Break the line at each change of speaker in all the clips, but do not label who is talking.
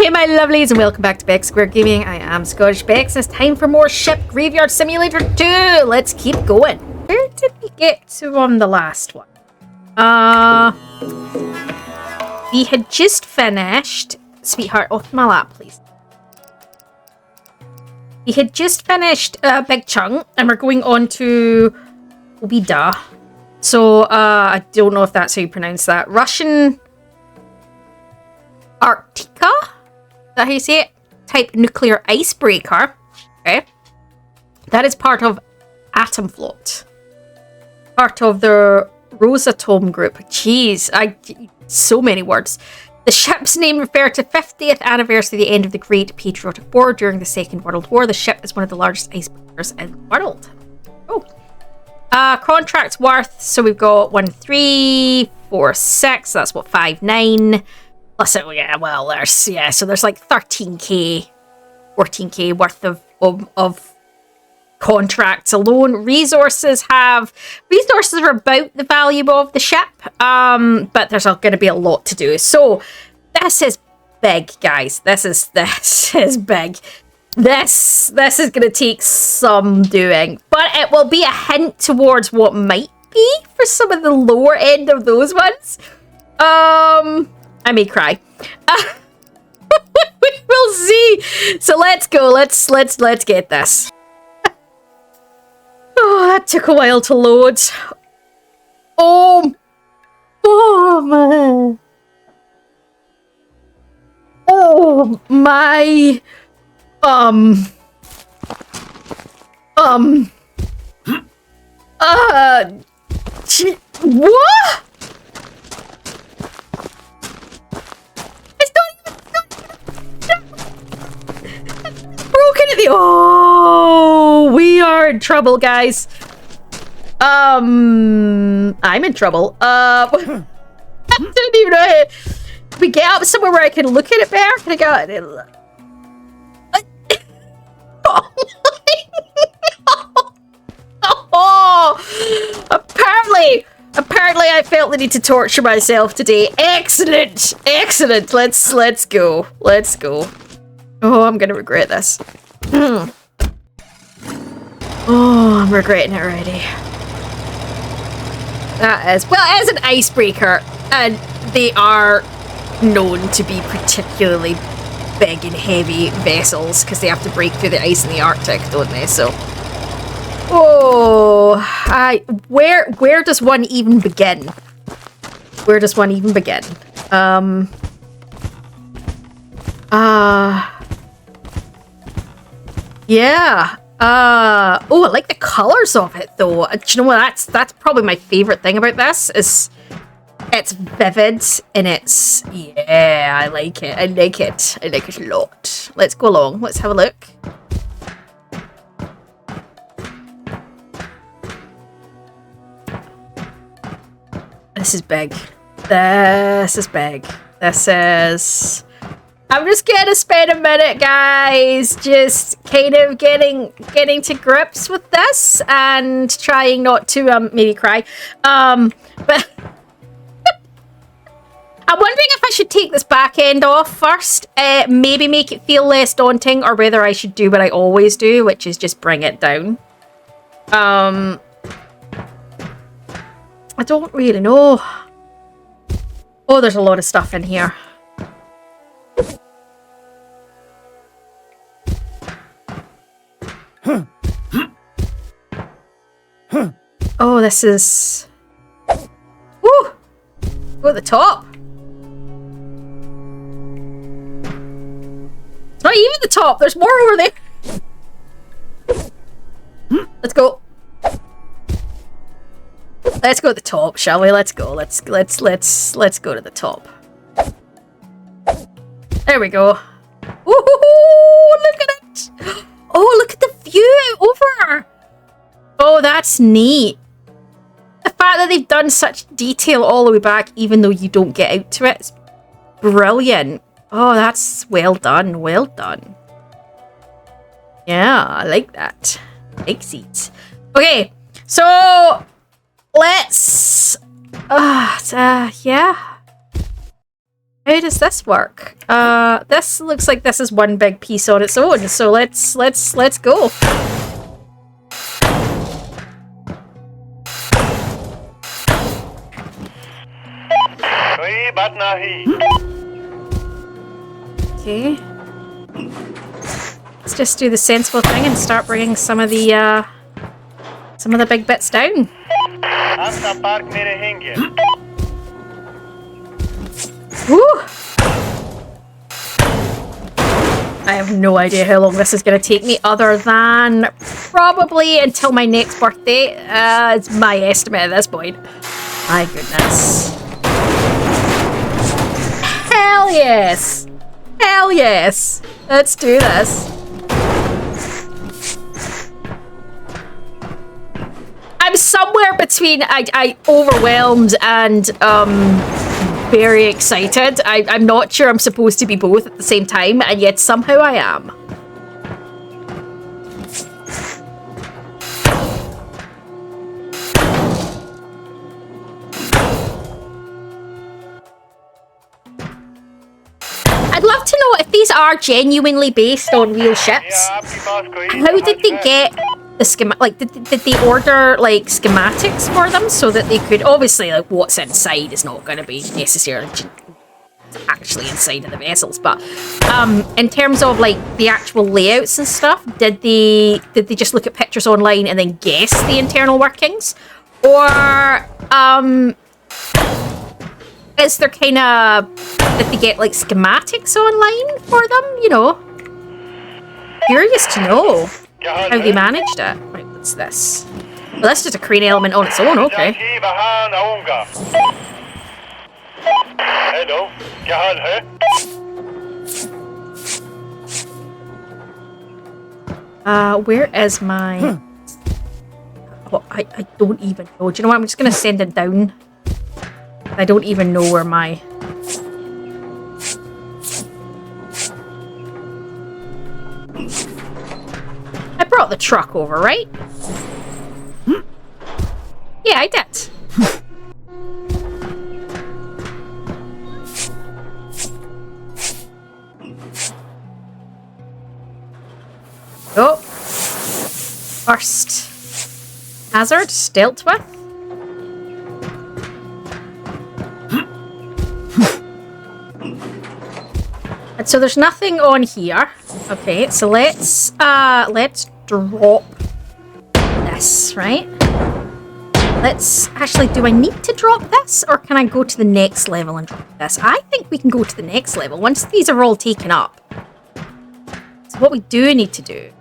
Hey my lovelies and welcome back to Bex Square Gaming. I am Scottish Bex and it's time for more Ship Graveyard Simulator 2. Let's keep going. Where did we get to on the last one? We had just finished... Sweetheart, off my lap please. We had just finished a big chunk and we're going on to Pobeda. So, I don't know if that's how you pronounce that. Russian... Arctica? Is that how you say it? Type nuclear icebreaker. Okay. That is part of Atom Float. Part of the Rosatom group. Jeez, so many words. The ship's name refers to 50th anniversary of the end of the Great Patriotic War during the Second World War. The ship is one of the largest icebreakers in the world. Oh. Contracts worth, so we've got 1, 3, 4, 6. That's what, 5, 9. Plus, so there's like 13k, 14k worth of contracts alone. Resources are about the value of the ship, but there's going to be a lot to do. So this is big, guys. This is big. This is going to take some doing, but it will be a hint towards what might be for some of the lower end of those ones. I may cry. We will see. So let's go. Let's get this. Oh, that took a while to load. Oh man. Oh my. What? Oh, we are in trouble, guys. I'm in trouble. I don't even know. Can we get up somewhere where I can look at it better? Can I go? Oh, apparently I felt the need to torture myself today. Excellent. Let's go. Oh, I'm gonna regret this. Oh, I'm regretting it already. It is an icebreaker, and they are known to be particularly big and heavy vessels because they have to break through the ice in the Arctic, don't they? So, where does one even begin? Yeah. Oh, I like the colors of it though. Do you know what? That's probably my favorite thing about this is it's vivid and it's I like it. I like it a lot. Let's go along. Let's have a look. This is big. I'm just gonna spend a minute, guys, just kind of getting to grips with this and trying not to maybe cry. But I'm wondering if I should take this back end off first, maybe make it feel less daunting, or whether I should do what I always do, which is just bring it down. I don't really know. Oh, there's a lot of stuff in here. Oh, this is... Woo! Go at the top. It's not even the top. There's more over there. Let's go. Let's go to the top, shall we? Let's go. Let's go to the top. There we go. Ooh, look at it. Oh, look at the view over. Oh, that's neat. The fact that they've done such detail all the way back, even though you don't get out to it, it's brilliant. Oh, that's well done. Well done. Yeah, I like that. Big seats. Okay, so let's... yeah. How does this work? This looks like this is one big piece on its own. So let's go. Okay. Let's just do the sensible thing and start bringing some of the big bits down. Woo! I have no idea how long this is going to take me, other than probably until my next birthday. It's my estimate at this point. My goodness. Hell yes! Hell yes! Let's do this. I'm somewhere between I overwhelmed and very excited. I'm not sure I'm supposed to be both at the same time, and yet somehow I am. I'd love to know if these are genuinely based on real ships. How did they get the schema? Like, did they order like schematics for them so that they could, obviously, like, what's inside is not going to be necessarily actually inside of the vessels, but in terms of like the actual layouts and stuff, did they just look at pictures online and then guess the internal workings, or is there kind of, did they get like schematics online for them? You know, curious to know how they managed it. Right, what's this? Well, that's just a crane element on its own. Okay.
Hello.
Where is my? Oh, I don't even know. Do you know what? I'm just gonna send it down. I don't even know where my. I brought the truck over, right? Yeah, I did. Oh. First hazard dealt with. And so there's nothing on here. Okay, so let's drop this, right? Let's actually, do I need to drop this, or can I go to the next level and drop this? I think we can go to the next level once these are all taken up. So what we do need to do.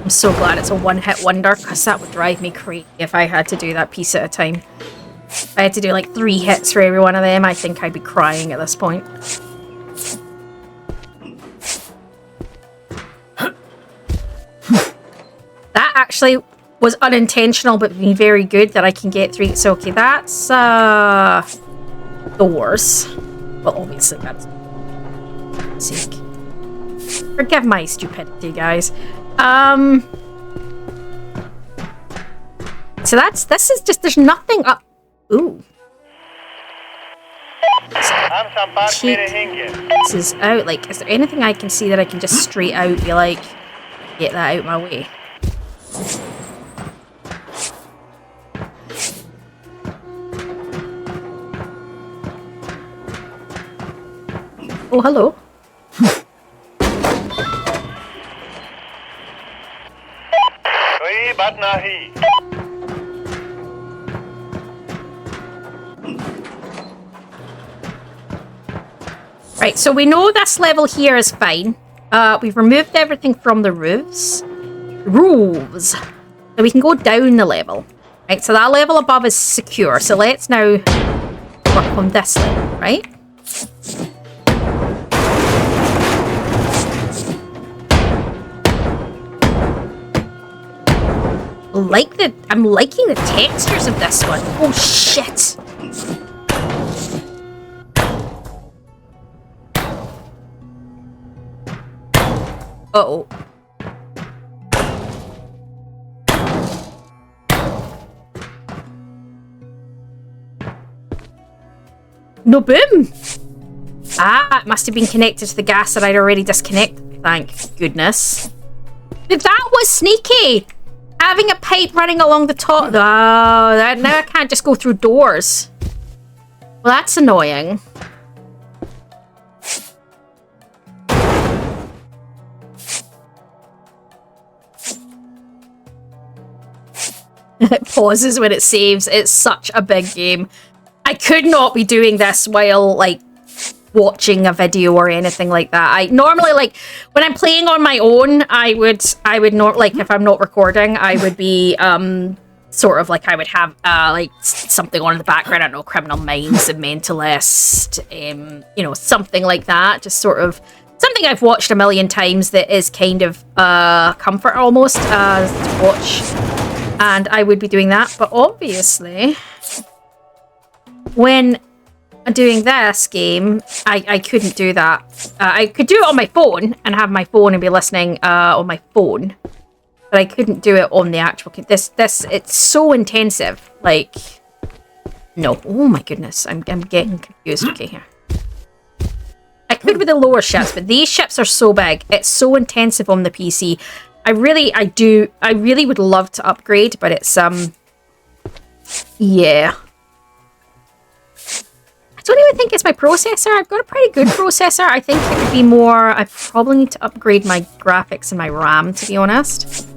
I'm so glad it's a one-hit wonder, because that would drive me crazy if I had to do that piece at a time. If I had to do like 3 hits for every one of them, I think I'd be crying at this point. That actually was unintentional, but been very good that I can get 3. So, okay, that's doors. Well, obviously, that's sake. Forgive my stupidity, guys. So this is just, there's nothing up. Ooh. This is out. Like, is there anything I can see that I can just straight out be like, get that out my way? Oh, hello. Right, so we know this level here is fine. We've removed everything from the roofs. So we can go down the level. Right, so that level above is secure. So let's now work on this level, right? I'm liking the textures of this one. Oh shit. Uh-oh. No boom! Ah, it must have been connected to the gas that I'd already disconnected. Thank goodness. That was sneaky! Having a pipe running along the top. Oh, now I can't just go through doors. Well, that's annoying. It pauses when it saves. It's such a big game. I could not be doing this while, like, watching a video or anything like that. I normally, like, when I'm playing on my own, I would not, like, if I'm not recording, I would be, sort of, like, I would have, like, something on in the background. I don't know, Criminal Minds, The Mentalist, you know, something like that. Just sort of something I've watched a million times that is kind of, comfort almost, to watch. And I would be doing that, but obviously, when I'm doing this game, I couldn't do that. I could do it on my phone and have my phone and be listening on my phone, but I couldn't do it on the actual. It's so intensive. Like, no. Oh my goodness, I'm getting confused. Okay, here. I could with the lower ships, but these ships are so big. It's so intensive on the PC. I really would love to upgrade, but it's, yeah. I don't even think it's my processor. I've got a pretty good processor. I think it would be more, I probably need to upgrade my graphics and my RAM, to be honest.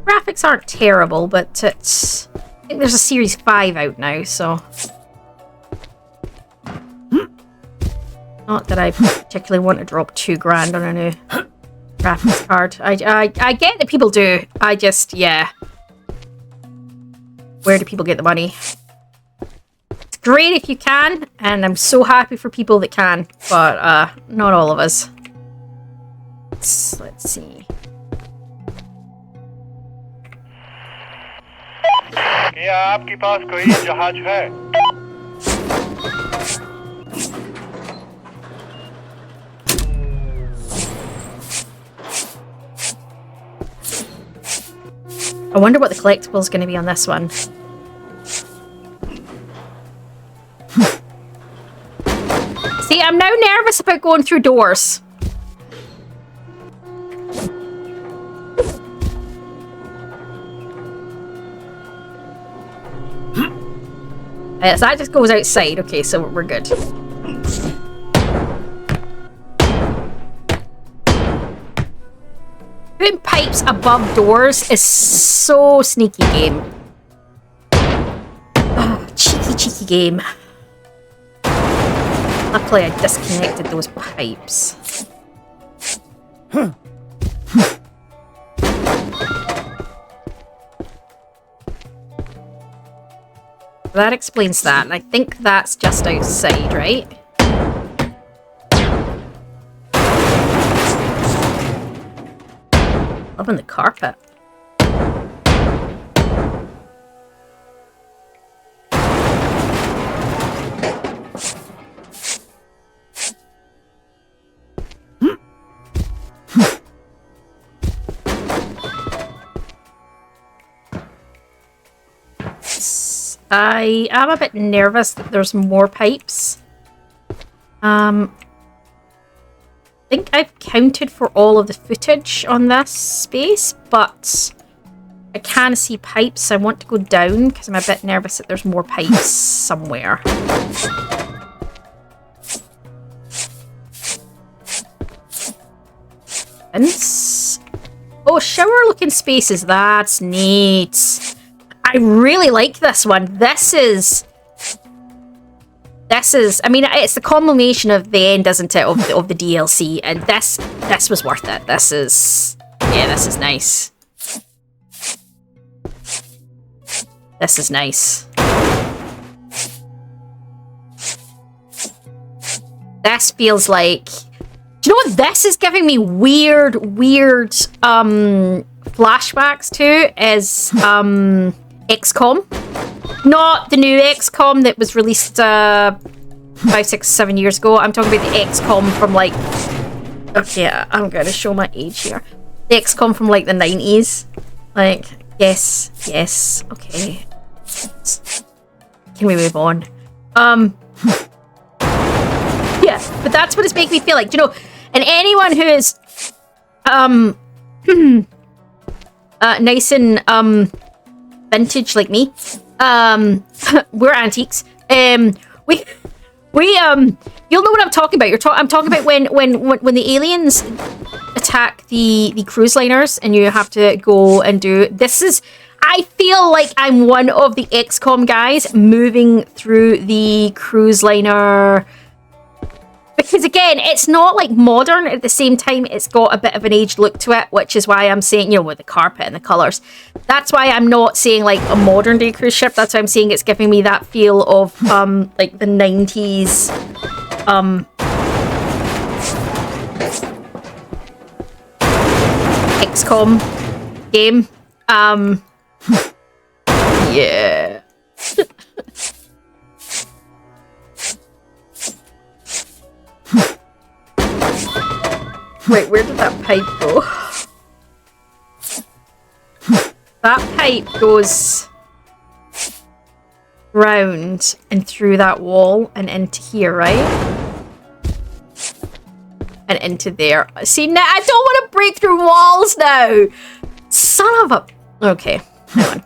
Graphics aren't terrible, but it's... I think there's a Series 5 out now, so... Not that I particularly want to drop $2,000 on a new graphics card. I get that people do. I just, yeah. Where do people get the money? It's great if you can, and I'm so happy for people that can, but not all of us. Let's see.
क्या आपके पास कोई जहाज है?
I wonder what the collectible is going to be on this one. See, I'm now nervous about going through doors. So that just goes outside. Okay, so we're good. Putting pipes above doors is so sneaky game. Oh, cheeky game. Luckily I disconnected those pipes. That explains that, and I think that's just outside, right? Loving the carpet. I am a bit nervous that there's more pipes. I think I've counted for all of the footage on this space, but I can see pipes. I want to go down because I'm a bit nervous that there's more pipes somewhere. Oh, shower looking spaces. That's neat. I really like this one. This is, I mean, it's the culmination of the end, isn't it, of the DLC, and this was worth it. This is nice. This is nice. This feels like, do you know what this is giving me weird, flashbacks to is, XCOM. Not the new XCOM that was released 5, 6, 7 years ago. I'm talking about the XCOM from like Okay, I'm gonna show my age here. The XCOM from like the 90s. Like, yes, okay. Can we move on? Yeah, but that's what it's making me feel like. You know, and anyone who is nice and vintage like me, we're antiques. You'll know what I'm talking about. I'm talking about when the aliens attack the cruise liners and you have to go and do this. Is I feel like I'm one of the XCOM guys moving through the cruise liner. Because again, it's not like modern. At the same time, it's got a bit of an aged look to it, which is why I'm saying, you know, with the carpet and the colours. That's why I'm not saying like a modern day cruise ship. That's why I'm saying it's giving me that feel of like the 90s XCOM game. Yeah. Wait, where did that pipe go? That pipe goes round and through that wall and into here, right? And into there. See, now I don't want to break through walls now! Son of a... Okay, hang on.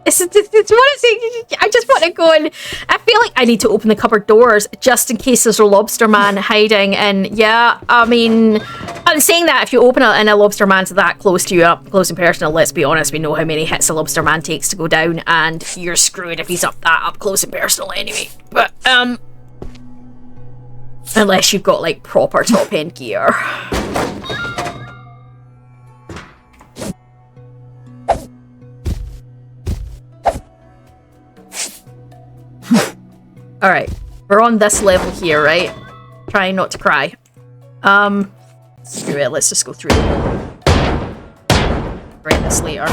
It's what I'm saying. I just want to go and I feel like I need to open the cupboard doors just in case there's a lobster man hiding. And yeah, I mean, I'm saying that if you open it and a lobster man's that close to you, up close and personal, let's be honest, we know how many hits a lobster man takes to go down, and you're screwed if he's up close and personal anyway. But unless you've got like proper top end gear. Alright, we're on this level here, right? Trying not to cry. Screw it, let's just go through the wall. Bring this later.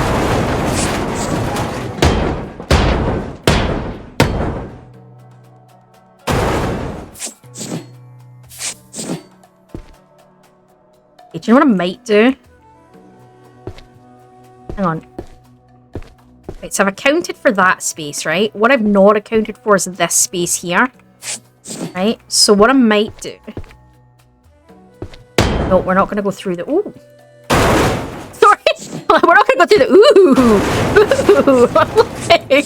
Okay, do you know what I might do? Hang on. Right, so I've accounted for that space, right? What I've not accounted for is this space here. Right? So what I might do... No, we're not going to go through the... Ooh! Sorry! We're not going to go through the... Ooh!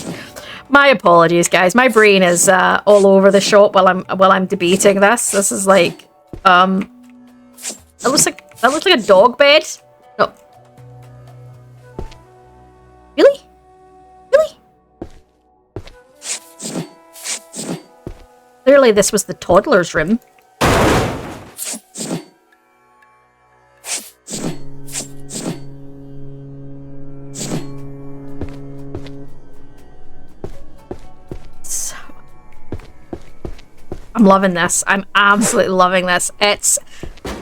My apologies, guys. My brain is all over the shop while I'm debating this. This is like... That looks like a dog bed. No. Really? Really? Clearly this was the toddler's room. I'm loving this. I'm absolutely loving this.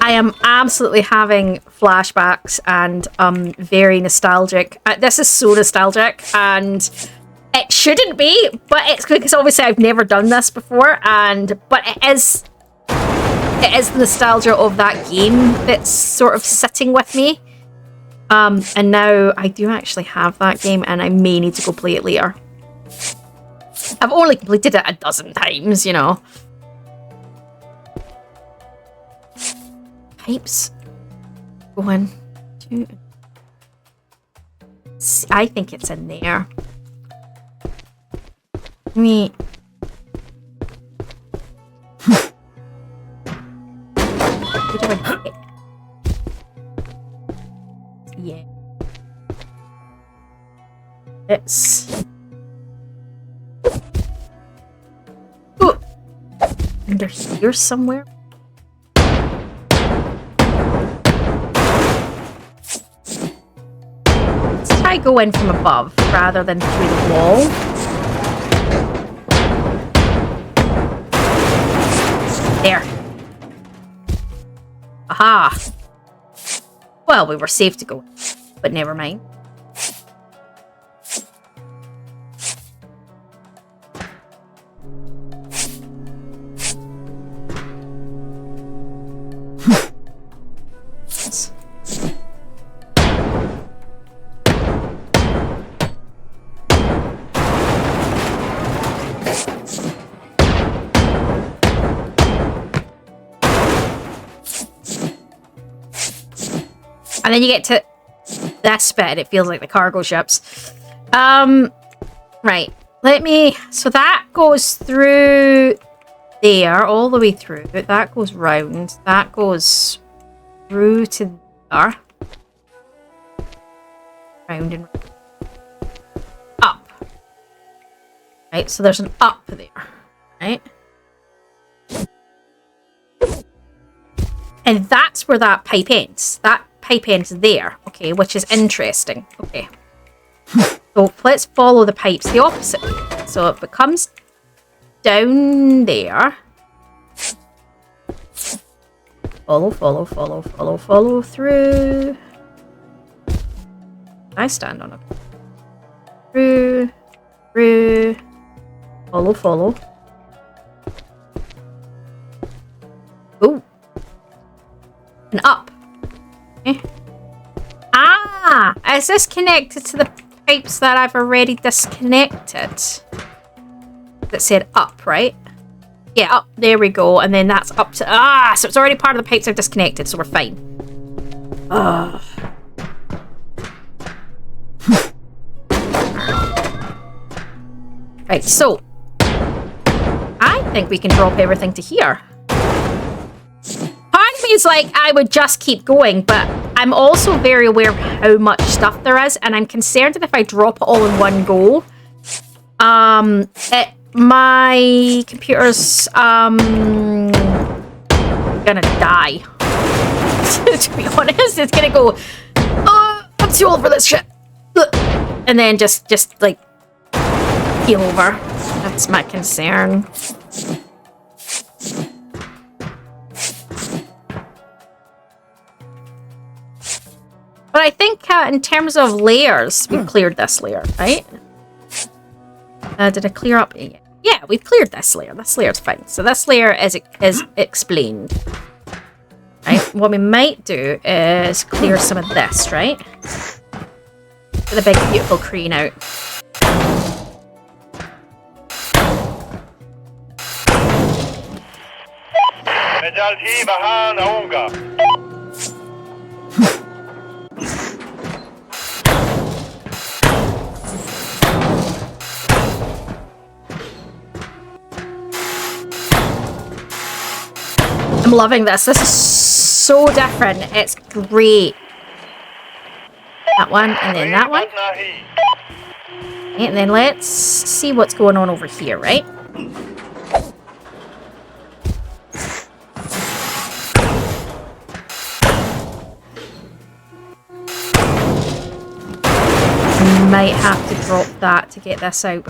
I am absolutely having flashbacks and very nostalgic. This is so nostalgic, and it shouldn't be, but it's because obviously I've never done this before, but it is the nostalgia of that game that's sort of sitting with me. And now I do actually have that game, and I may need to go play it later. I've only completed it a dozen times, you know. Pipes. 1, 2. I think it's in there. Me. Yeah. It's under here somewhere. Let's try go in from above rather than through the wall. There. Aha. Well, we were safe to go, but never mind. And then you get to this bit and it feels like the cargo ships. Right. Let me... So that goes through there, all the way through. That goes round. That goes through to there. Round and round. Up. Right, so there's an up there. Right? And that's where that pipe ends. That pipe ends there, okay, which is interesting. Okay. So let's follow the pipes the opposite way. So it becomes down there. Follow, follow, follow, follow, follow through. I stand on it. Through. Follow, follow. Ooh. And up. Okay. Ah! Is this connected to the pipes that I've already disconnected? That said up, right? Yeah, up. There we go. And then that's up to... Ah! So it's already part of the pipes I've disconnected, so we're fine. Ugh. Right, so... I think we can drop everything to here. Part of me is like, I would just keep going, but I'm also very aware of how much stuff there is, and I'm concerned that if I drop it all in one go, my computer's gonna die. To be honest, it's gonna go, I'm too old for this shit, and then just like keel over. That's my concern. But I think in terms of layers, we've cleared this layer, right? Did I clear up? Yeah, we've cleared this layer. This layer's fine. So this layer is explained. Right? What we might do is clear some of this, right? Get the big, beautiful crane out. I'm loving this. This is so different. It's great. That one, and then that one. Okay, and then let's see what's going on over here, right? Might have to drop that to get this out.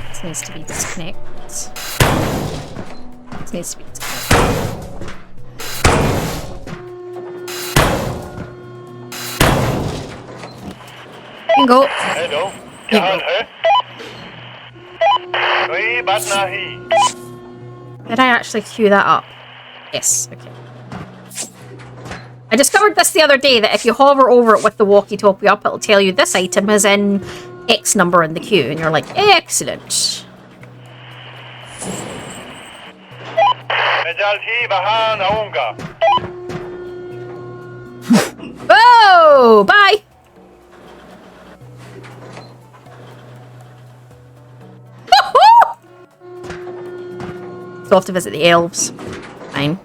This needs to be disconnected. This needs to be disconnected. You can go.
Hello.
Did I actually queue that up? Yes. Okay. I discovered this the other day, that if you hover over it with the walkie-talkie up, it'll tell you this item is in X number in the queue, and you're like, excellent. Whoa! Bye! So off to visit the elves. Fine.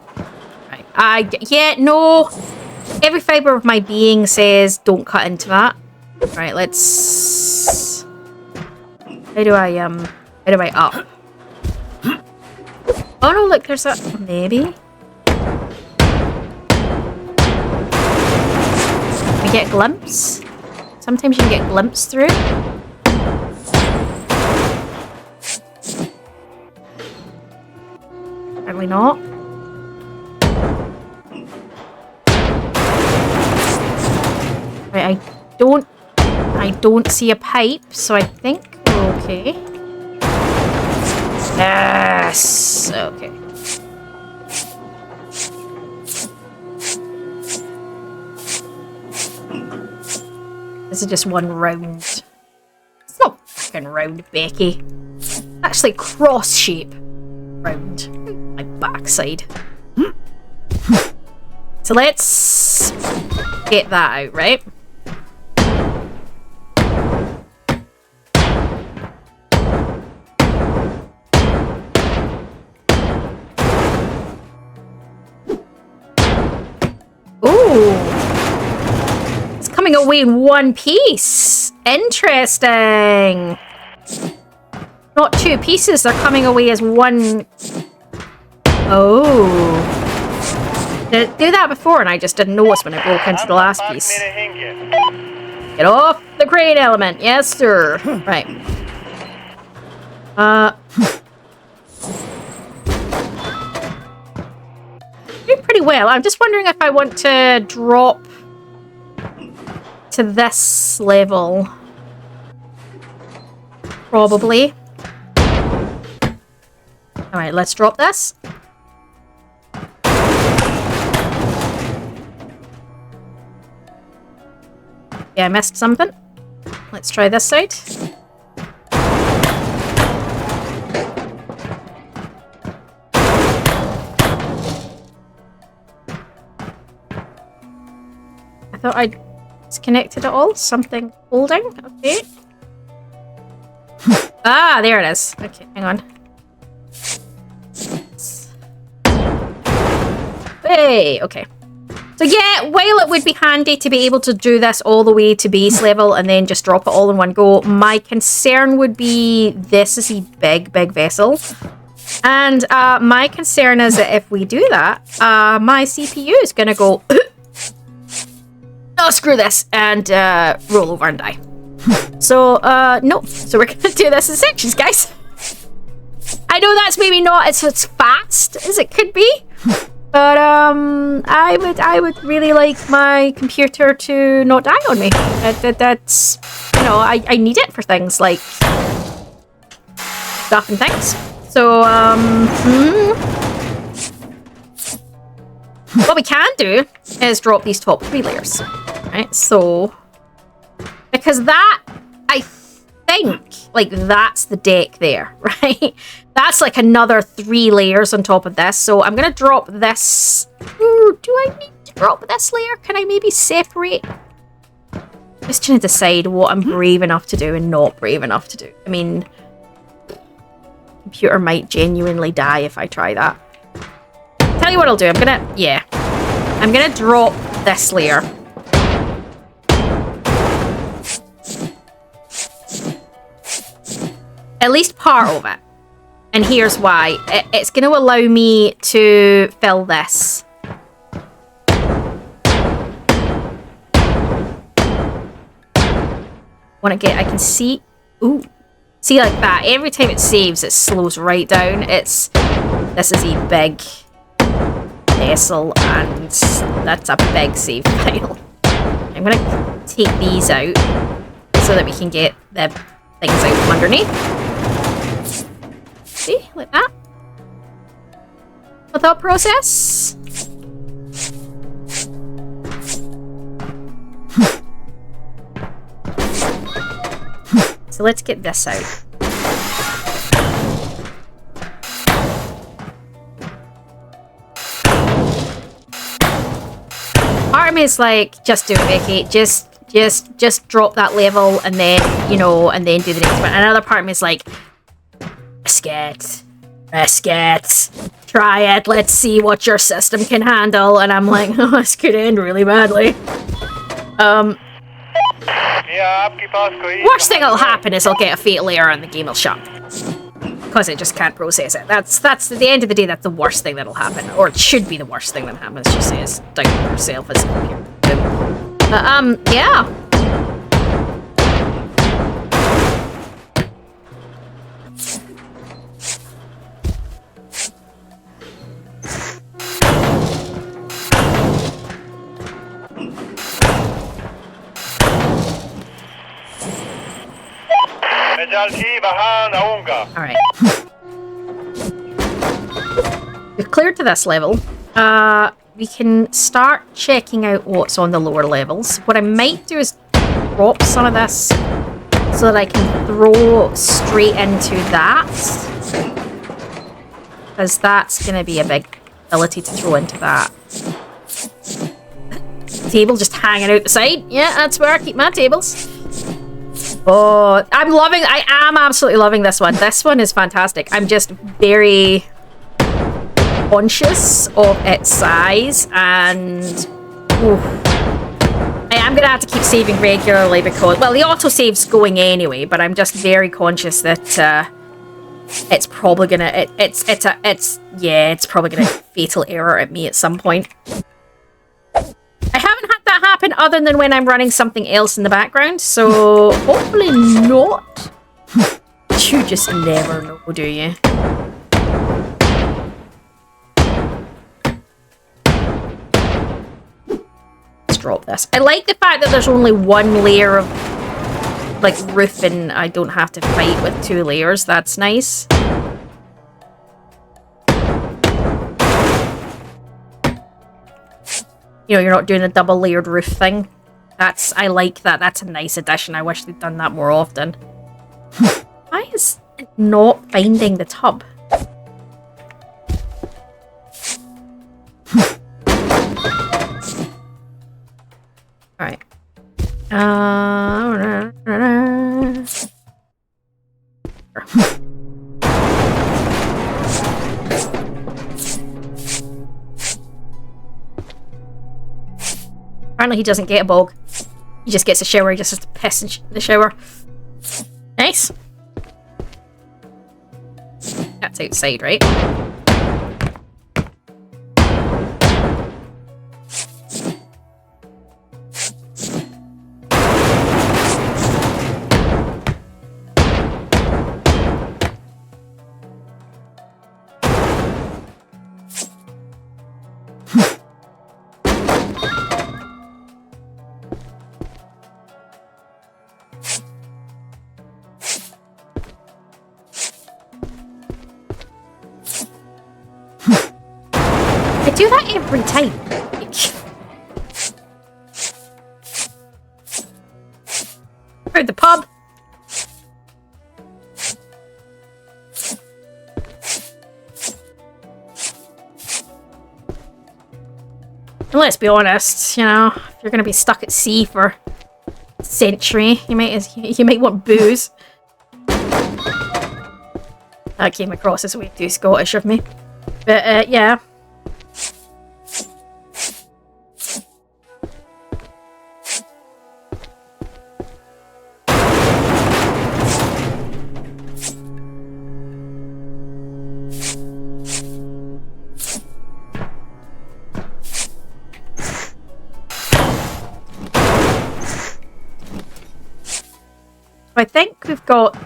Right. Yeah, no. Every fibre of my being says don't cut into that. Right, let's... How do I up? Oh no, look, there's a... Maybe? We get glimpse. Sometimes you can get glimpse through. Apparently not. Right, I don't see a pipe, so I think we're okay. Yes! Okay. This is just one round. It's not fucking round, Becky. It's actually cross shape. Round. My backside. So let's get that out, right? Ooh. It's coming away in one piece. Interesting. Not two pieces, they're coming away as one. Oh. Did it do that before and I just didn't notice when I broke into the last piece. Get off the crane element. Yes, sir. Right. Doing pretty well. I'm just wondering if I want to drop to this level. Probably. Alright, let's drop this. Yeah, I missed something. Let's try this side. I thought I'd disconnected it all. Something holding. Okay. Ah, there it is. Okay, hang on. Hey, okay. So yeah, while it would be handy to be able to do this all the way to base level and then just drop it all in one go, my concern would be this is a big vessel. And my concern is that if we do that, my CPU is going to go, oh, screw this, and roll over and die. So, no. So we're going to do this in sections, guys. I know that's maybe not as fast as it could be. But I would really like my computer to not die on me. That's, you know, I need it for things like stuff and things. So what we can do is drop these top 3 layers, right? So because that, I think, like, that's the deck there, right? That's like another 3 layers on top of this. So I'm going to drop this. Ooh, do I need to drop this layer? Can I maybe separate? Just trying to decide what I'm brave enough to do and not brave enough to do. I mean, computer might genuinely die if I try that. Tell you what I'll do. I'm going to drop this layer. At least part of it. And here's why. It's going to allow me to fill this. I can see. Ooh. See, like that. Every time it saves, it slows right down. This is a big vessel, and that's a big save file. I'm going to take these out so that we can get the things out from underneath. See, like that. The thought process. So let's get this out. Part of me is like, just do it, Becky. Just drop that level and then, you know, and then do the next one. Another part of me is like, risk it, try it, let's see what your system can handle. And I'm like, oh, this could end really badly. Worst thing that'll happen is I'll get a fatal error and the game will shut. Because it just can't process it. That's at the end of the day, that's the worst thing that'll happen. Or it should be the worst thing that happens, she says. Down to herself as a computer. Yeah. Alright. We've cleared to this level. We can start checking out what's on the lower levels. What I might do is drop some of this so that I can throw straight into that. Because that's going to be a big ability to throw into that. Table just hanging out the side. Yeah, that's where I keep my tables. Oh, I am absolutely loving this one. This one is fantastic. I'm just very conscious of its size, and I am going to have to keep saving regularly because, well, the autosave's going anyway, but I'm just very conscious that it's probably going to, it's probably going to fatal error at me at some point. I haven't had that happen other than when I'm running something else in the background, so hopefully not. You just never know, do you? Let's drop this. I like the fact that there's only one layer of like roof and I don't have to fight with 2 layers. That's nice. You know, you're not doing a double layered roof thing. I like that. That's a nice addition. I wish they'd done that more often. Why is it not finding the tub? Alright. Apparently he doesn't get a bog. He just gets a shower. He just has to piss in the shower. Nice. That's outside, right? I do that every time. Or the pub. And let's be honest, you know, if you're going to be stuck at sea for a century, you might want booze. That came across as way too Scottish of me. But, yeah. I think we've got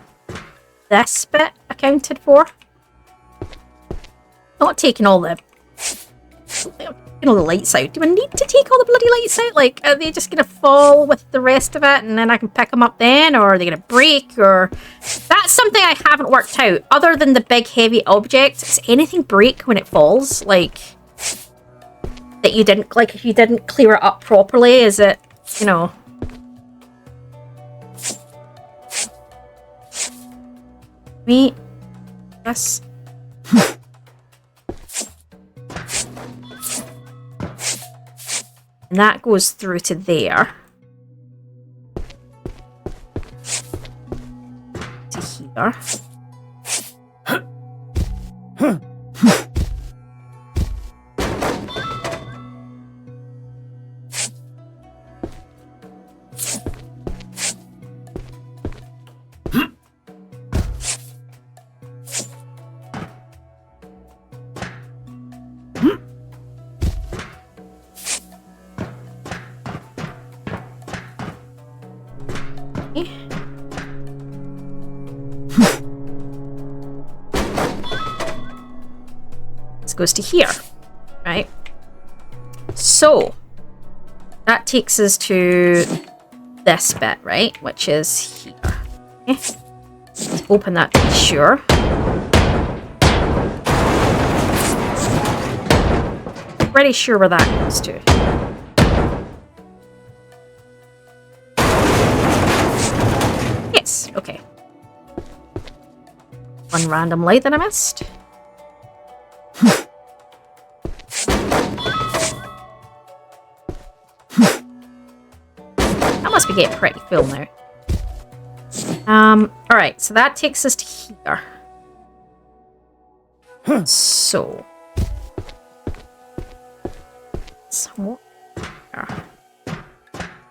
this bit accounted for. Not taking all the lights out. Do I need to take all the bloody lights out? Like, are they just going to fall with the rest of it and then I can pick them up then? Or are they going to break? Or that's something I haven't worked out. Other than the big heavy object, does anything break when it falls? Like, that you didn't, like, if you didn't clear it up properly, is it, you know... Wait, this. And that goes through to there. To here. This goes to here, right? So that takes us to this bit, right? Which is here. Okay. Let's open that to be sure. Pretty sure where that goes to. Yes, okay. One random light that I missed. That must be getting pretty full now. Alright, so that takes us to here. So. What?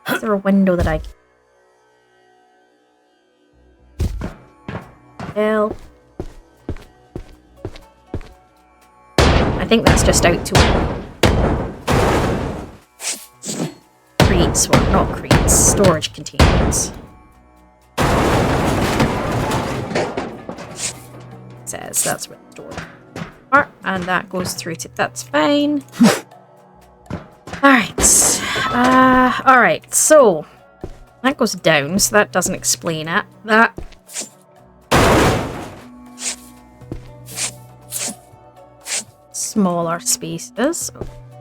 Is there a window that I can... Hell. I think that's just out to crates, well, not crates, storage containers. It says that's where the door are, and that goes through to that's fine. Alright, so that goes down, so that doesn't explain it. That smaller spaces.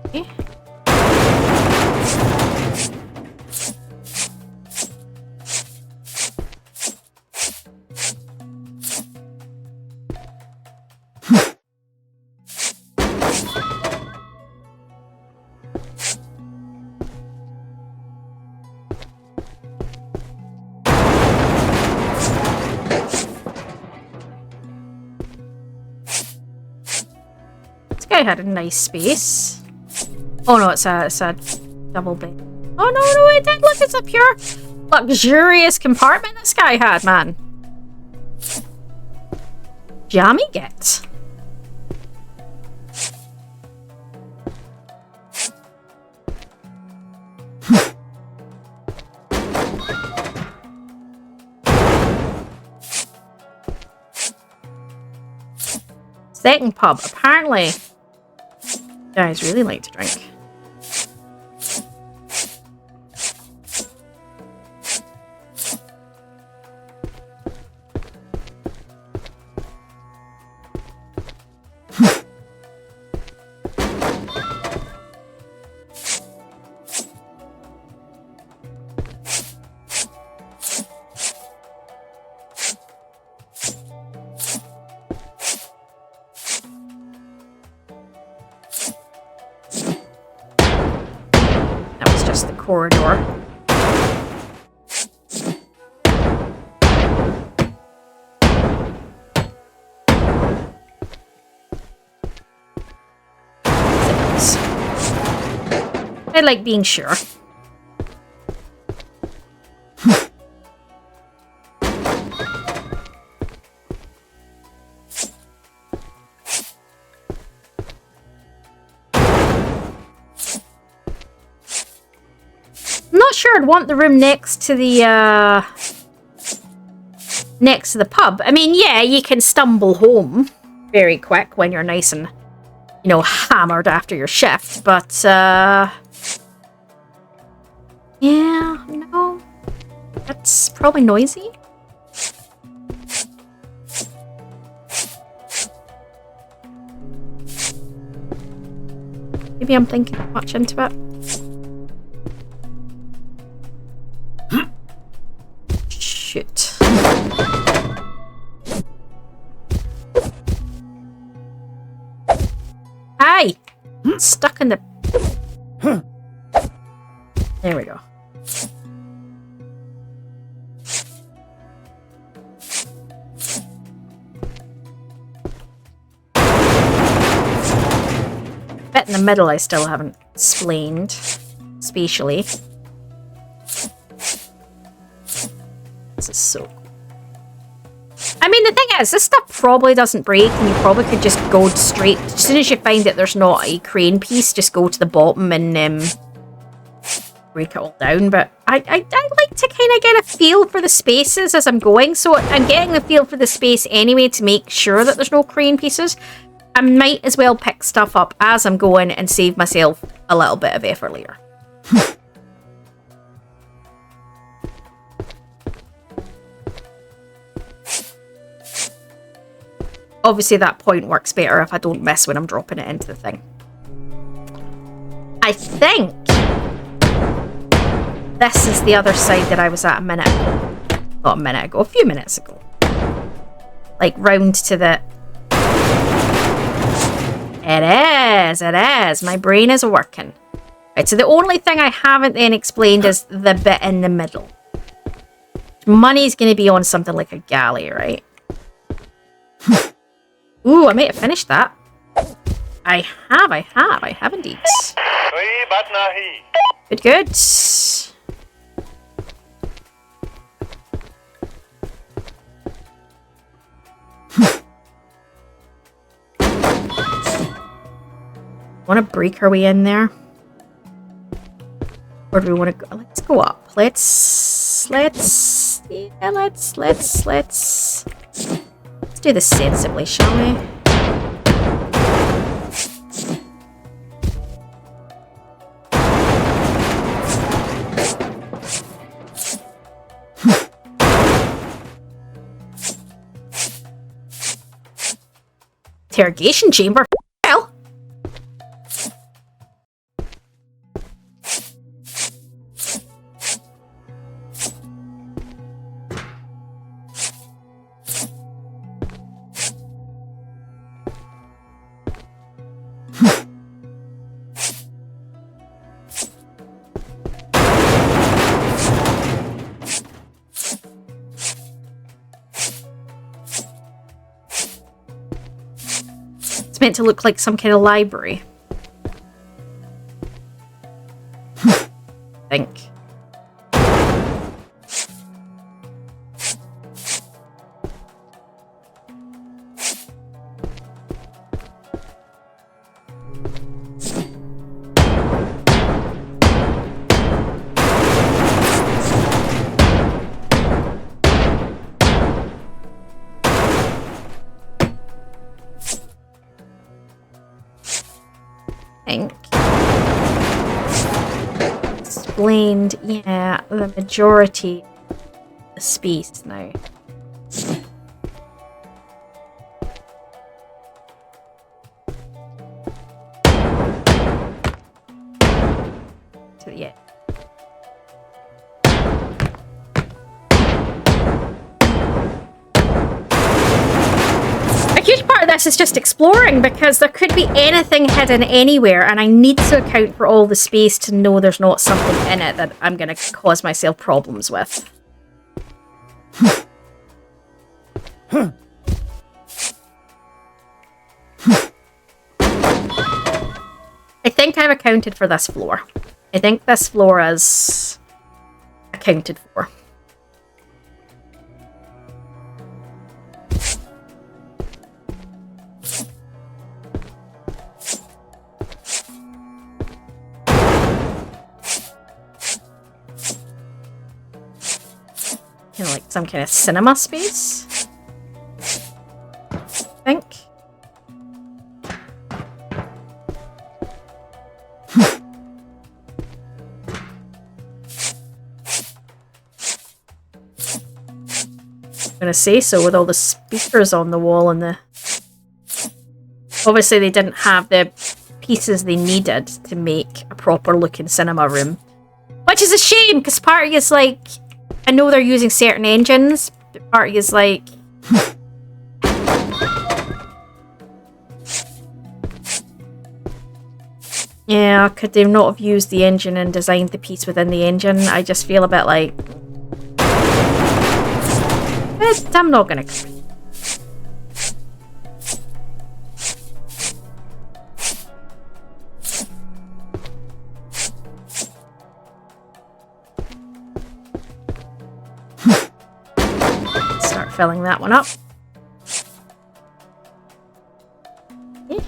Okay. I had a nice space. Oh no, it's a double bed. Oh no, it did. Look, it's a pure luxurious compartment this guy had, man. Jammy get. Second pub, apparently. Guys really like to drink. Corridor. I like being sure. Sure, I'd want the room next to the pub. I mean, yeah, you can stumble home very quick when you're nice and, you know, hammered after your shift, but yeah, no, that's probably noisy. Maybe I'm thinking too much into it. Shit. Hey! Stuck in the... There we go. Bit in the middle I still haven't explained spatially. This is so cool. I mean, the thing is, this stuff probably doesn't break, and you probably could just go straight. As soon as you find that there's not a crane piece, just go to the bottom and break it all down, but I like to kind of get a feel for the spaces as I'm going, so I'm getting the feel for the space anyway to make sure that there's no crane pieces. I might as well pick stuff up as I'm going and save myself a little bit of effort later. Obviously that point works better if I don't miss when I'm dropping it into the thing. I think this is the other side that I was at a few minutes ago. Like round to the... It is. My brain is working. Right, so the only thing I haven't then explained is the bit in the middle. Money's going to be on something like a galley, right? Ooh, I may have finished that. I have indeed. Good. Want to break our way in there? Or do we want to go? Let's go up. Let's do this sensibly, shall we? Interrogation chamber? Well. Meant to look like some kind of library. I think. Explained, yeah, the majority of the space now. So yeah. A huge part of this is just exploring, because there could be anything hidden anywhere, and I need to account for all the space to know there's not something in it that I'm going to cause myself problems with. I think I've accounted for this floor. I think this floor is accounted for. Like some kind of cinema space, I think. I'm gonna say so, with all the speakers on the wall and the... Obviously they didn't have the pieces they needed to make a proper looking cinema room. Which is a shame, because part of you is like... I know they're using certain engines, but part of you is like... Yeah, could they not have used the engine and designed the piece within the engine? I just feel a bit like... But I'm not gonna... Start filling that one up. Okay.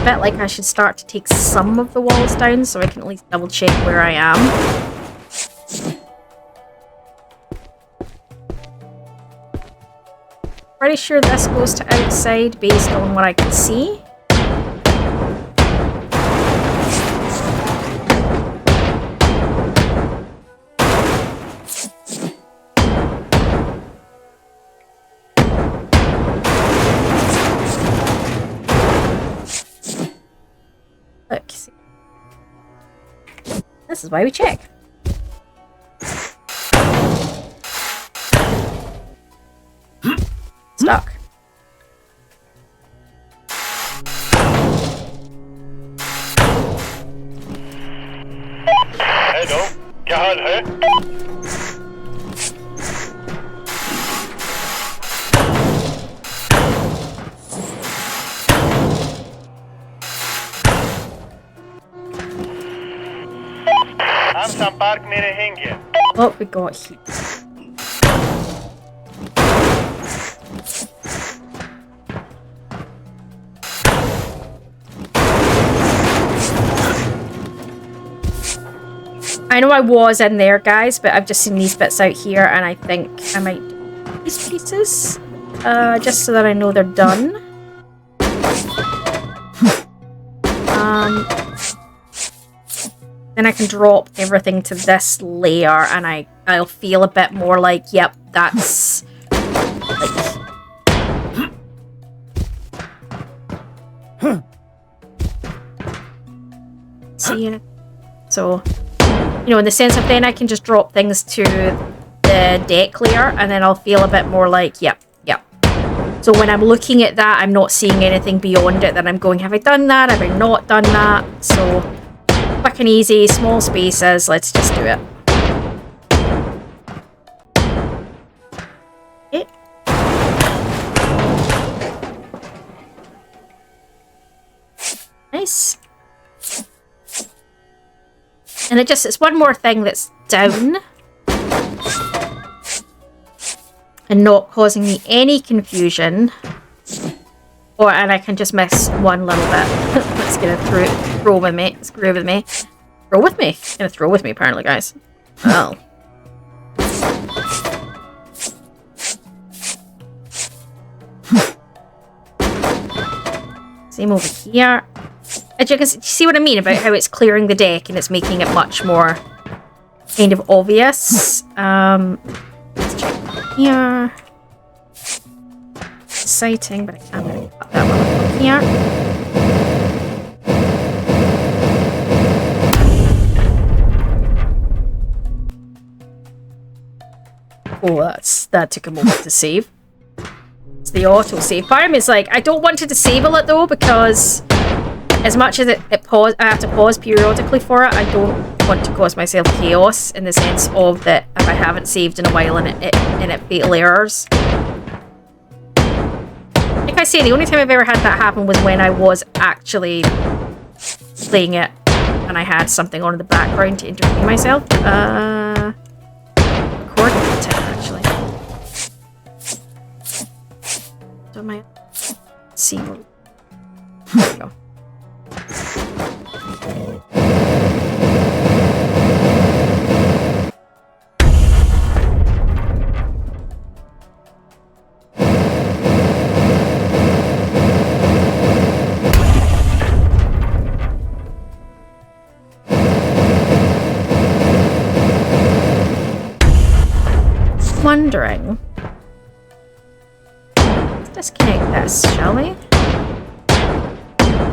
a bit like I should start to take some of the walls down so I can at least double check where I am. Pretty sure this goes to outside based on what I can see. Look, see. This is why we check. Stuck.
Hello, क्या हाल है? हम संपर्क में रहेंगे.
What we got here? I know I was in there, guys, but I've just seen these bits out here, and I think I might do these pieces, just so that I know they're done. Then I can drop everything to this layer, and I'll feel a bit more like, yep, that's like... See, so. You know, in the sense of then I can just drop things to the deck layer, and then I'll feel a bit more like, yep. So when I'm looking at that, I'm not seeing anything beyond it that I'm going, have I done that? Have I not done that? So, quick and easy, small spaces, let's just do it. Okay. Nice. And it's one more thing that's down and not causing me any confusion. And I can just miss one little bit. That's gonna throw with me. Screw with me. Throw with me. It's gonna throw with me apparently, guys. Oh. Same over here. As you can see what I mean about how it's clearing the deck and it's making it much more kind of obvious. Let's check here. Exciting, but I can't really put that one up here. Oh, that took a moment to save. It's the auto save. Part of me is like, I don't want to disable it though, because as much as I have to pause periodically for it, I don't want to cause myself chaos in the sense of that if I haven't saved in a while and it fatal errors. Like I say, the only time I've ever had that happen was when I was actually playing it and I had something on in the background to entertain myself. Record button, actually. So my see. There we go. Wondering. Let's disconnect this, shall we?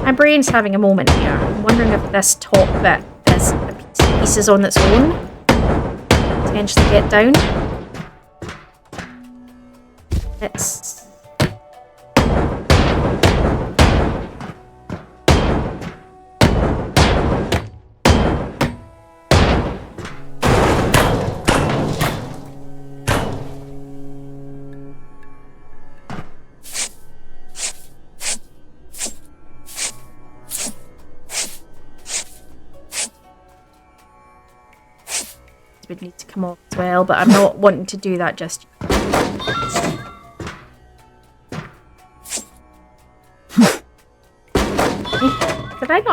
My brain's having a moment here. I'm wondering if this top bit is a pieces on its own. Potentially get down. It's... would need to come off as well, but I'm not wanting to do that just yet.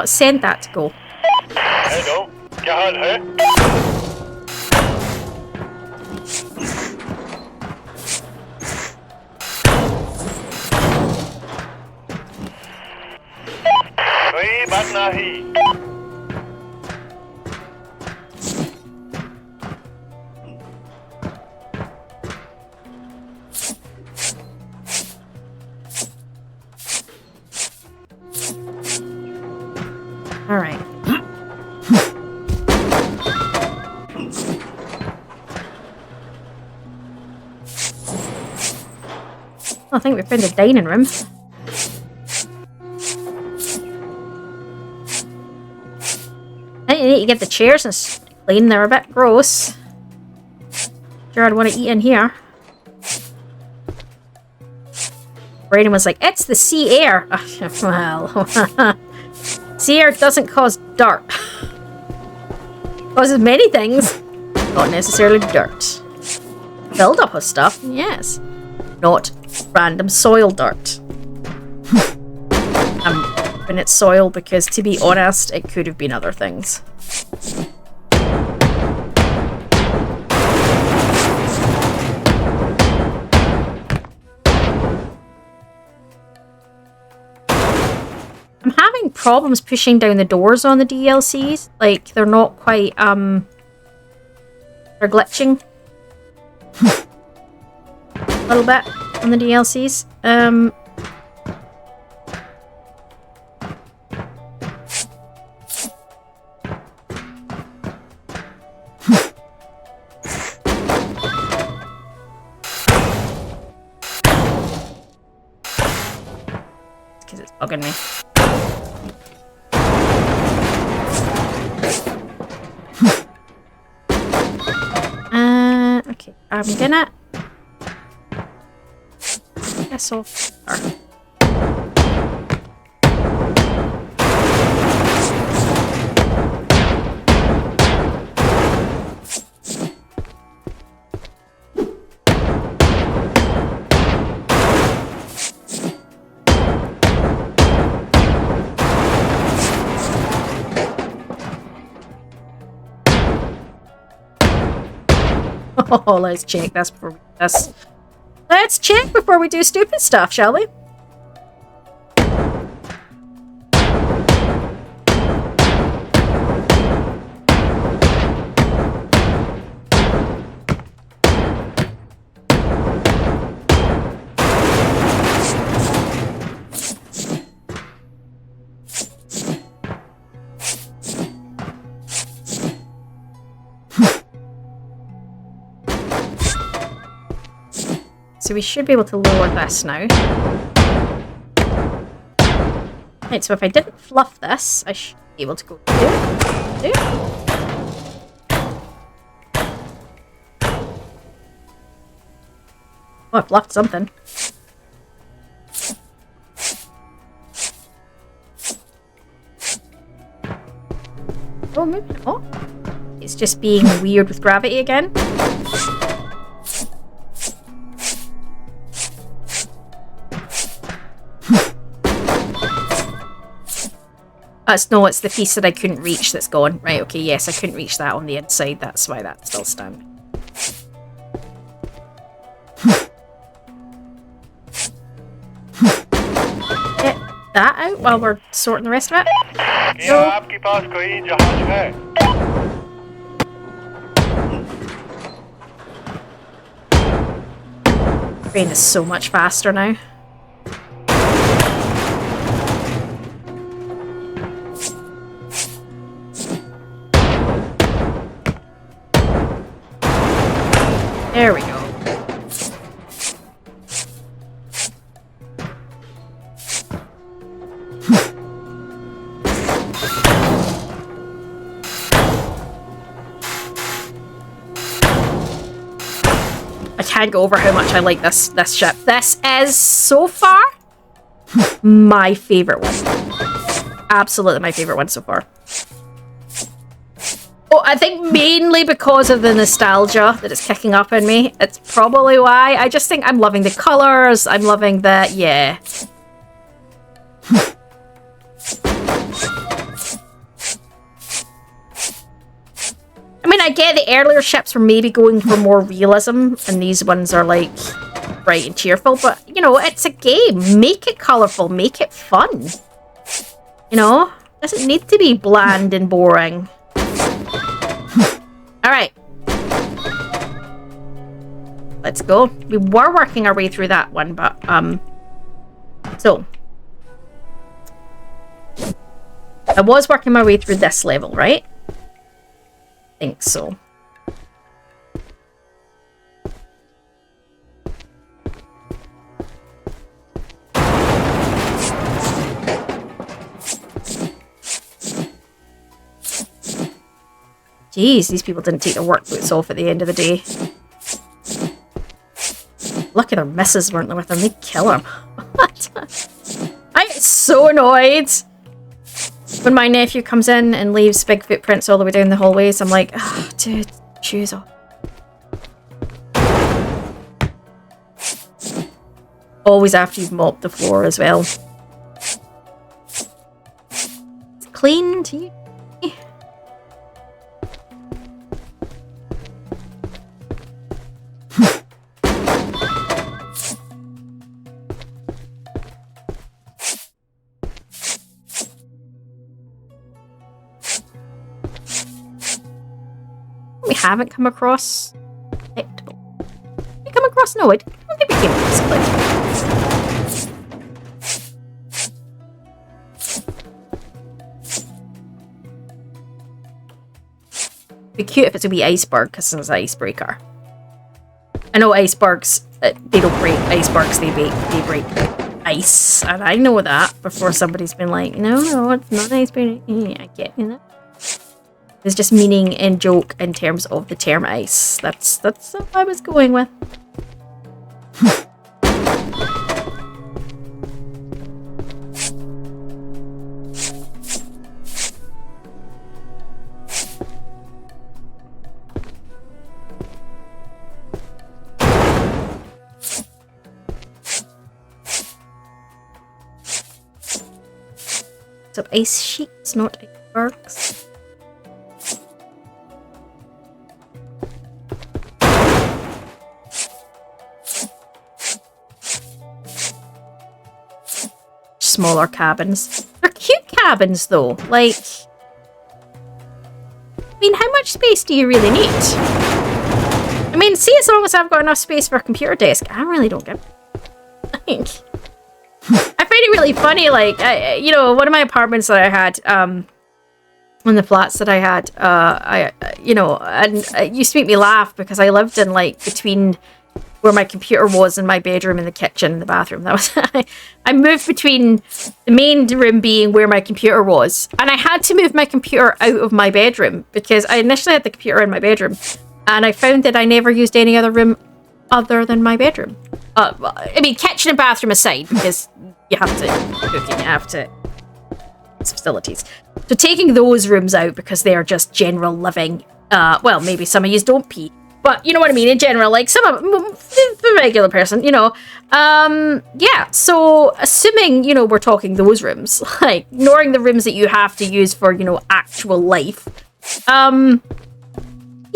not sent that to go?
Hello. क्या हाल है? कोई बात नहीं.
All right. I think we found a dining room. I think you need to get the chairs and clean. They're a bit gross. Sure, I'd want to eat in here. Brayden was like, "It's the sea air." Well, sea air doesn't cause dirt. Causes many things, not necessarily dirt. Build up of stuff, yes. Not random soil dirt. I'm hoping it's soil because, to be honest, it could have been other things. I'm having problems pushing down the doors on the DLCs. Like, they're not quite, they're glitching. A little bit on the DLCs. Because it's bugging me. Okay, I'm gonna this off. Oh, let's check this before we do this. Let's check before we do stupid stuff, shall we? So we should be able to lower this now. Right, so if I didn't fluff this, I should be able to go do. Oh, I fluffed something. Oh, maybe not. It's just being weird with gravity again. No, it's the piece that I couldn't reach that's gone. Right, okay, yes, I couldn't reach that on the inside. That's why that's still standing. Get that out while we're sorting the rest of it. Brain is so much faster now. There we go. I can't go over how much I like this ship. This is, so far, my favourite one. Absolutely my favourite one so far. Oh, I think mainly because of the nostalgia that it's kicking up in me. It's probably why. I just think I'm loving the colours. I'm loving the... yeah. I get the earlier ships were maybe going for more realism, and these ones are like bright and cheerful, but you know, it's a game. Make it colourful, make it fun. You know? Doesn't need to be bland and boring. Alright. Let's go. We were working our way through that one, but so I was working my way through this level, right? I think so. Jeez, these people didn't take their work boots off at the end of the day. Lucky their misses weren't with them. They'd kill them. What? I get so annoyed when my nephew comes in and leaves big footprints all the way down the hallways. I'm like, oh, dude, shoes off. Always after you've mopped the floor as well. It's clean to you. We haven't come across collectible. We come across? No, I don't think we came across collectible. It'd be cute if it's a wee iceberg because it's an icebreaker. I know icebergs, they don't break icebergs, they break ice. And I know that before somebody's been like, no, it's not an iceberg. I get you. It's just meaning and joke in terms of the term ice. That's what I was going with. So ice sheets, not icebergs. Smaller cabins. They're cute cabins though. Like, I mean, how much space do you really need? I mean, see, as long as I've got enough space for a computer desk, I really don't give a think. I find it really funny, like, you know, one of my apartments that I had, one of the flats that I had, you know, and it used to make me laugh because I lived in, like, between where my computer was in my bedroom and the kitchen and the bathroom. That was I moved between the main room being where my computer was, and I had to move my computer out of my bedroom because I initially had the computer in my bedroom, and I found that I never used any other room other than my bedroom. I mean, kitchen and bathroom aside, because you have to cook and you have to facilities. So taking those rooms out because they are just general living. Well, maybe some of you don't pee. But you know what I mean, in general, like some of the regular person, you know. Yeah, so assuming, you know, we're talking those rooms, like ignoring the rooms that you have to use for, you know, actual life.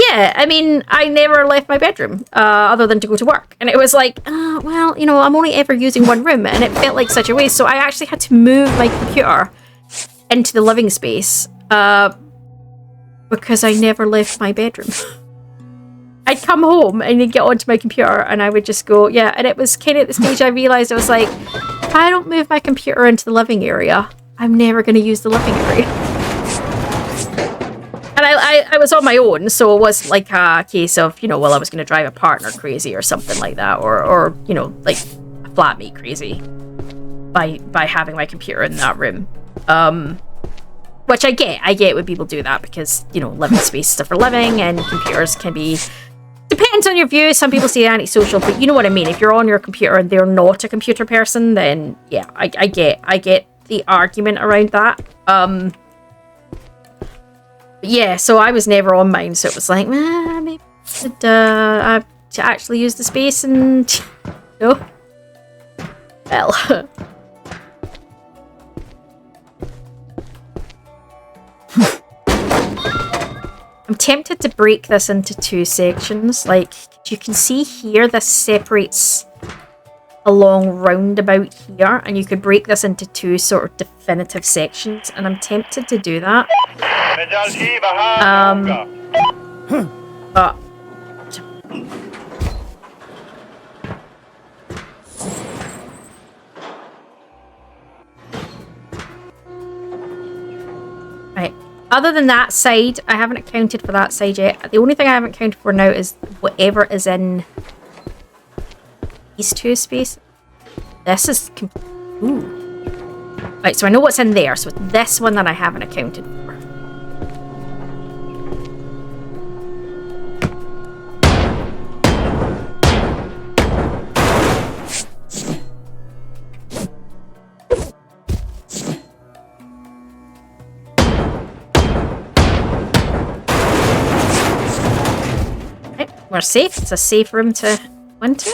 Yeah, I mean, I never left my bedroom other than to go to work. And it was like, well, you know, I'm only ever using one room, and it felt like such a waste. So I actually had to move my computer into the living space because I never left my bedroom. I'd come home and I'd get onto my computer and I would just go, yeah. And it was kind of at the stage I realised I was like, if I don't move my computer into the living area, I'm never going to use the living area. And I was on my own, so it was like a case of, you know, well, I was going to drive a partner crazy or something like that, or you know, like a flatmate crazy by having my computer in that room. Which I get when people do that because, you know, living spaces are for living and computers can be... Depends on your views. Some people say antisocial, but you know what I mean. If you're on your computer and they're not a computer person, then yeah, I get the argument around that. But yeah, so I was never on mine, so it was like, maybe I should actually use the space and no. Well. I'm tempted to break this into 2 sections. Like, you can see here, this separates a long roundabout here, and you could break this into 2 sort of definitive sections, and I'm tempted to do that. But right. Other than that side, I haven't accounted for that side yet. The only thing I haven't accounted for now is whatever is in these 2 spaces. This is... Ooh. Right, so I know what's in there. So it's this one that I haven't accounted for. We're safe. It's a safe room to go into.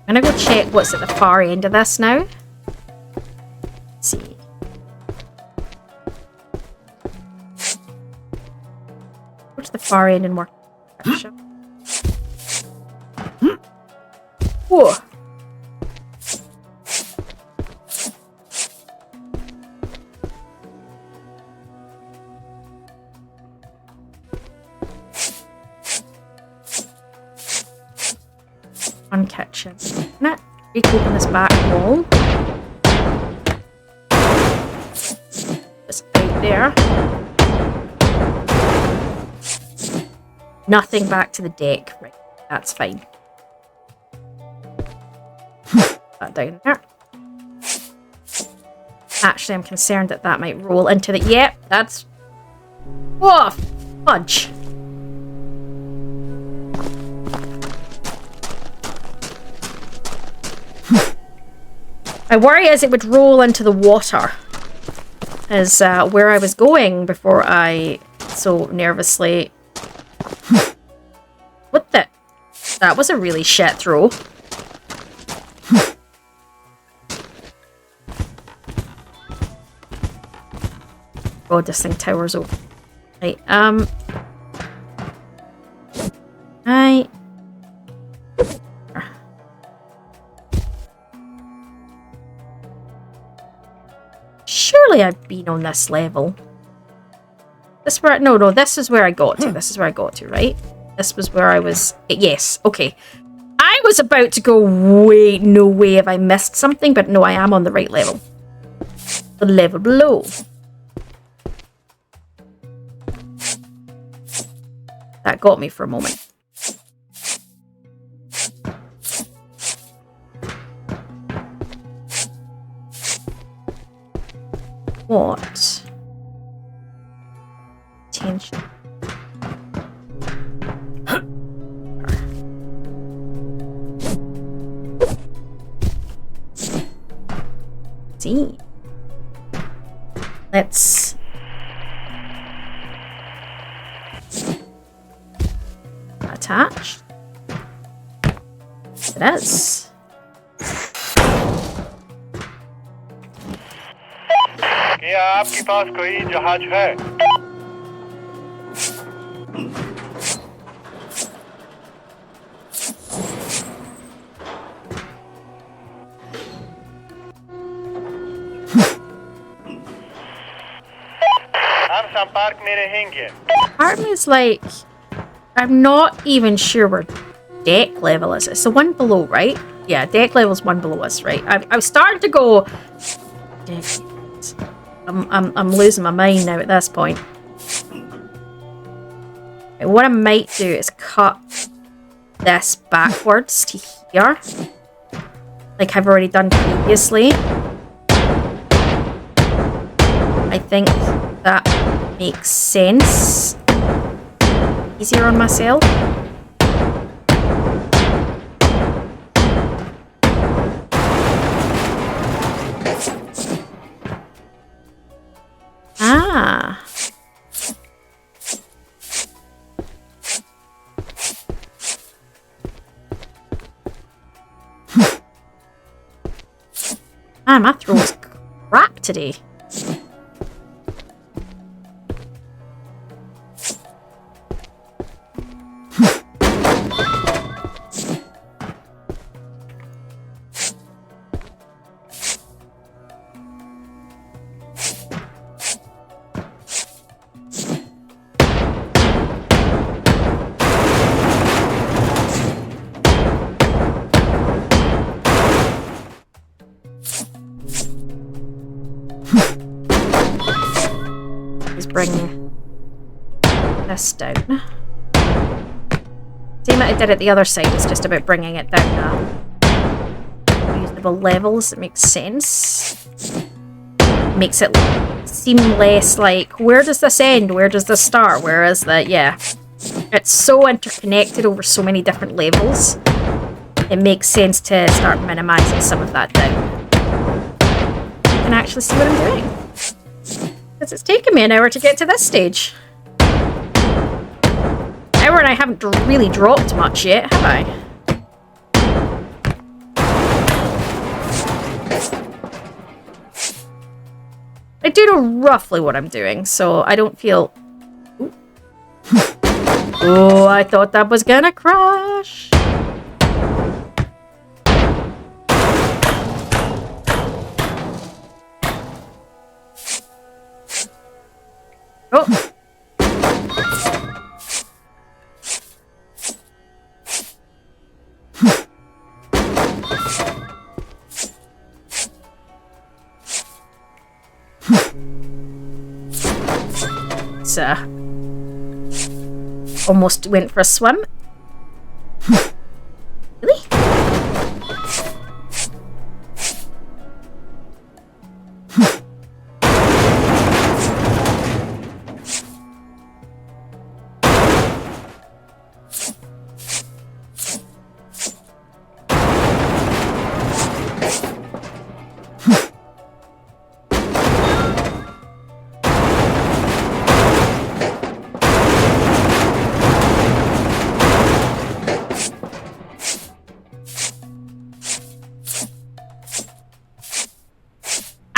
I'm gonna go check what's at the far end of this now. Let's see. Go to the far end and work. Whoa. One kitchen. Can I open this back wall? Just out there. Nothing back to the deck. Right, that's fine. That down there. Actually, I'm concerned that that might roll into the... Yep, that's... Whoa! Fudge. My worry is it would roll into the water, is where I was going before I so nervously... What the... That was a really shit throw. God, this thing towers over. Right, Surely I've been on this level. This where... No, this is where I got to. This is where I got to, right? This was where I was... Yes, okay. I was about to go, wait, no way have I missed something, but no, I am on the right level. The level below. That got me for a moment. What? Tension. See. Let's... Attach. It is.
क्या आपके पास कोई जहाज है? हम संपर्क में रहेंगे.
Part of me is like, I'm not even sure where deck level is. It's the one below, right? Yeah, deck level's one below us, right? I've started to go. Deck. I'm losing my mind now at this point. Okay, what I might do is cut this backwards to here, like I've already done previously. I think that makes sense. Easier on myself. Ah. Man, my throat's crap today. Bring this down. Same that I did at the other side, it's just about bringing it down usable levels. It makes sense. Makes it seem less like, where does this end? Where does this start? Whereas that, yeah, it's so interconnected over so many different levels. It makes sense to start minimizing some of that down. You can actually see what I'm doing. Because it's taken me an hour to get to this stage. Hour and I haven't really dropped much yet, have I? I do know roughly what I'm doing, so I don't feel... Ooh. Oh, I thought that was gonna crash. Oh. It's almost went for a swim. Really?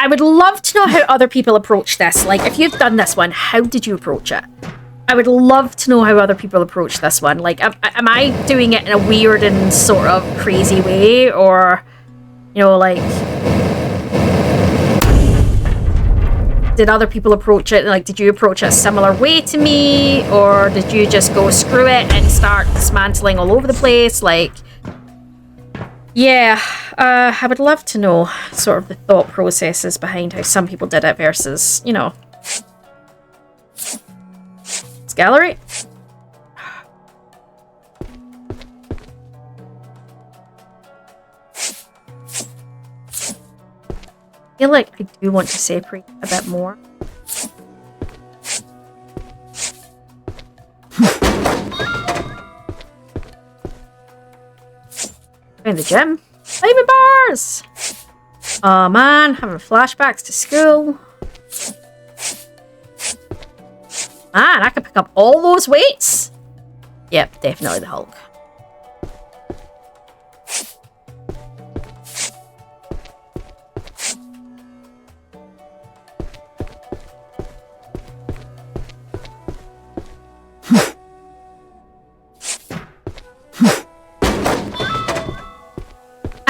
I would love to know how other people approach this. Like, if you've done this one, how did you approach it? I would love to know how other people approach this one. Like, am I doing it in a weird and sort of crazy way? Or, you know, like... Did other people approach it? Like, did you approach it a similar way to me? Or did you just go screw it and start dismantling all over the place? Like... Yeah, I would love to know sort of the thought processes behind how some people did it versus, you know... It's gallery. I feel like I do want to separate a bit more. In the gym. Flavor bars! Oh man, having flashbacks to school. Man, I could pick up all those weights. Yep, definitely the Hulk.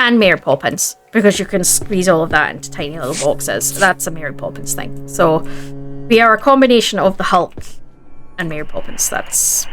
And Mary Poppins, because you can squeeze all of that into tiny little boxes. That's a Mary Poppins thing. So we are a combination of the Hulk and Mary Poppins. That's...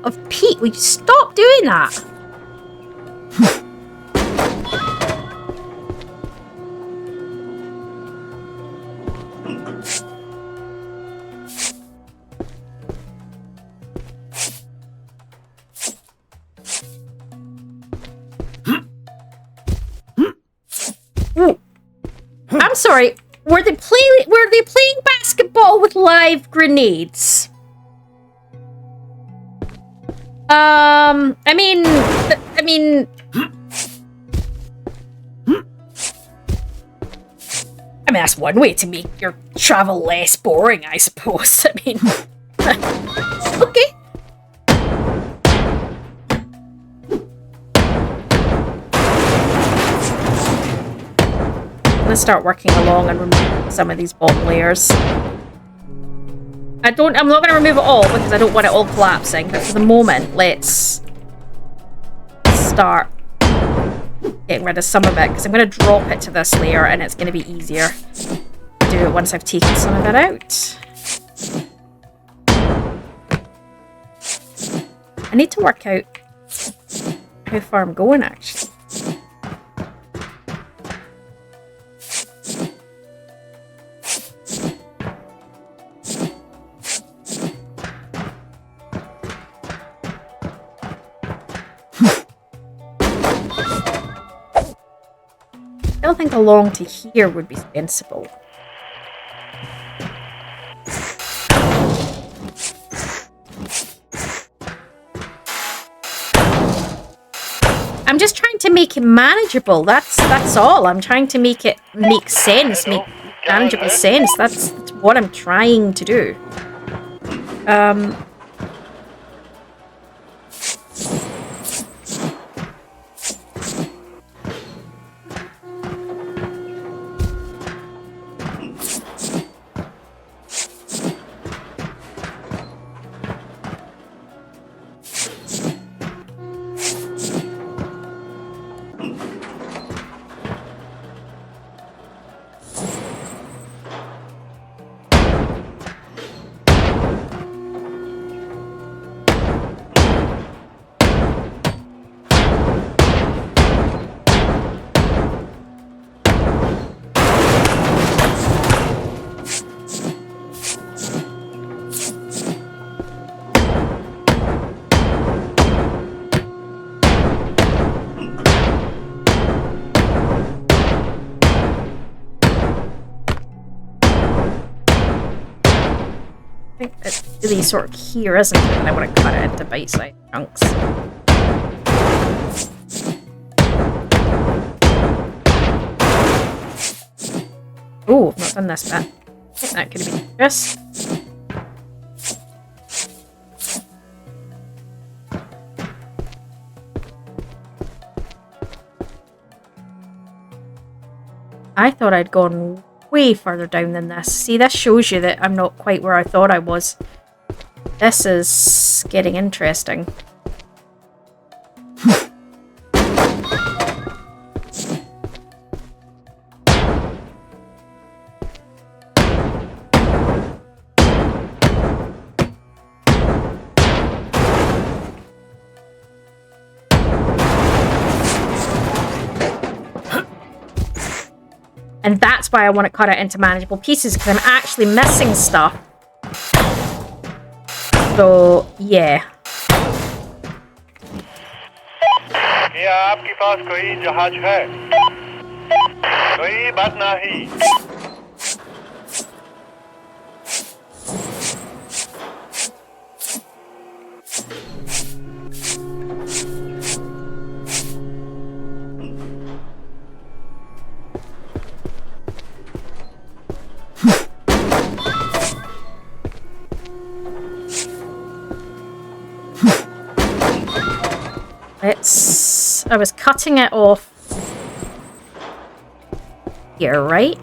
of peat. Will you stop doing that? Ooh. I'm sorry. Were they playing basketball with live grenades? I mean, that's one way to make your travel less boring, I suppose. I mean, okay. I'm gonna start working along and removing some of these bomb layers. I'm not gonna remove it all because I don't want it all collapsing, but for the moment, let's start getting rid of some of it, because I'm gonna drop it to this layer and it's gonna be easier to do it once I've taken some of it out. I need to work out how far I'm going, actually. I don't think along to here would be sensible. I'm just trying to make it manageable. That's all. I'm trying to make it make sense, make manageable sense. That's what I'm trying to do. I think it's really sort of here, isn't it? And I want to cut it into bite-sized chunks. Oh, I've not done this bit. I think that could be just. I thought I'd gone way further down than this. See, this shows you that I'm not quite where I thought I was. This is getting interesting. And that's why I want to cut it into manageable pieces, because I'm actually missing stuff. So, yeah.
क्या आपके पास कोई जहाज है? कोई बात नहीं.
I was cutting it off here, right?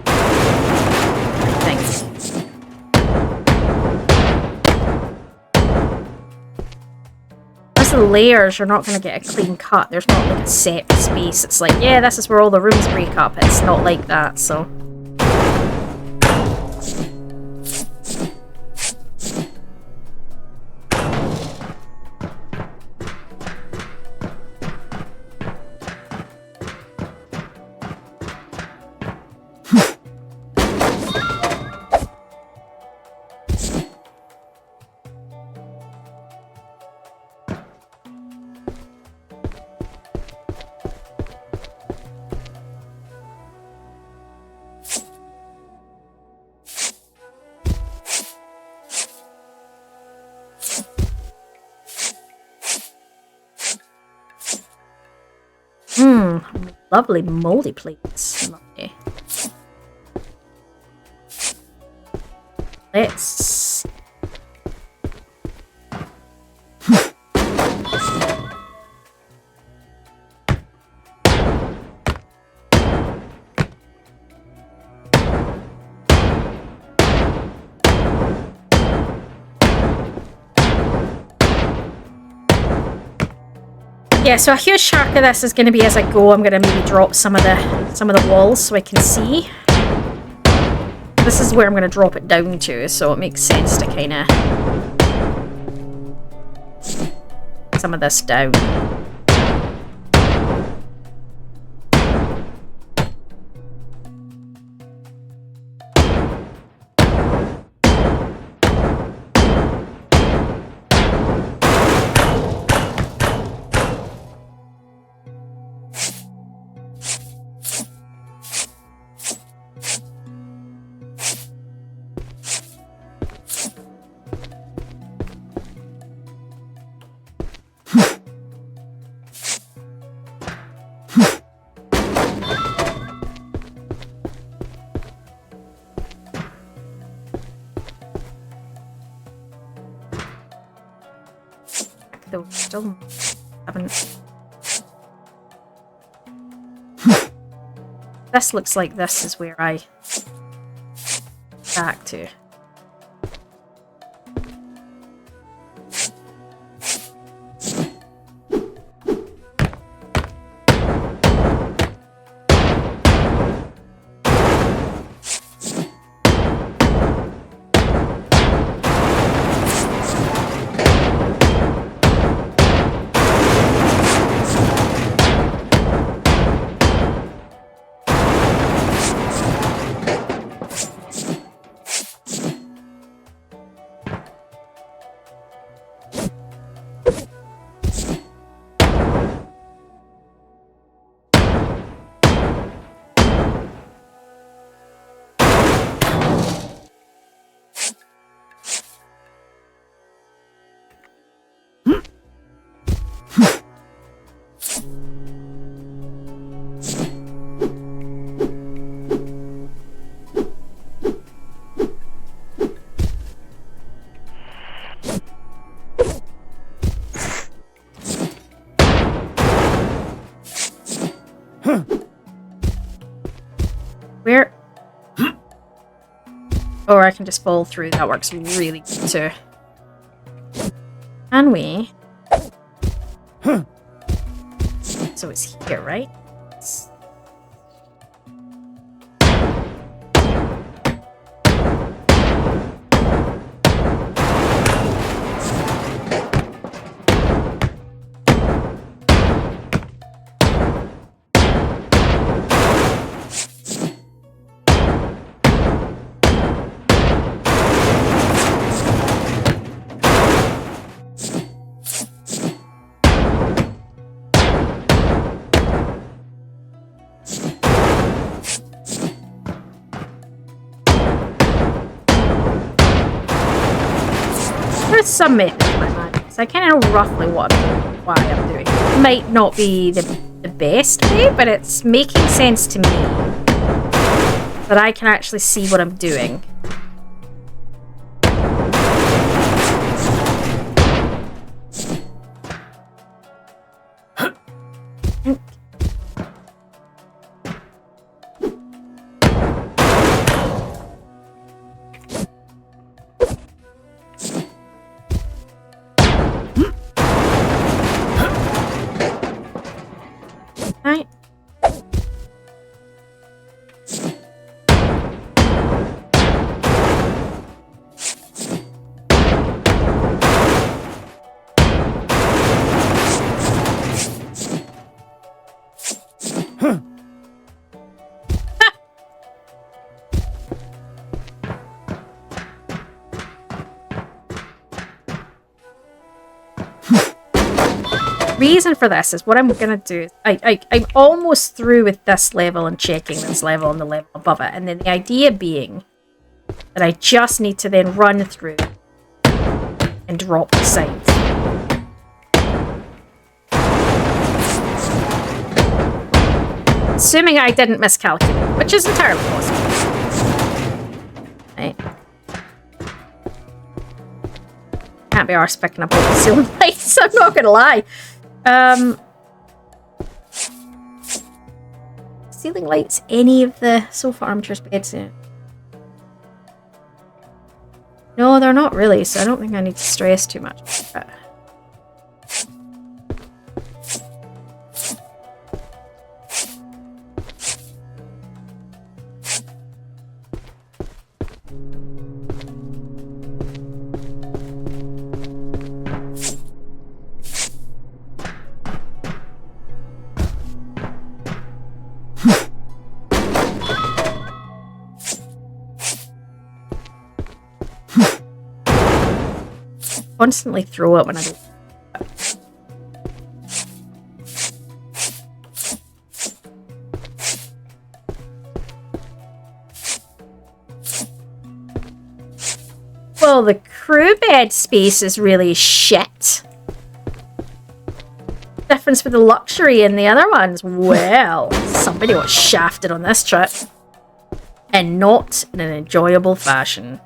I think. As the layers, you're not going to get a clean cut. There's not like a set space. It's like, yeah, this is where all the rooms break up. It's not like that, so. Lovely moldy plates. Lovely. Let's... Yeah, so a huge chunk of this is going to be as I go. I'm going to maybe drop some of the walls so I can see. This is where I'm going to drop it down to, so it makes sense to kind of some of this down. Though still haven't. This looks like this is where I back to. Where? Or I can just fall through. That works really good too. Can we? So it's here, right? Some method to my madness. I kind of know roughly what why I'm doing. It might not be the best way, but it's making sense to me that I can actually see what I'm doing. Reason for this is what I'm gonna do. I'm almost through with this level and checking this level and the level above it, and then the idea being that I just need to then run through and drop the sides. Assuming I didn't miscalculate, which is entirely possible. Right. Can't be arsed picking up all the ceiling lights, I'm not gonna lie. Ceiling lights, any of the sofa, armchairs, beds? No, they're not really, so I don't think I need to stress too much. Constantly throw it when I do. Well, the crew bed space is really shit. Difference with the luxury and the other ones. Well, somebody got shafted on this trip. And not in an enjoyable fashion.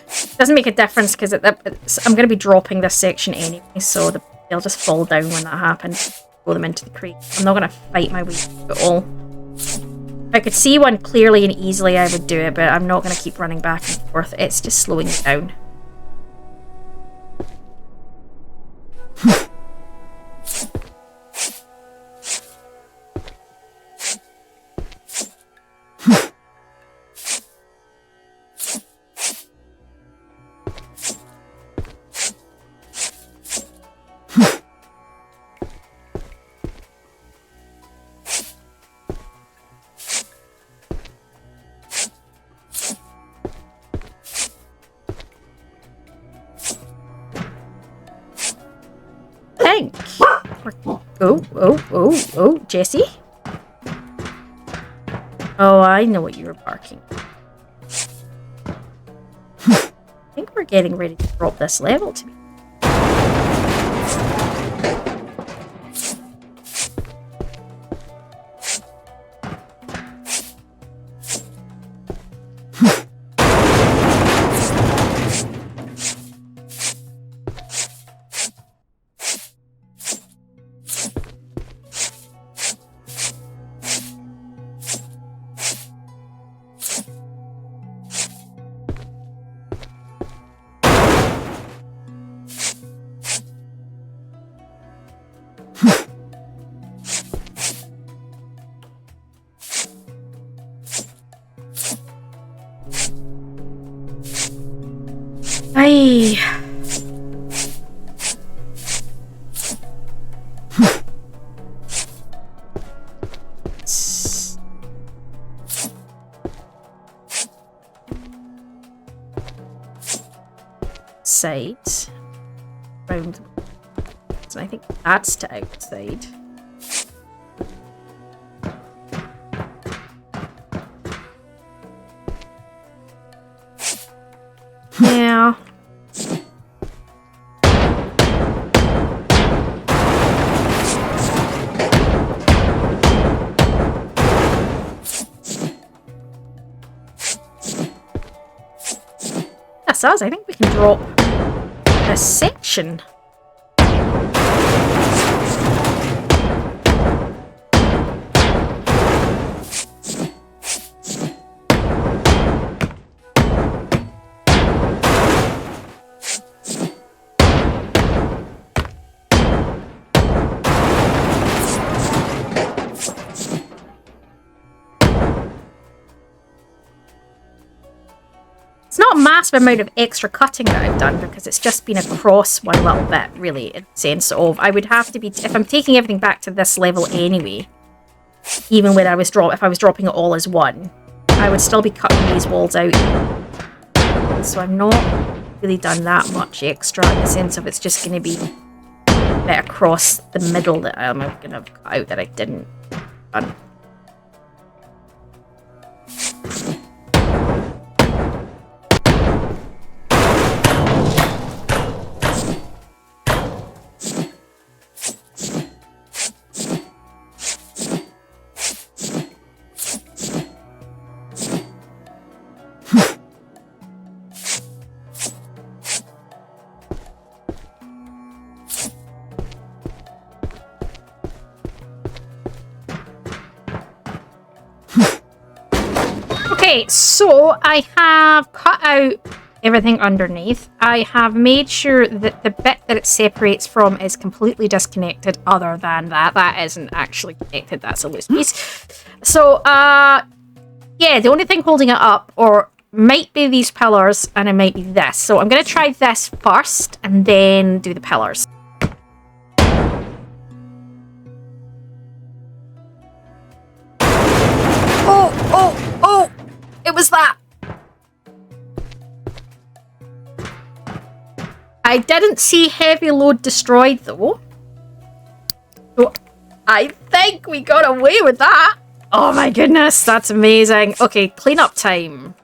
It doesn't make a difference because I'm going to be dropping this section anyway, so they'll just fall down when that happens. Throw them into the creek. I'm not going to fight my way through it all. If I could see one clearly and easily, I would do it, but I'm not going to keep running back and forth. It's just slowing it down. Oh, Jesse? Oh, I know what you were barking. I think we're getting ready to drop this level to me. Side round, so I think that's to outside. Yeah. That's us. I think we can drop a section. It's not a massive amount of extra cutting that I've done because it's just been across one little bit, really, in the sense of I would have to be, if I'm taking everything back to this level anyway, even when if I was dropping it all as one, I would still be cutting these walls out. So I'm not really done that much extra in the sense of it's just going to be a bit across the middle that I'm going to cut out that I didn't done. Okay, so I have cut out everything underneath. I have made sure that the bit that it separates from is completely disconnected. Other than that, that isn't actually connected. That's a loose piece. So, yeah, the only thing holding it up or might be these pillars and it might be this. So I'm going to try this first and then do the pillars. Oh! It was that! I didn't see heavy load destroyed though. So I think we got away with that. Oh my goodness, that's amazing. Okay, cleanup time.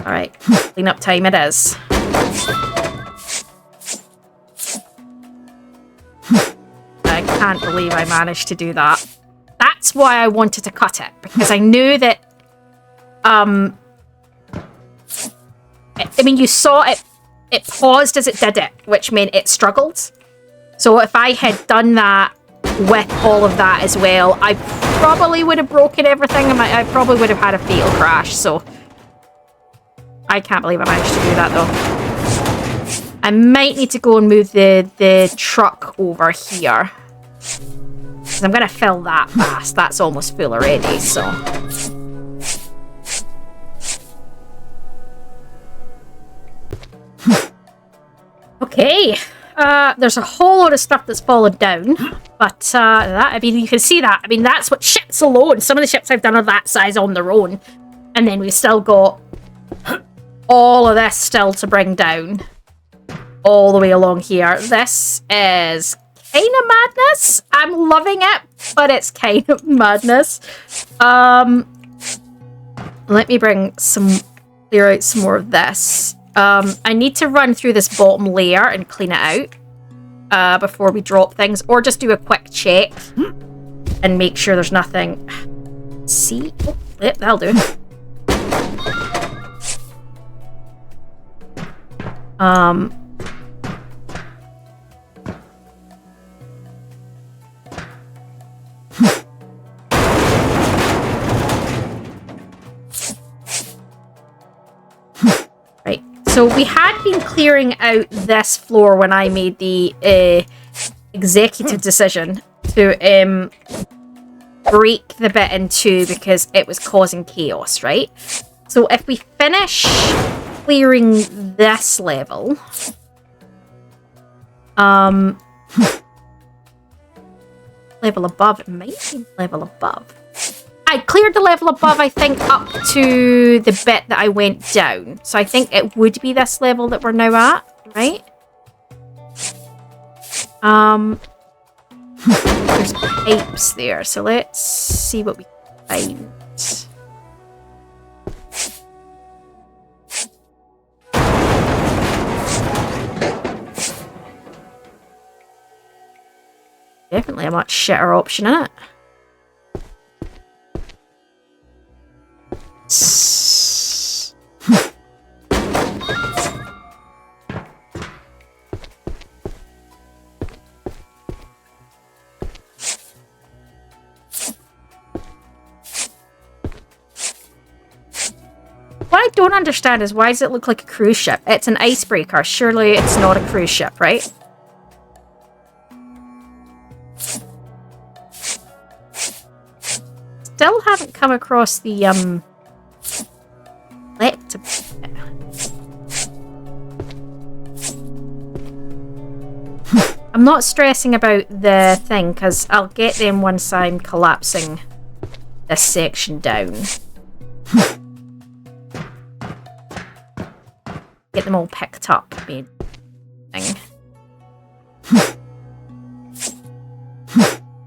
Alright, cleanup time it is. I can't believe I managed to do that. That's why I wanted to cut it, because I knew that, I mean, you saw it, it paused as it did it, which meant it struggled. So if I had done that with all of that as well, I probably would have broken everything. I probably would have had a fatal crash, so I can't believe I managed to do that though. I might need to go and move the truck over here. I'm going to fill that fast. That's almost full already, so. Okay. There's a whole lot of stuff that's fallen down. But, that, I mean, you can see that. I mean, that's what ships alone. Some of the ships I've done are that size on their own. And then we've still got all of this still to bring down. All the way along here. This is kind of madness. I'm loving it, but it's kind of madness. Let me clear out some more of this. I need to run through this bottom layer and clean it out before we drop things, or just do a quick check and make sure there's nothing. See? Oh, yep, that'll do. Right, so we had been clearing out this floor when I made the executive decision to break the bit in two because it was causing chaos, right? So if we finish clearing this level, level above, it might be level above. I cleared the level above, I think, up to the bit that I went down. So I think it would be this level that we're now at, right? There's pipes there, so let's see what we can find. Definitely a much shitter option, isn't it? What I don't understand is why does it look like a cruise ship? It's an icebreaker. Surely it's not a cruise ship, right? Still haven't come across the I'm not stressing about the thing because I'll get them once I'm collapsing this section down. Get them all picked up. Thing.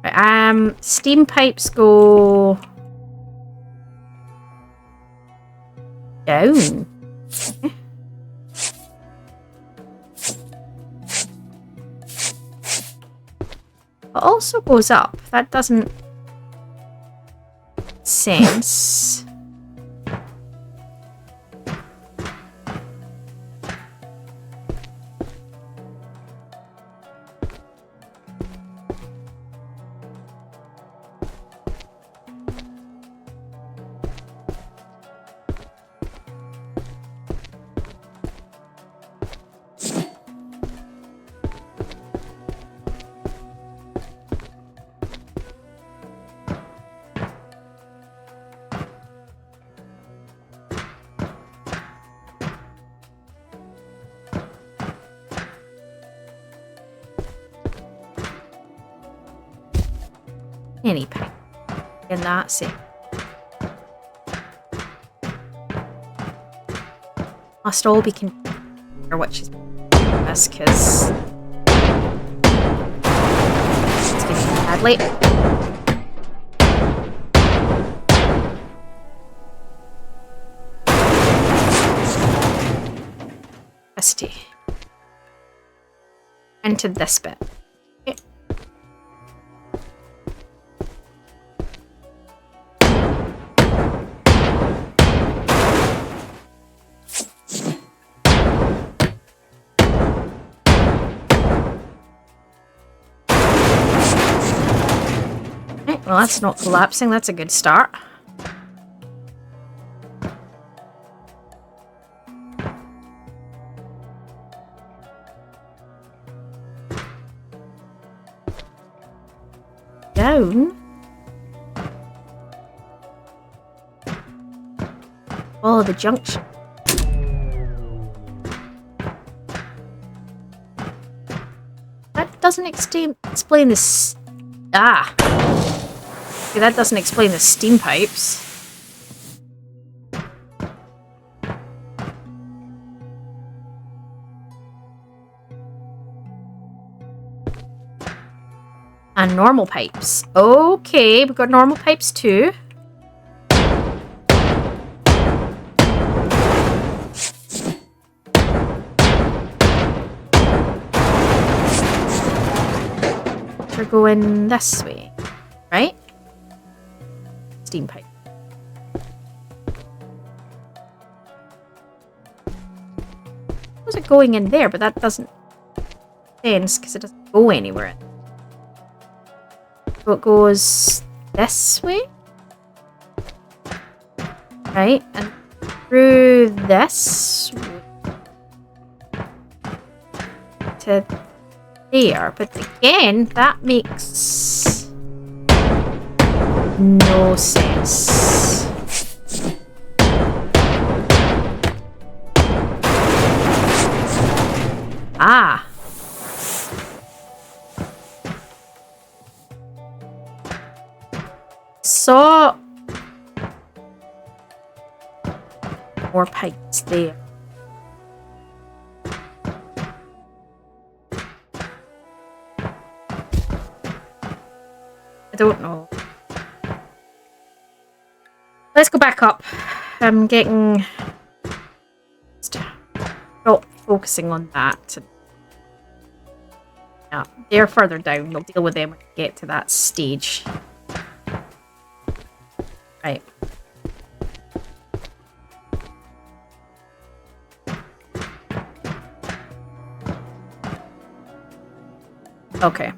Right, steam pipes go down. It also goes up. That doesn't make sense. Any pipe in that see. Must all be configured, which is this because it's getting badly. Capacity. Into this bit. Okay. Well, that's not collapsing. That's a good start. Down. Follow the junction. That doesn't explain this. Ah. Okay, that doesn't explain the steam pipes. And normal pipes. Okay, we've got normal pipes too. We're going this way, right? Steam pipe. Was it going in there? But that doesn't make sense because it doesn't go anywhere. So it goes this way, right? And through this way to there. But again, that makes no sense. Ah. Saw more pipes there. I don't know. Let's go back up. I'm getting... Stop focusing on that. Yeah, they're further down. We'll deal with them when we get to that stage. Right. Okay.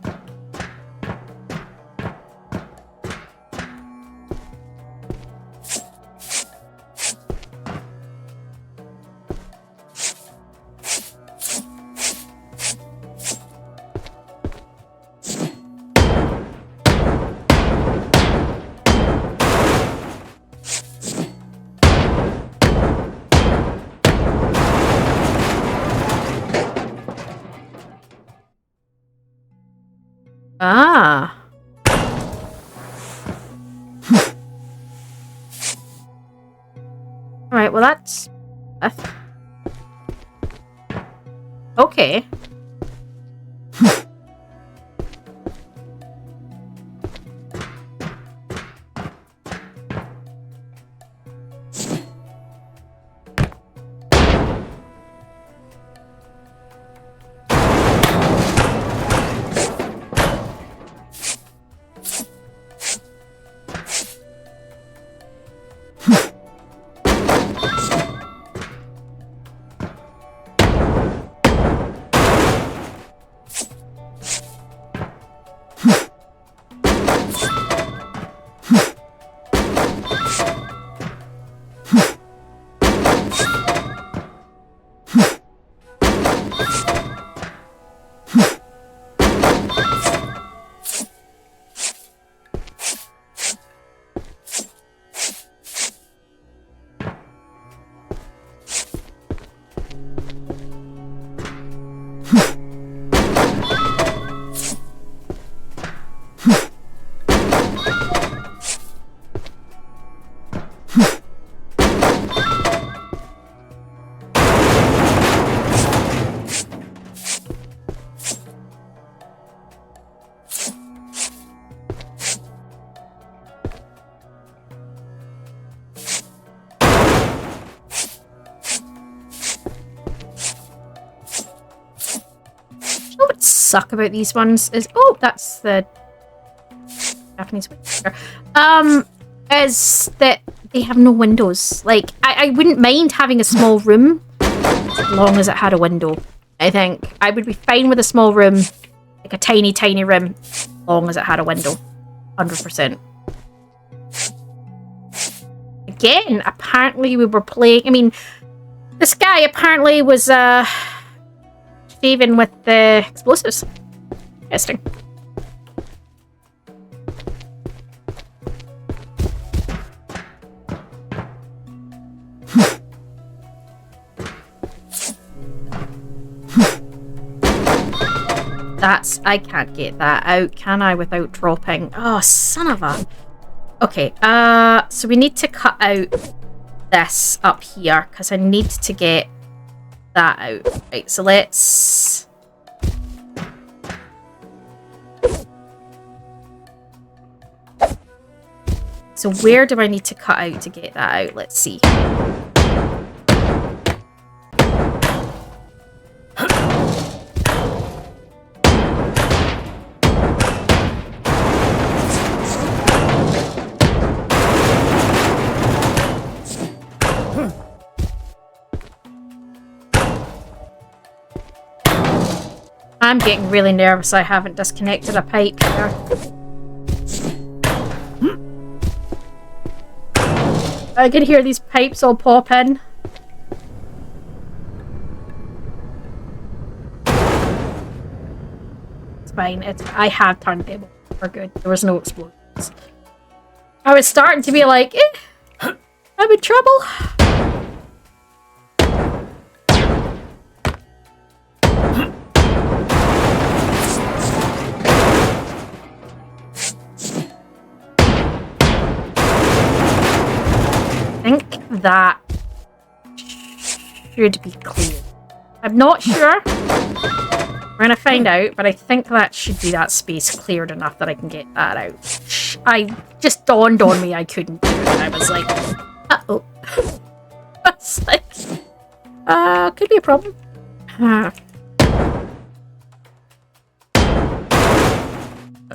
Ah. Right, well that's... okay. Suck about these ones is that's the Japanese window. Is that they have no windows. Like I wouldn't mind having a small room as long as it had a window. I think I would be fine with a small room, like a tiny room, as long as it had a window. 100%. Again, apparently we were playing. I mean, this guy apparently was saving with the explosives. Interesting. I can't get that out, can I, without dropping? Oh, son of a... Okay, so we need to cut out this up here, because I need to get that out. Right, so let's... So where do I need to cut out to get that out? Let's see. I'm getting really nervous I haven't disconnected a pipe here. I can hear these pipes all pop in. It's fine. I have turned them off. We're good. There was no explosions. I was starting to be like, I'm in trouble. I think that should be clear. I'm not sure. We're going to find out, but I think that should be that space cleared enough that I can get that out. I just dawned on me I couldn't do it, and I was like, uh-oh. That's like, could be a problem.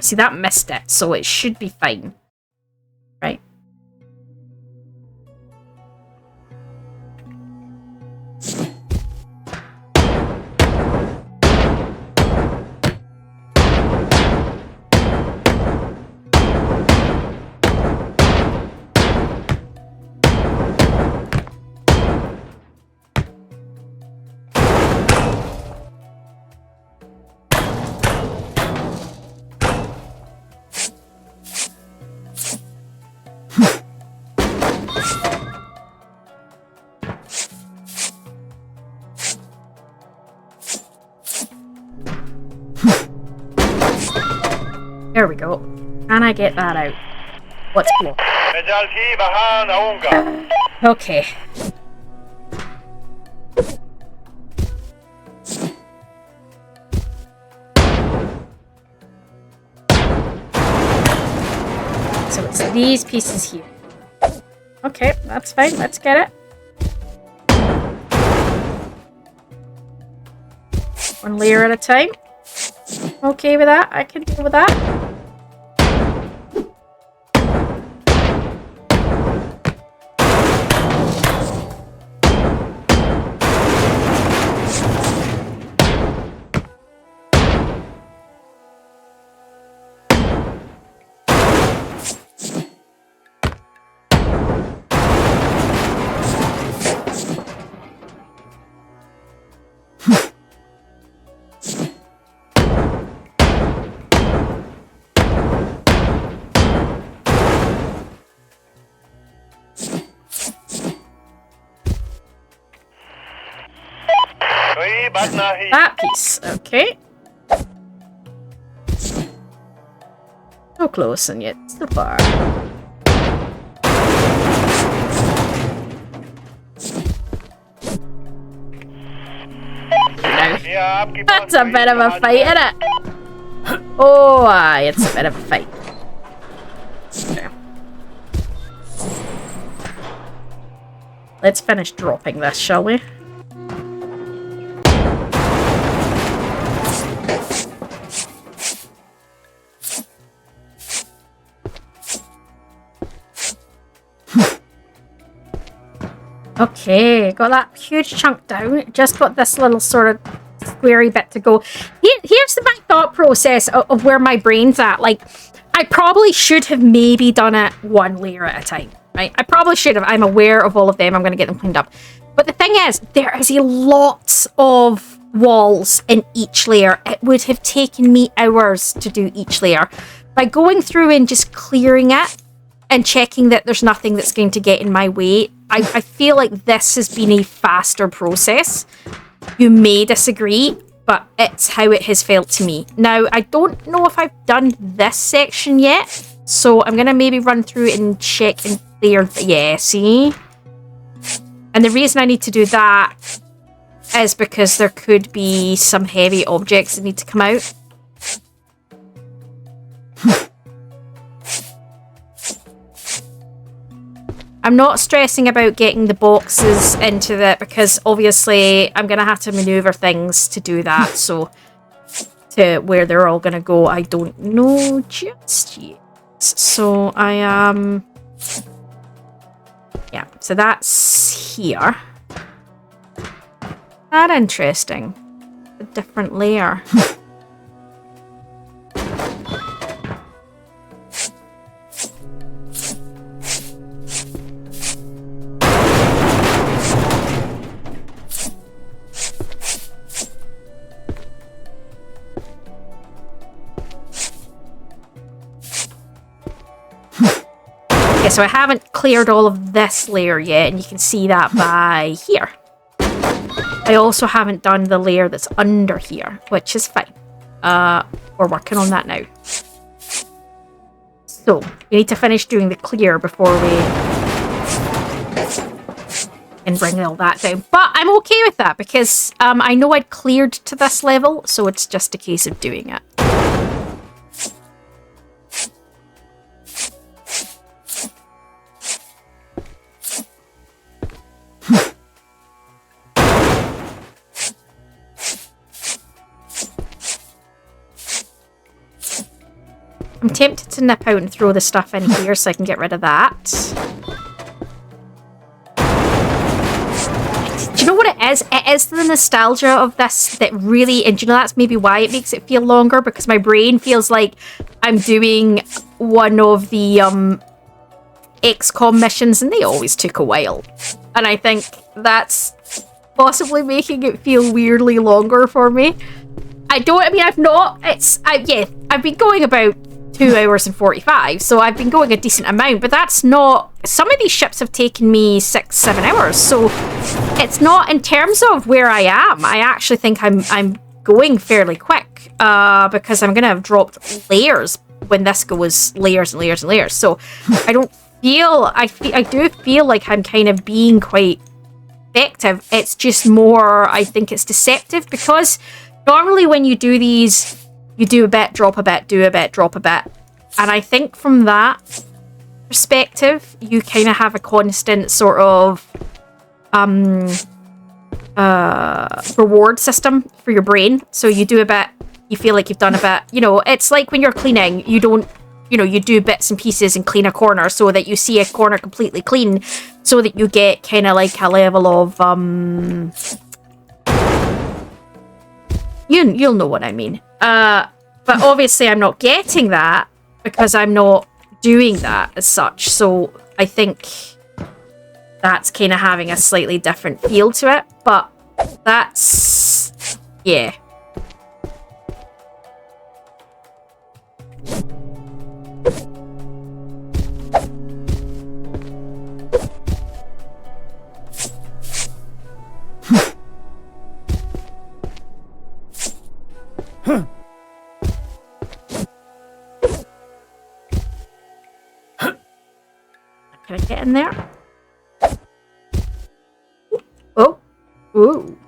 See, that missed it, so it should be fine. Right. There we go. Can I get that out? What's blocked? Okay. So it's these pieces here. Okay, that's fine. Let's get it. One layer at a time. Okay with that. I can deal with that. That piece, okay. So close and yet so far. That's a bit of a fight, isn't it? Oh, aye, it's a bit of a fight. Okay. Let's finish dropping this, shall we? Okay, got that huge chunk down. Just got this little sort of squarey bit to go. Here's my thought process of where my brain's at. Like, I probably should have maybe done it one layer at a time, right? I probably should have. I'm aware of all of them. I'm going to get them cleaned up. But the thing is, there is a lot of walls in each layer. It would have taken me hours to do each layer. By going through and just clearing it and checking that there's nothing that's going to get in my way, I feel like this has been a faster process. You may disagree, but it's how it has felt to me. Now, I don't know if I've done this section yet, so I'm going to maybe run through it and check and clear. Yeah, see? And the reason I need to do that is because there could be some heavy objects that need to come out. I'm not stressing about getting the boxes into that because obviously I'm going to have to maneuver things to do that. So to where they're all going to go, I don't know just yet. So I am... yeah, so that's here. That interesting. A different layer. Okay, so I haven't cleared all of this layer yet, and you can see that by here. I also haven't done the layer that's under here, which is fine. We're working on that now. So, we need to finish doing the clear before we can bring all that down. But I'm okay with that because I know I'd cleared to this level, so it's just a case of doing it. I'm tempted to nip out and throw the stuff in here so I can get rid of that. Do you know what it is? It is the nostalgia of this that really... and do you know that's maybe why it makes it feel longer? Because my brain feels like I'm doing one of the XCOM missions and they always took a while. And I think that's possibly making it feel weirdly longer for me. I've been going about 2 hours and 45, so I've been going a decent amount, but that's not... some of these ships have taken me 6-7 hours, so it's not in terms of where I am. I actually think I'm going fairly quick, because I'm going to have dropped layers when this goes layers and layers and layers, so I don't feel... I do feel like I'm kind of being quite effective. It's just more, I think it's deceptive, because normally when you do these... you do a bit, drop a bit, do a bit, drop a bit. And I think from that, perspective, you kind of have a constant sort of reward system for your brain. So you do a bit, you feel like you've done a bit, you know, it's like when you're cleaning, you don't, you know, you do bits and pieces and clean a corner so that you see a corner completely clean, so that you get kind of like a level of you'll know what I mean. But obviously I'm not getting that because I'm not doing that as such. So I think that's kind of having a slightly different feel to it. But that's, yeah. Can I get in there? Oh. Ooh.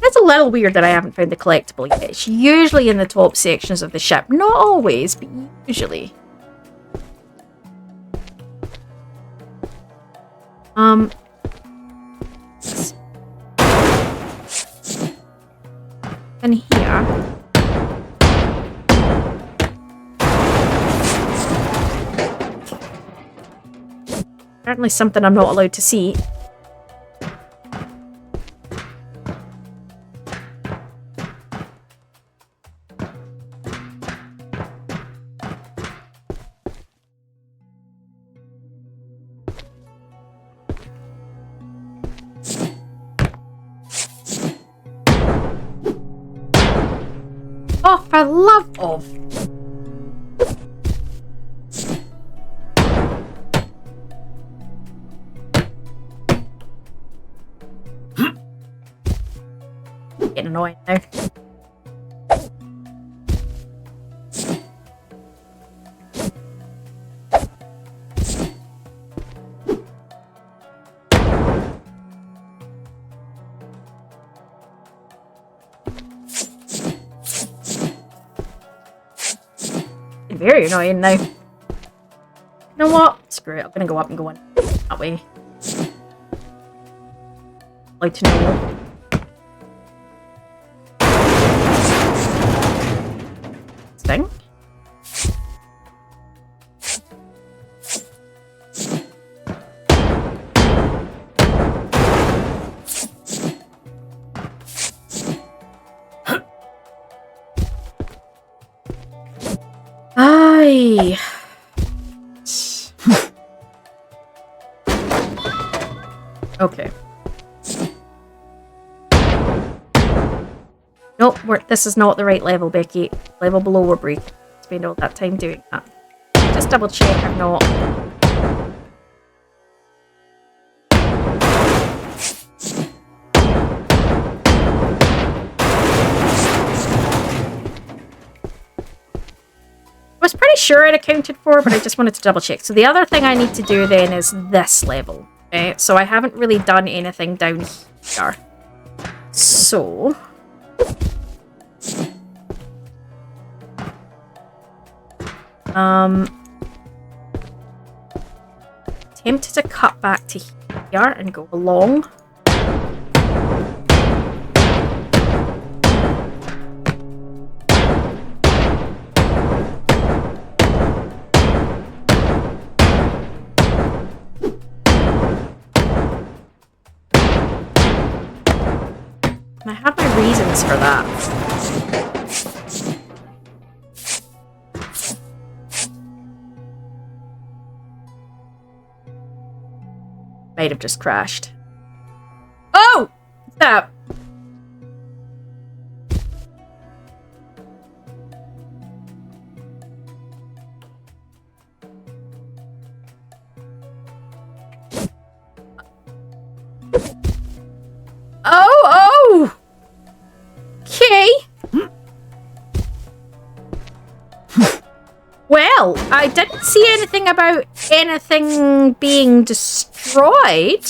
It's a little weird that I haven't found the collectible yet. It's usually in the top sections of the ship. Not always, but usually. In here. Apparently something I'm not allowed to see. Oh, for love of... Getting annoying now. Very annoying now. You know what? Screw it. I'm gonna go up and go in that way. Like to know. Thing. Aye. Okay. Nope, this is not the right level, Becky. Level below we're breaking. Spend all that time doing that. Just double check I'm not. I was pretty sure it accounted for, but I just wanted to double check. So the other thing I need to do then is this level. Okay, so I haven't really done anything down here. So... tempted to cut back to here and go along. And I have my reasons for that. Might have just crashed. Oh! What's that? Oh! Okay. Well, I didn't see anything about anything being destroyed.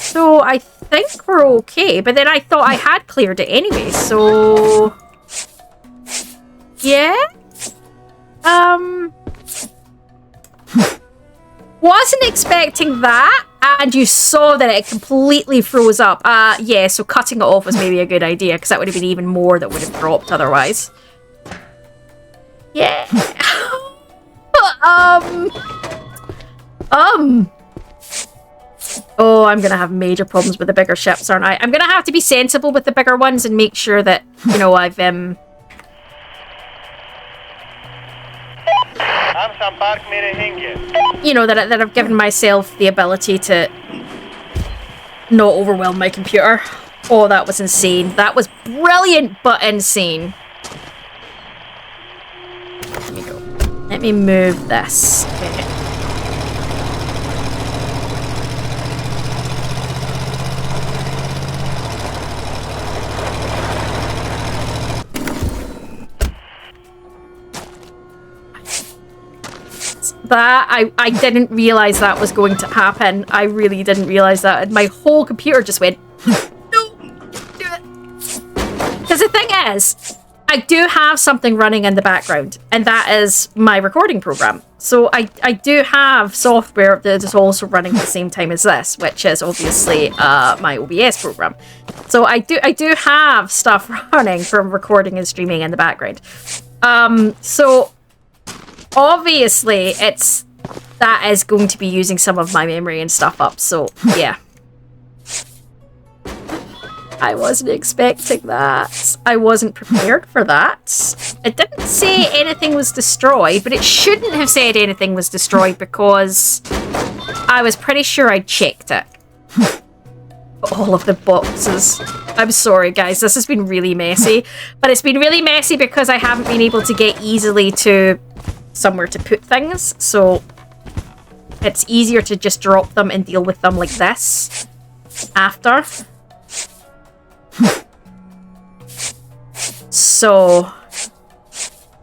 So I think we're okay, but then I thought I had cleared it anyway, so... Yeah? Wasn't expecting that, and you saw that it completely froze up. Yeah, so cutting it off was maybe a good idea, because that would have been even more that would have dropped otherwise. Yeah. Oh, I'm gonna have major problems with the bigger ships, aren't I? I'm gonna have to be sensible with the bigger ones and make sure that, you know, I've, you know, that I've given myself the ability to not overwhelm my computer. Oh, that was insane. That was brilliant, but insane. Let me go. Let me move this. Okay. That, I didn't realise that was going to happen. I really didn't realise that. And my whole computer just went, no, do it. Because the thing is, I do have something running in the background, and that is my recording program. So I do have software that is also running at the same time as this, which is obviously my OBS program. So I do have stuff running from recording and streaming in the background. So obviously that is going to be using some of my memory and stuff up. So yeah. I wasn't expecting that. I wasn't prepared for that. It didn't say anything was destroyed, but it shouldn't have said anything was destroyed because I was pretty sure I'd checked it. All of the boxes. I'm sorry, guys. This has been really messy. But it's been really messy because I haven't been able to get easily to somewhere to put things. So it's easier to just drop them and deal with them like this after. So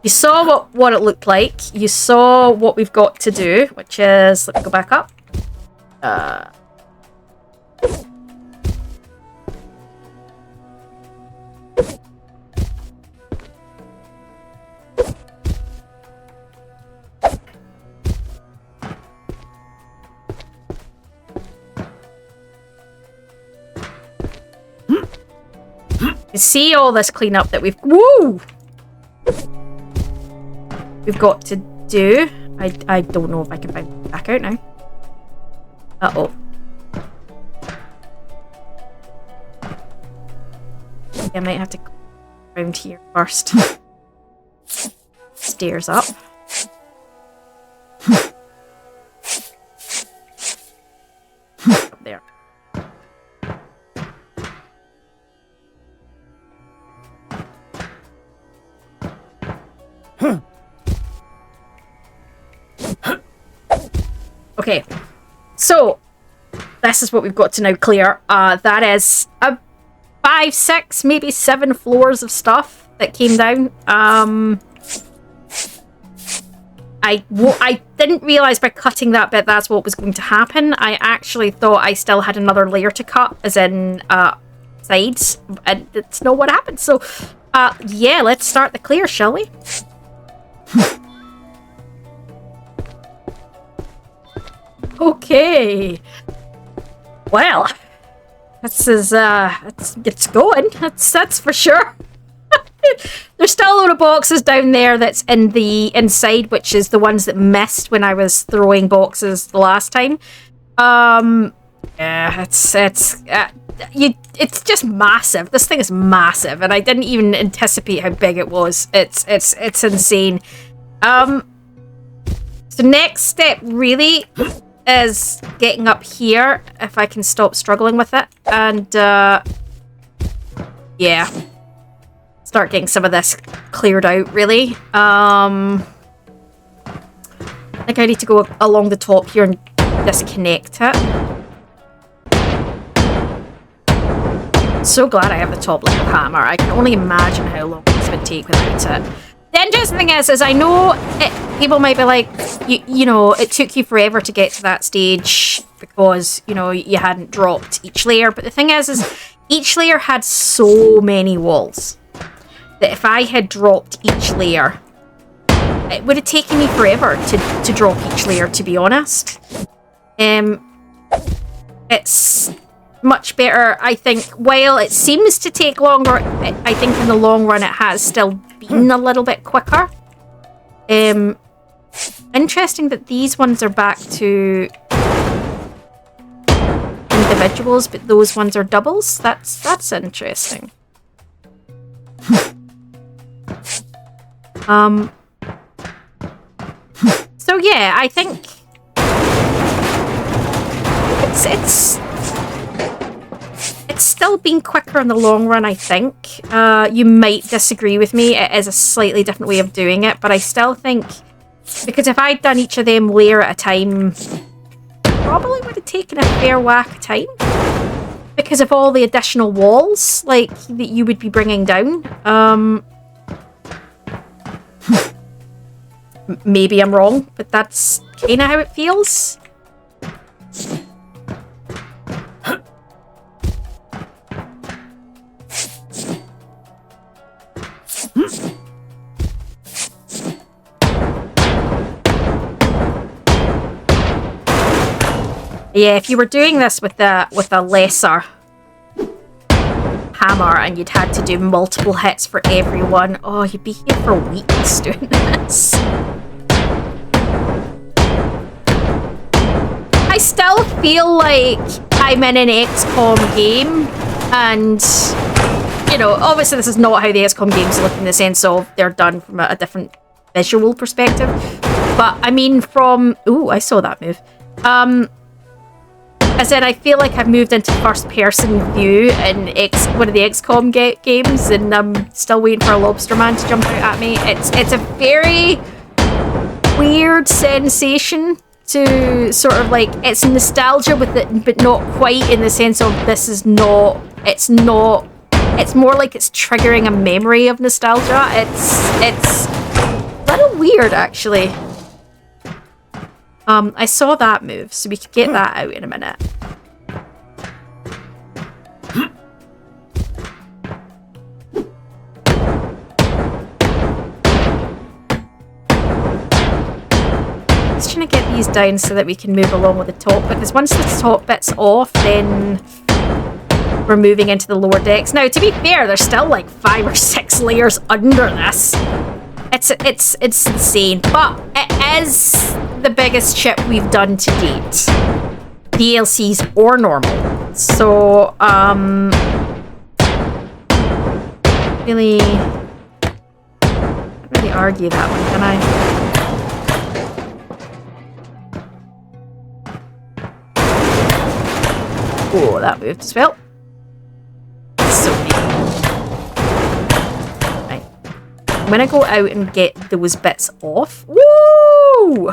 you saw what it looked like. You saw what we've got to do, which is, let me go back up. You see all this cleanup that we've got to do. I don't know if I can find it back out now. Uh-oh. I might have to go around here first. Stairs up. Up there. Okay, so this is what we've got to now clear. That is 5, 6, maybe 7 floors of stuff that came down. I didn't realise by cutting that bit that's what was going to happen. I actually thought I still had another layer to cut, as in sides, and it's not what happened. So, yeah, let's start the clear, shall we? Okay. Well, this is it's going. That's for sure. There's still a load of boxes down there that's in the inside, which is the ones that missed when I was throwing boxes the last time. Yeah, it's just massive. This thing is massive, and I didn't even anticipate how big it was. It's insane. So next step really is getting up here, if I can stop struggling with it, and yeah, start getting some of this cleared out, really. I think I need to go along the top here and disconnect it. So glad I have the top level hammer. I can only imagine how long this would take without it. The interesting thing is I know people might be like, you know, it took you forever to get to that stage. because, you know, you hadn't dropped each layer. But the thing is each layer had so many walls that if I had dropped each layer, it would have taken me forever to drop each layer, to be honest. It's much better, I think. While it seems to take longer, I think in the long run it has still been a little bit quicker. Interesting that these ones are back to individuals, but those ones are doubles. That's interesting. So yeah, I think it's still been quicker in the long run, I think. You might disagree with me. It is a slightly different way of doing it, but I still think, because if I'd done each of them layer at a time, probably would have taken a fair whack of time because of all the additional walls like that you would be bringing down. Maybe I'm wrong, but that's kind of how it feels. Yeah, if you were doing this with a lesser hammer and you'd had to do multiple hits for everyone, oh, you'd be here for weeks doing this. I still feel like I'm in an XCOM game, and, you know, obviously this is not how the XCOM games look in the sense of they're done from a different visual perspective, but I mean from... Ooh, I saw that move. I said I feel like I've moved into first-person view in one of the XCOM games, and I'm still waiting for a lobster man to jump out at me. It's a very weird sensation to sort of like, it's nostalgia with it, but not quite in the sense of this is not. It's more like it's triggering a memory of nostalgia. It's a little weird, actually. I saw that move, so we could get that out in a minute. Just trying to get these down so that we can move along with the top, because once the top bit's off, then we're moving into the lower decks. Now, to be fair, there's still like 5 or 6 layers under this. It's insane, but it is the biggest ship we've done to date, DLCs or normal. So really can't really argue that one, can I? Oh, that moved as well. So neat. I'm gonna go out and get those bits off. Woo!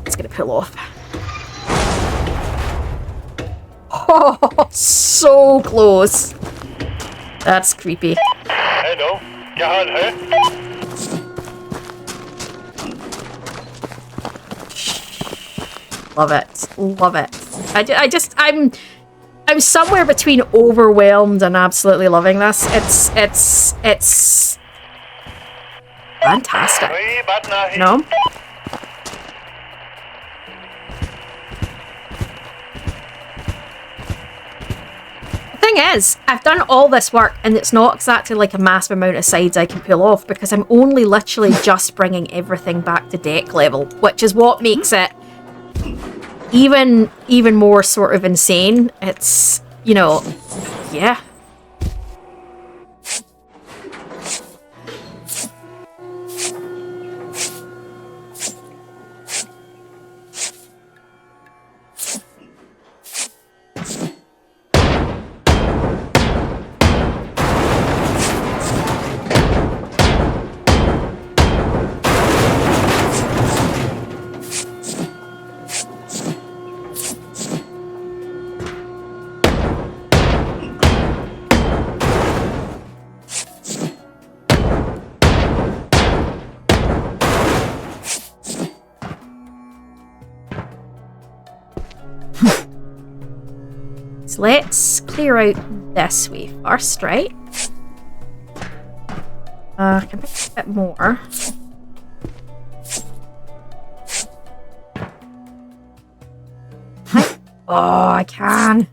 It's gonna pull off. Oh, so close. That's creepy.
Hello, क्या हाल है?
Love it. Love it. I'm somewhere between overwhelmed and absolutely loving this. It's fantastic.
कोई बात नहीं.
No? The thing is, I've done all this work and it's not exactly like a massive amount of sides I can pull off, because I'm only literally just bringing everything back to deck level, which is what makes it even more sort of insane. It's, you know, yeah. So let's clear out this way first, right? I can pick a bit more. Oh, I can.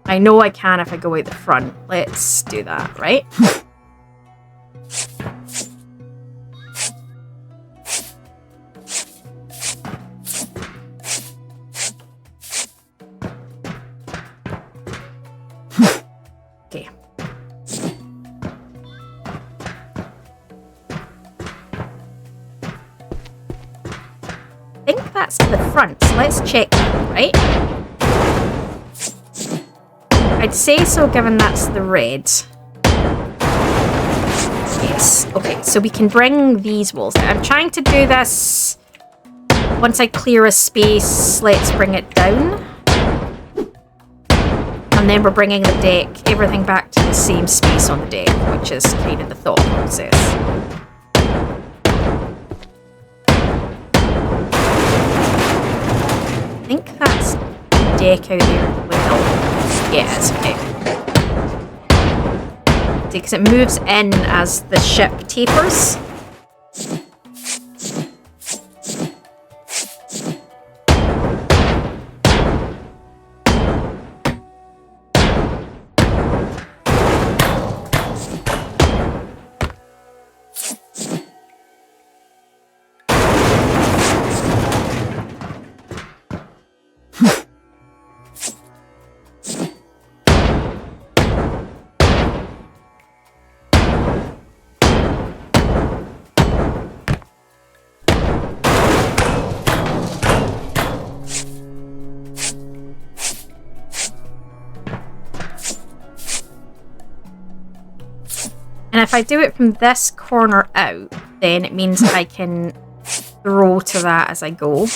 I know I can if I go out the front. Let's do that, right? Okay. I think that's to the front, so let's check that, right? I'd say so, given that's the red. Yes. Okay, so we can bring these walls down. I'm trying to do this. Once I clear a space, let's bring it down. And then we're bringing the deck, everything back to the same space on the deck, which is kind of the thought process. I think that's the deck out there as well. Yeah, it's okay. Because it moves in as the ship tapers. And if I do it from this corner out, then it means I can throw to that as I go.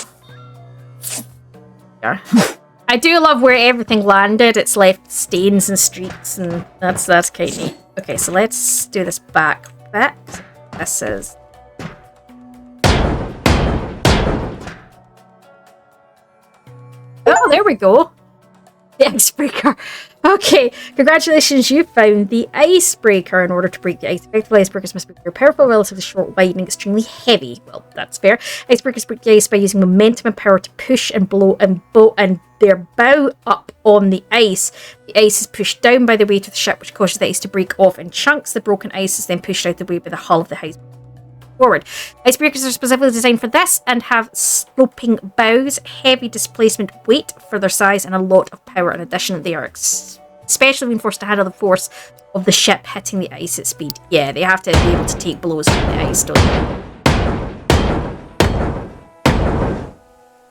Yeah. I do love where everything landed. It's left stains and streaks, and that's kind of neat. Okay, so let's do this back bit. This is... Oh, there we go. The icebreaker. Okay, congratulations, you found the icebreaker. In order to break the ice, effectively, icebreakers must be very powerful, relatively short, wide, and extremely heavy. Well, that's fair. Icebreakers break the ice by using momentum and power to push and blow and their bow up on the ice. The ice is pushed down by the weight of the ship, which causes the ice to break off in chunks. The broken ice is then pushed out the way by the hull of the ice. Forward. Icebreakers are specifically designed for this and have sloping bows, heavy displacement weight for their size, and a lot of power. In addition, they are especially reinforced to handle the force of the ship hitting the ice at speed. Yeah, they have to be able to take blows from the ice, don't they?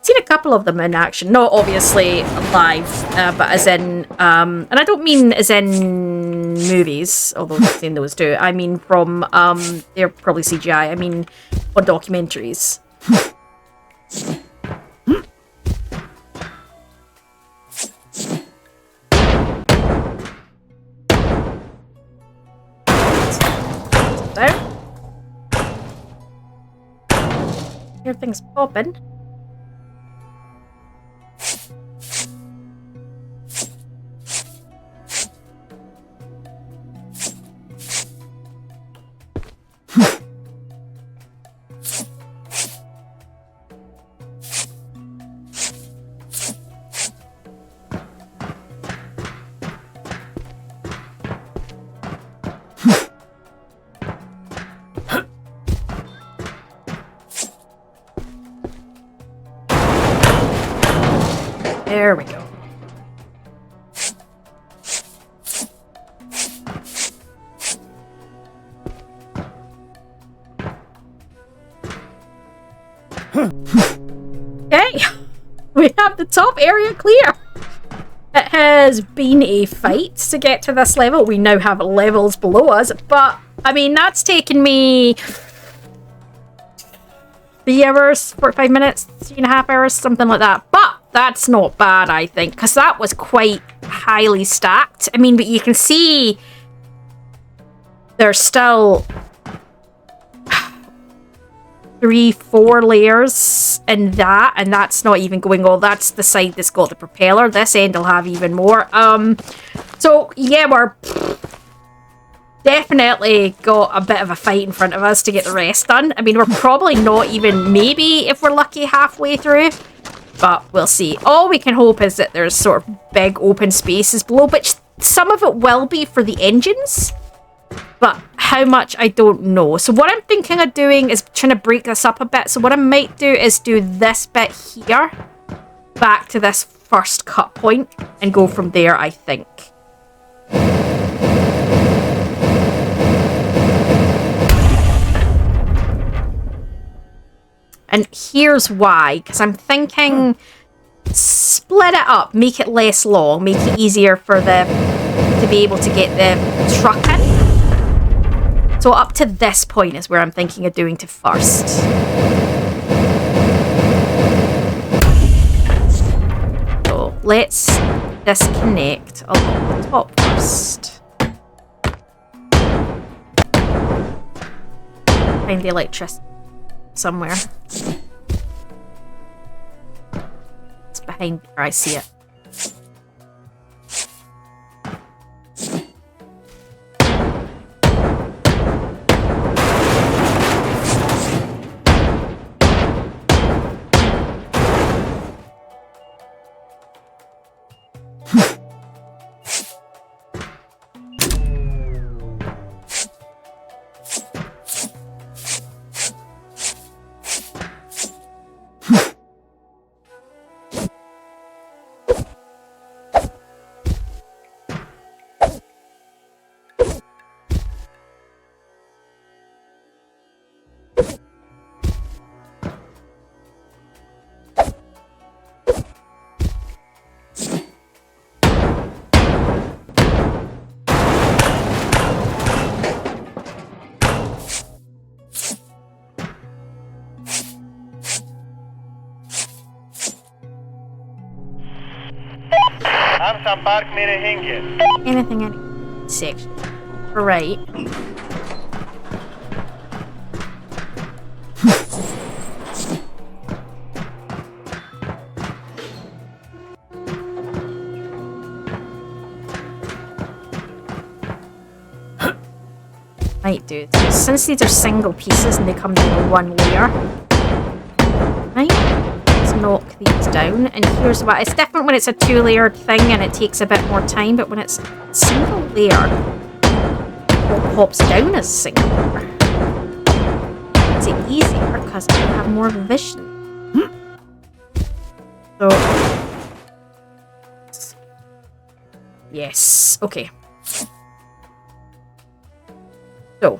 Seen a couple of them in action, not obviously live, but as in, and I don't mean as in movies, although I've seen those too. I mean from, they're probably CGI. I mean on documentaries. Everything's popping. There we go. Okay, we have the top area clear. It has been a fight to get to this level. We now have levels below us, but I mean, that's taken me 3 hours, 45 minutes, 3.5 hours, something like that. But that's not bad, I think, because that was quite highly stacked. I mean, but you can see there's still 3-4 layers in that, and that's not even going all. That's the side that's got the propeller. This end will have even more. So yeah, we're definitely got a bit of a fight in front of us to get the rest done. I mean, we're probably not even, maybe if we're lucky, halfway through, but we'll see. All we can hope is that there's sort of big open spaces below, which some of it will be for the engines, but how much, I don't know. So what I'm thinking of doing is trying to break this up a bit. So what I might do is do this bit here back to this first cut point and go from there, I think. And here's why, because I'm thinking split it up, make it less long, make it easier for to be able to get the truck in. So up to this point is where I'm thinking of doing to first. So let's disconnect along the top first. Find the electricity somewhere. It's behind where I see it.
हम संपर्क में रहेंगे.
Anything in section. Right. Might do. So since these are single pieces and they come down in one layer, right? Let's knock these down. And here's what, it's different when it's a 2-layered thing and it takes a bit more time, but when it's single layer, what pops down as single layer? Is it easier because I have more vision? So, yes, okay. So,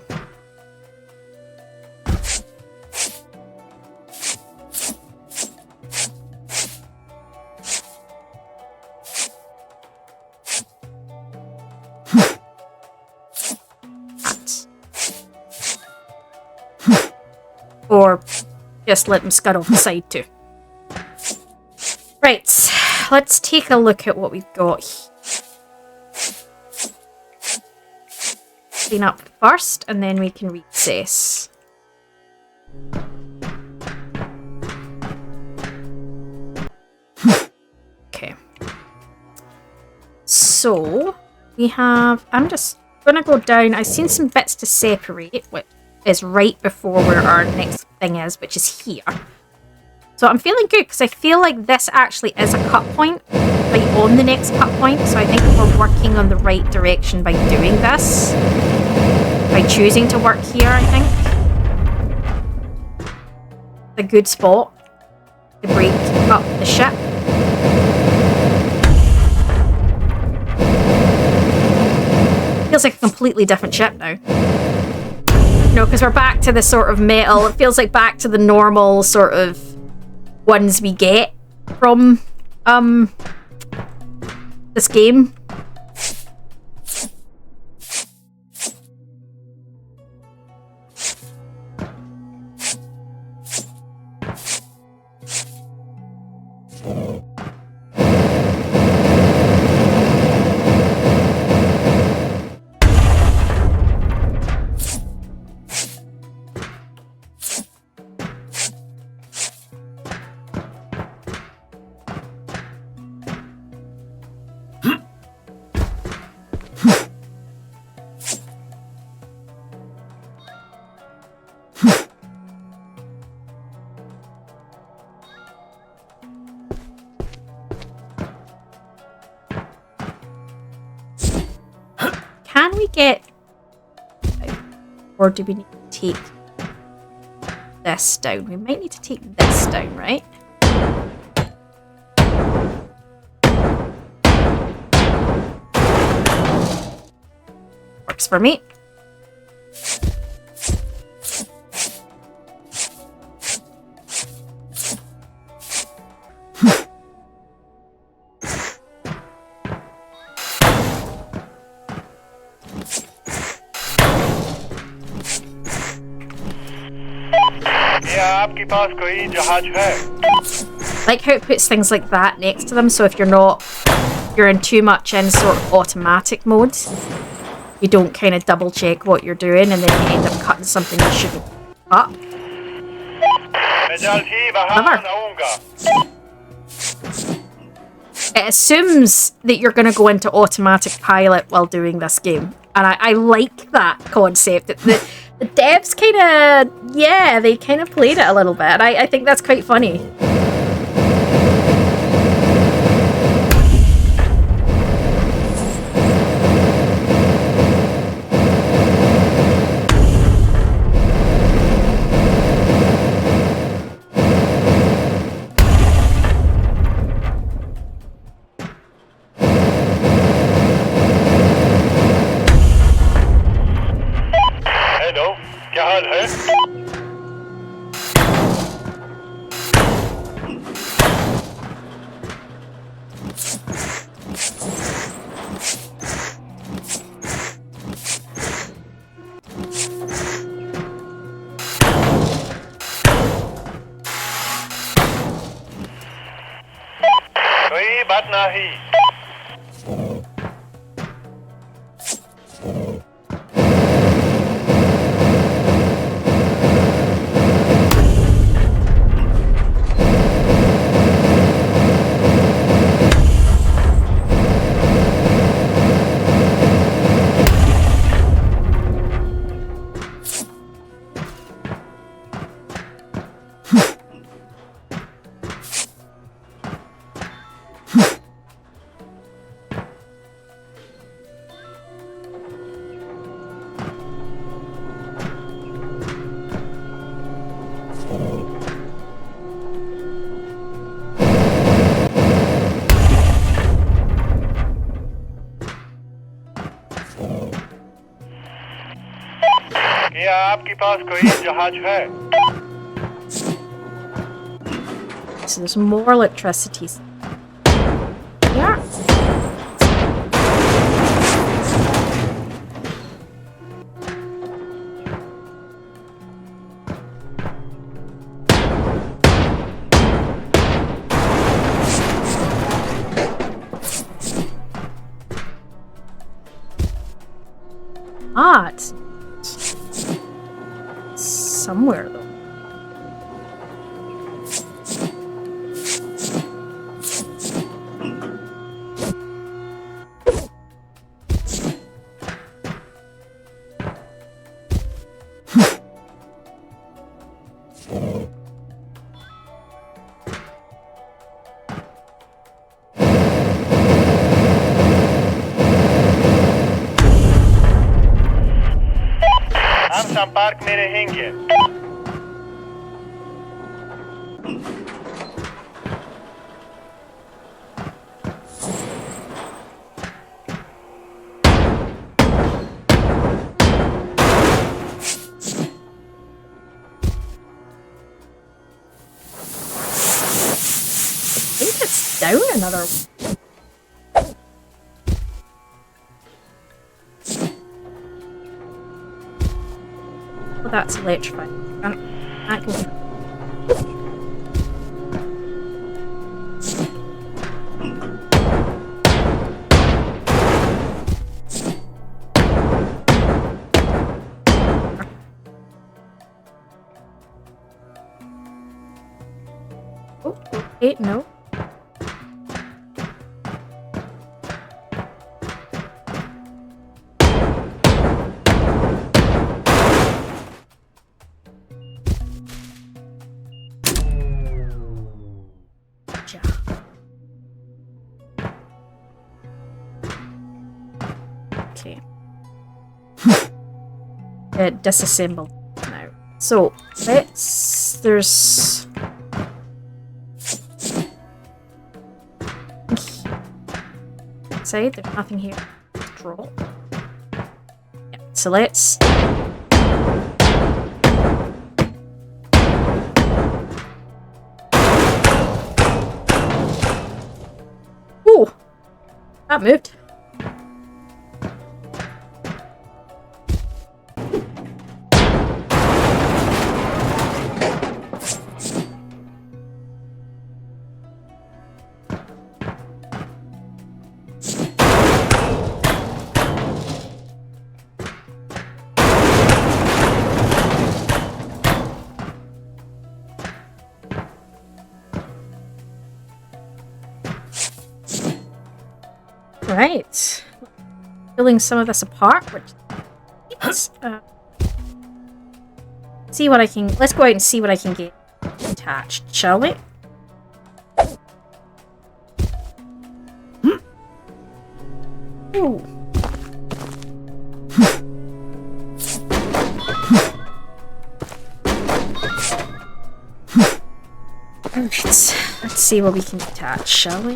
or just let them scud off the side too. Right, let's take a look at what we've got here. Clean up first, and then we can recess. Okay. So, we have... I'm just going to go down. I've seen some bits to separate, which is right before where our next thing is, which is here. So I'm feeling good, because I feel like this actually is a cut point, right on the next cut point. So I think we're working on the right direction by doing this. By choosing to work here, I think. It's a good spot to break up the ship. Feels like a completely different ship now. No, because we're back to the sort of metal. It feels like back to the normal sort of ones we get from this game. Or do we need to take this down? We might need to take this down, right? Works for me.
आपके पास कोई जहाज है?
Like how it puts things like that next to them, so if you're in too much in sort of automatic mode, you don't kind of double check what you're doing and then you end up cutting something you shouldn't cut.
मैं जल्द ही बाहर आऊंगा.
It assumes that you're going to go into automatic pilot while doing this game. And I like that concept. The devs kind of, yeah, they kind of played it a little bit. I think that's quite funny.
क्या आपके पास कोई जहाज है?
So there's more electricity. Yeah. Hot. Somewhere though.
हम संपर्क में रहेंगे.
I think it's down another. Well, that's electrified. That can... Oh, wait, no. Okay. disassembled now. So there's outside, there's nothing here. Drop. Yeah, so let's oh, that moved. Right, pulling some of this apart, which see what I can. Let's go out and see what I can get attached, shall we? Ooh. Let's see what we can attach, shall we?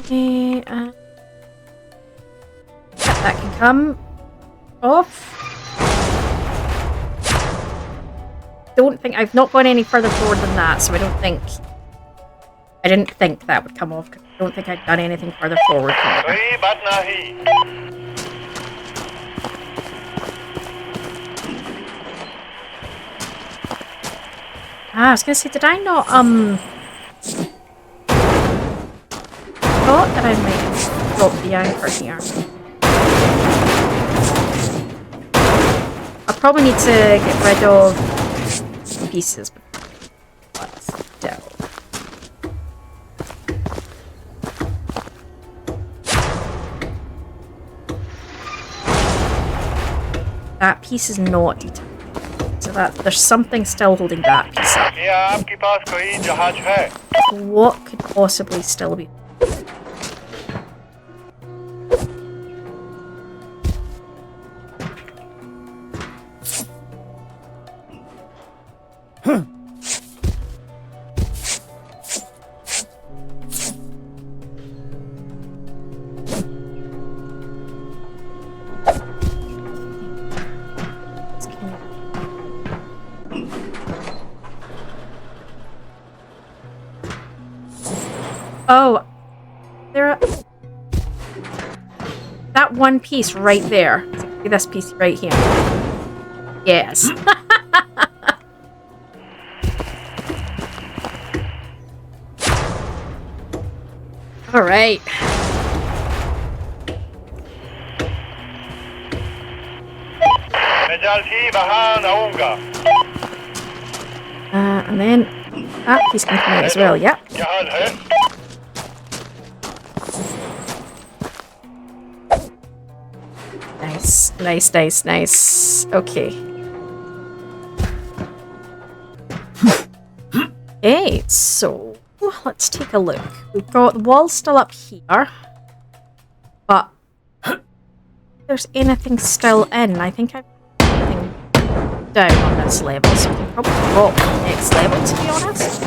That can come off. Don't think I've not gone any further forward than that, so I didn't think that would come off. I don't think I've done anything further forward from that. I was gonna say, did I not thought that I might have dropped the anchor here. I probably need to get rid of pieces. But still. That piece is not detached. So that there's something still holding that piece up. What could possibly still be? Oh, that one piece right there. This piece right here. Yes. All right. And then that piece can come out as well. Yep. Nice. Okay. Okay, so let's take a look. We've got the wall still up here, but if there's anything still in, I think I've got anything down on this level, so we can probably drop the next level, to be honest.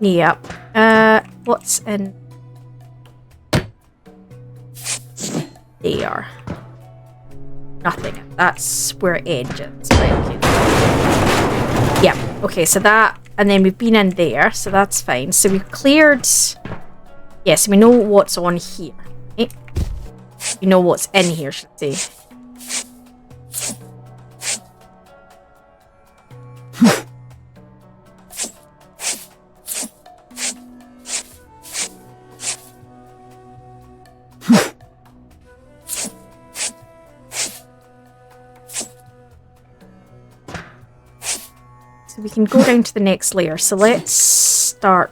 Yep. What's in there? Nothing. That's where engines. Right, okay. Yeah. Okay, so that, and then we've been in there, so that's fine. So we've cleared. Yes, we know what's on here. Right? We know what's in here, should I say. We can go down to the next layer. So let's start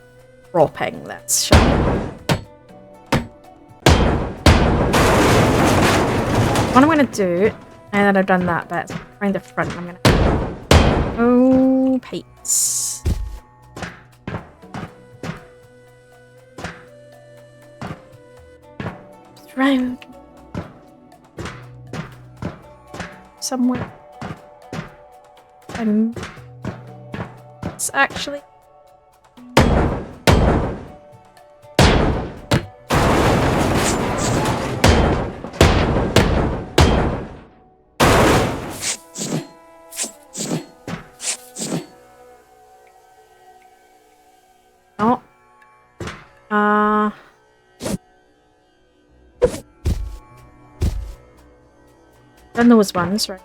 dropping this, shall we? What I'm going to do, now that I've done that bit, around the front, I'm going to... Oh, pipes. around somewhere. And it's actually not. Done those ones, right?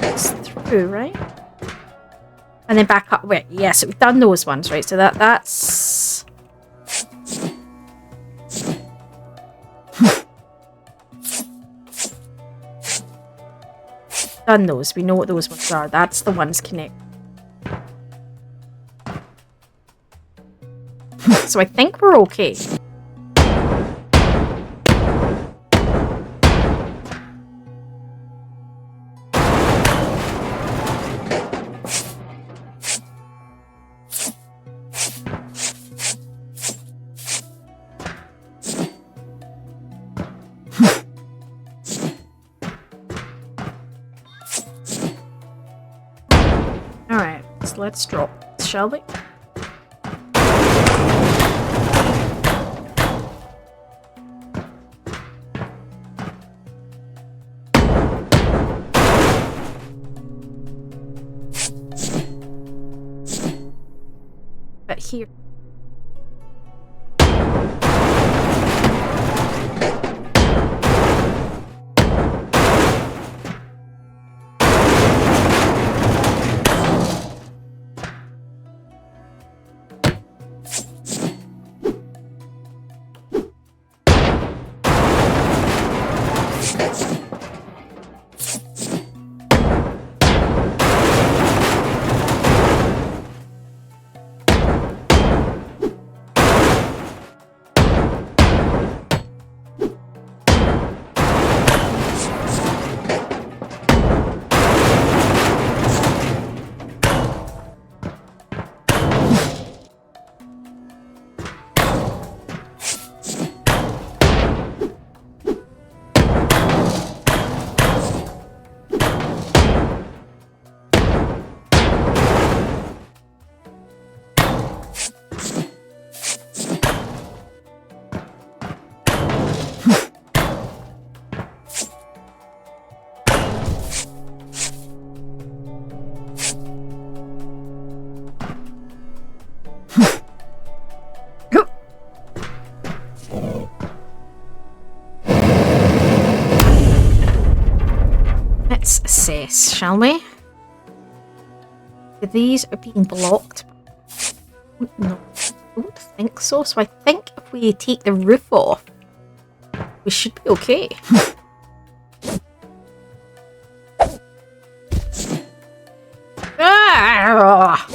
It's through, right? And then back up. Wait, yeah, so we've done those ones, right? So that's done those. We know what those ones are. That's the ones connect. So I think we're okay. Alright, so let's drop, shall we? But here. Let's assess, shall we? These are being blocked. No, I don't think so. So I think if we take the roof off, we should be okay. Ah!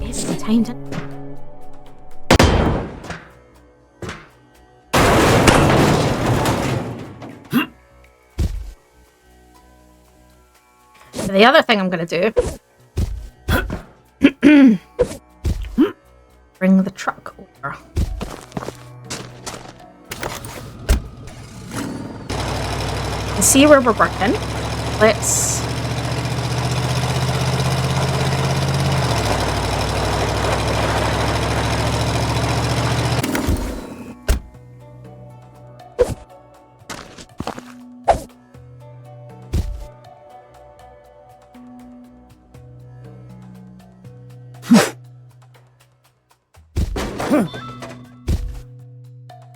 It's the time to... The other thing I'm going to do... bring the truck over. You see where we're working? Let's...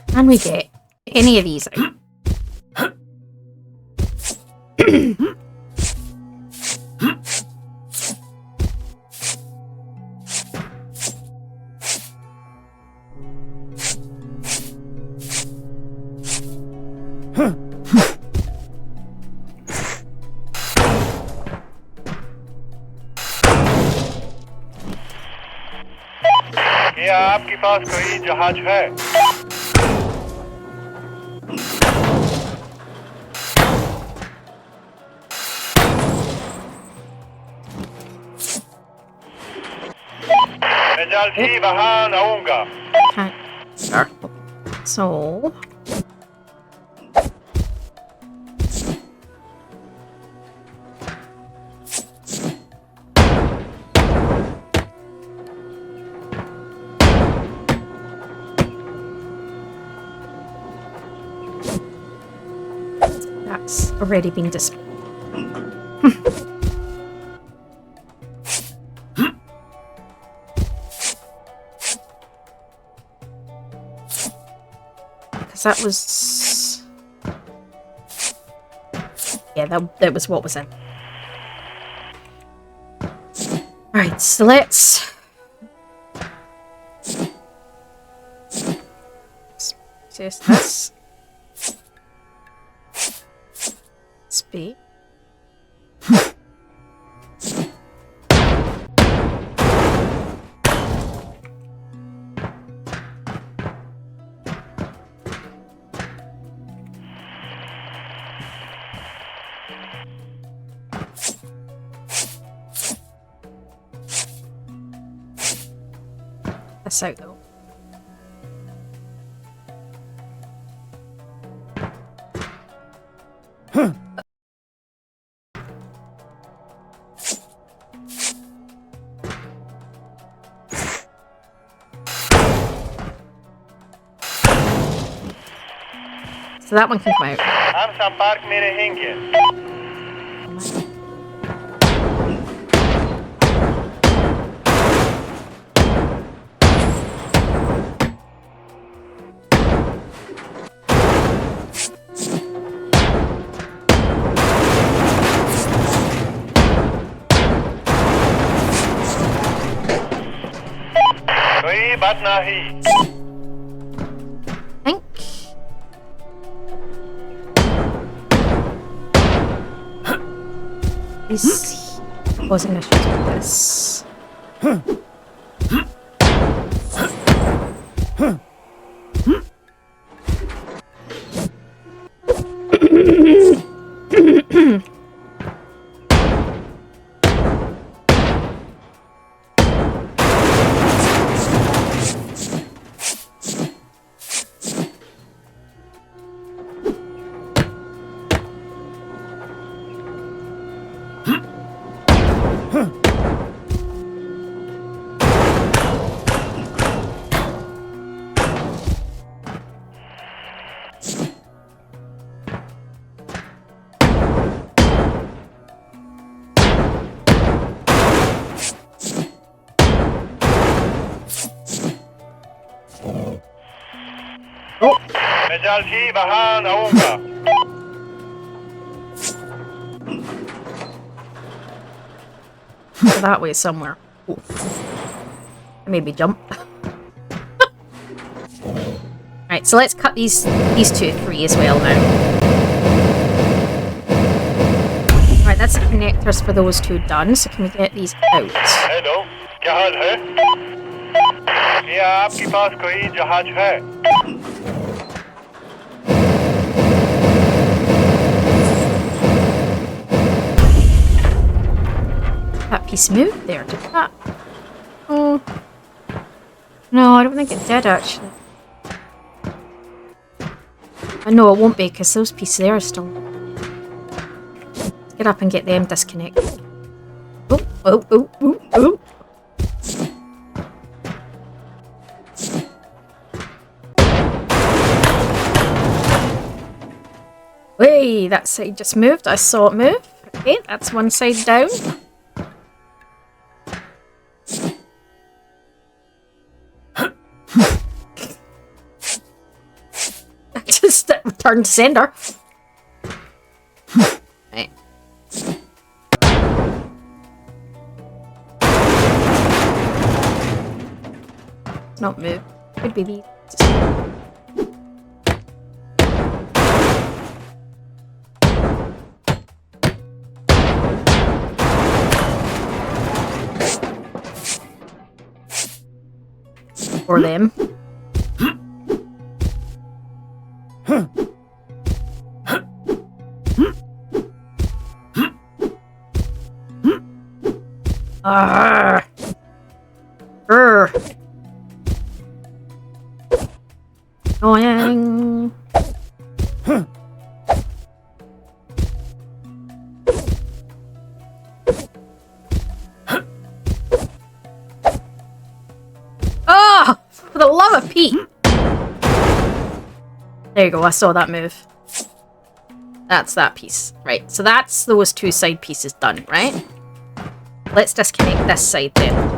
Can we get any of these out?
क्या आपके पास कोई जहाज है? मैं जल्द ही वहां आऊंगा।
Okay. Sure. So. That's already been displayed. That was... Yeah, that was what was in. Alright, so let's test this. Speed. This out though. So that one can come out.
हम संपर्क में रहेंगे। कोई बात नहीं।
Think. Is causing issues with this.
मैं जल्द ही वहां आऊंगा।
That way somewhere. Ooh. It made me jump. Right, so let's cut these two free as well now. Right, that's the connectors for those two done, so can we get these out?
Hello, क्या हाल है? क्या आपके पास कोई जहाज है?
That piece moved there, did that? Oh. No, I don't think it did actually. I know it won't be because those pieces there are still. Let's get up and get them disconnected. Oh, oh, oh, oh, oh. Hey, that side just moved. I saw it move. Okay, that's one side down. Just return to sender. Right. It's not move. Could be these. for them. Annoying. Oh, for the love of Pete. There you go, I saw that move. That's that piece. Right, so that's those two side pieces done, right? Let's disconnect this side then.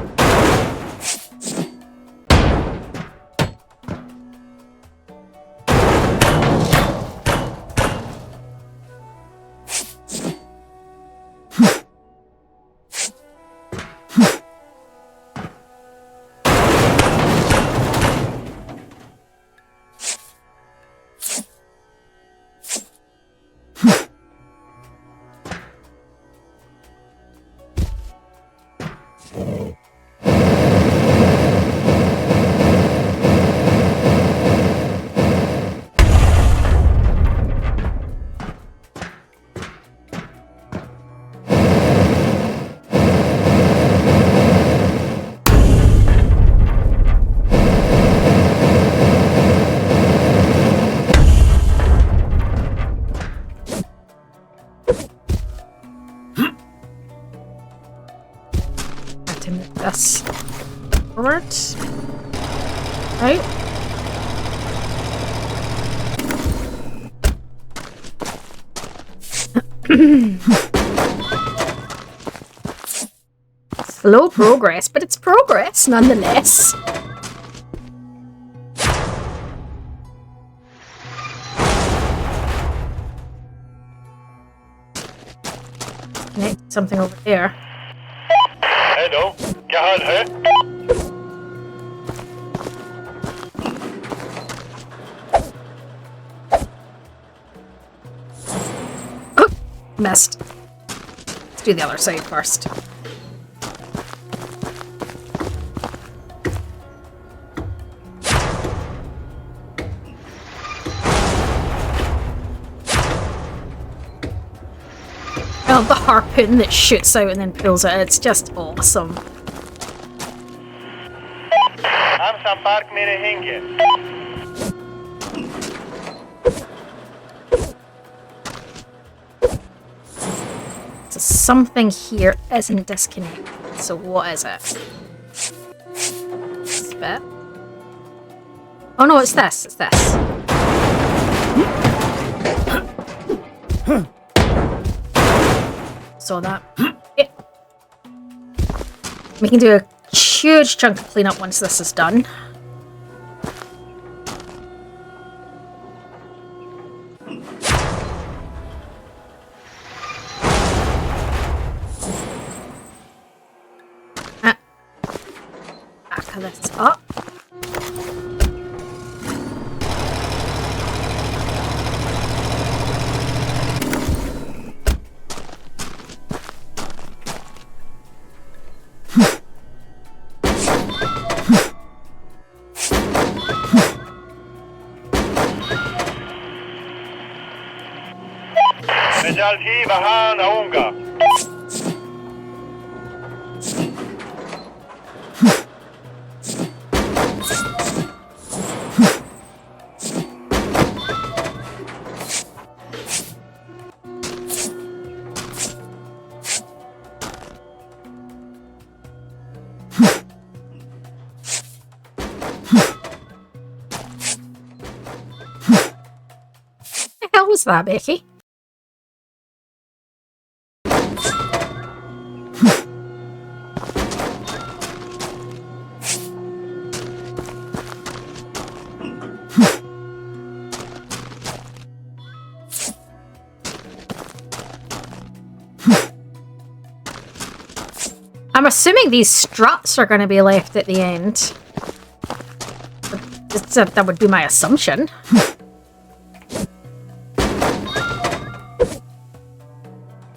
This forward, right? Slow progress, but it's progress nonetheless. Connect something over there.
Hello क्या हाल है
Oh, missed. Let's do the other side first. Oh, the harpoon that shoots out and then pulls it. It's just awesome.
हम संपर्क में रहेंगे
So something here isn't disconnected. So what is it? This bit? Oh no, it's this. It's this. Saw that. Yeah. We can do a huge chunk of cleanup once this is done. Back of this up.
मैं जल्द ही वहां आऊंगा
What the hell was that, Becky? I'm assuming these struts are going to be left at the end. That would be my assumption.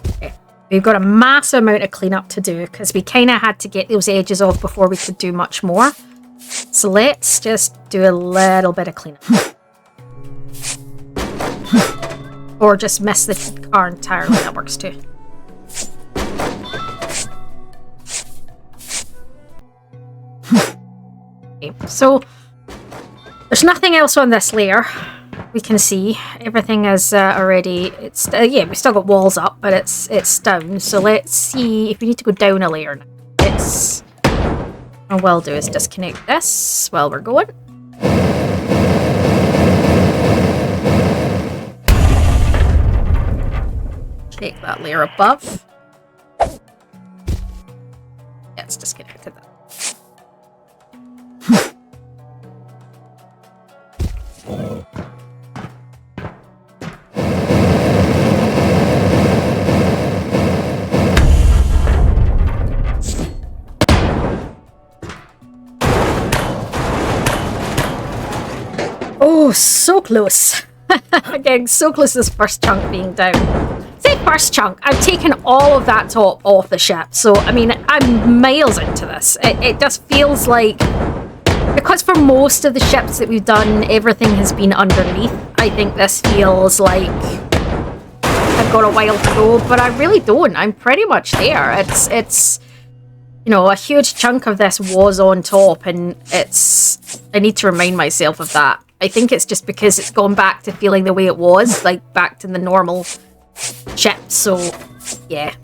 Okay. We've got a massive amount of cleanup to do because we kind of had to get those edges off before we could do much more. So let's just do a little bit of cleanup. Or just miss the car entirely, that works too. Okay, so there's nothing else on this layer. We can see everything is already. It's yeah, we still got walls up, but it's down. So let's see if we need to go down a layer now. It's what we'll do is disconnect this while we're going. Take that layer above. Yeah, it's disconnected that. Oh, so close. Again, so close to this first chunk being down. Say first chunk, I've taken all of that top off the ship. So, I mean, I'm miles into this. It just feels like, because for most of the ships that we've done, everything has been underneath. I think this feels like I've got a while to go, but I really don't. I'm pretty much there. It's you know, a huge chunk of this was on top, and I need to remind myself of that. I think it's just because it's gone back to feeling the way it was, like back to the normal ship, so yeah.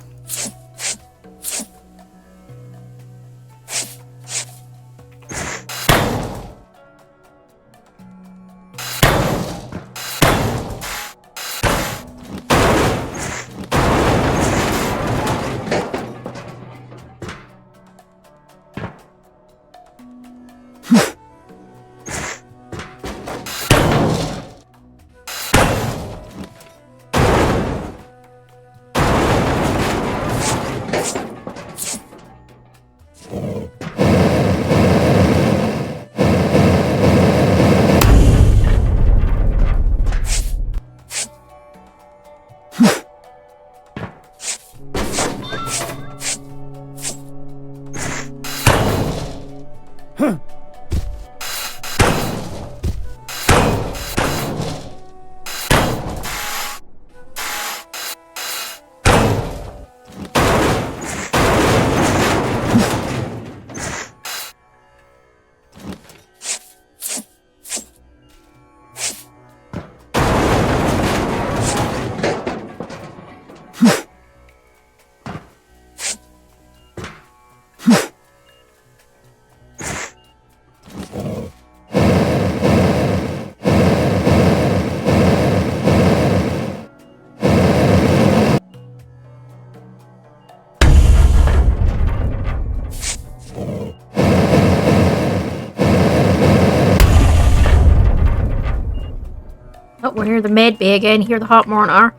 Oh, we're near the med bay again. Here the hot monitor.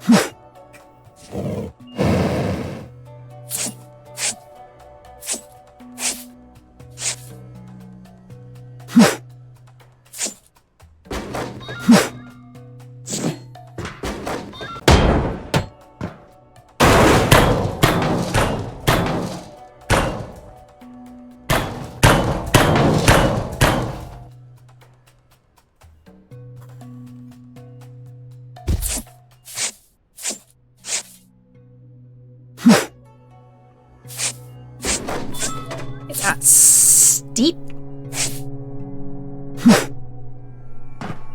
That's steep.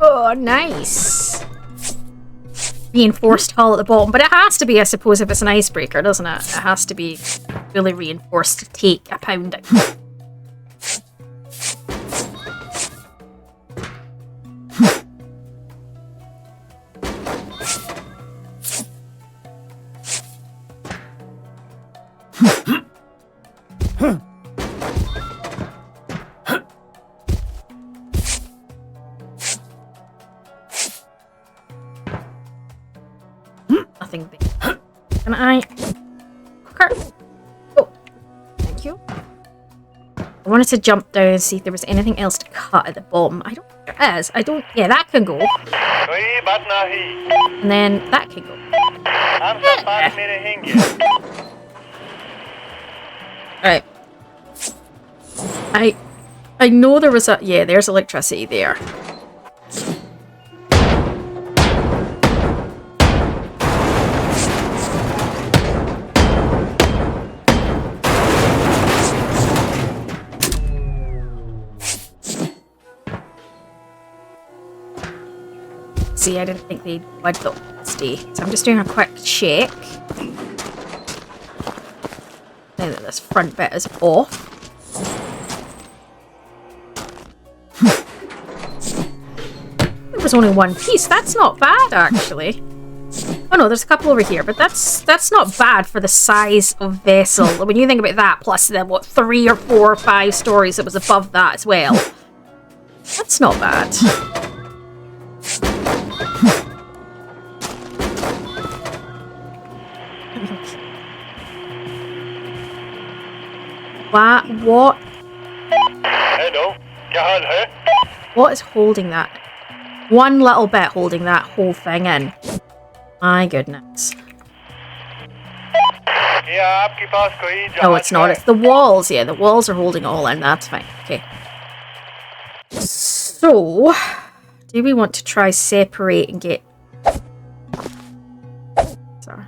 Oh, nice. Reinforced hull at the bottom. But it has to be, I suppose, if it's an icebreaker, doesn't it? It has to be fully reinforced to take a pounding. Nothing big. Can I? Oh, thank you. I wanted to jump down and see if there was anything else to cut at the bottom. I don't think there is. I don't. Yeah, that can go. And then that can go. Alright. I know there was a... Yeah, there's electricity there. See, I didn't think they'd stay. So I'm just doing a quick check. Now that this front bit is off. It was only one piece. That's not bad, actually. Oh no, there's a couple over here, but that's not bad for the size of vessel. When you think about that, plus the, what, 3 or 4 or 5 stories that was above that as well. That's not bad. What?
Hello, क्या हाल है?
What is holding that? One little bit holding that whole thing in. My goodness.
क्या आपके पास कोई
No,
जहाज
it's not.
है?
It's the walls. Yeah, the walls are holding it all in. That's fine. Okay. So, do we want to try separate and get... Sorry.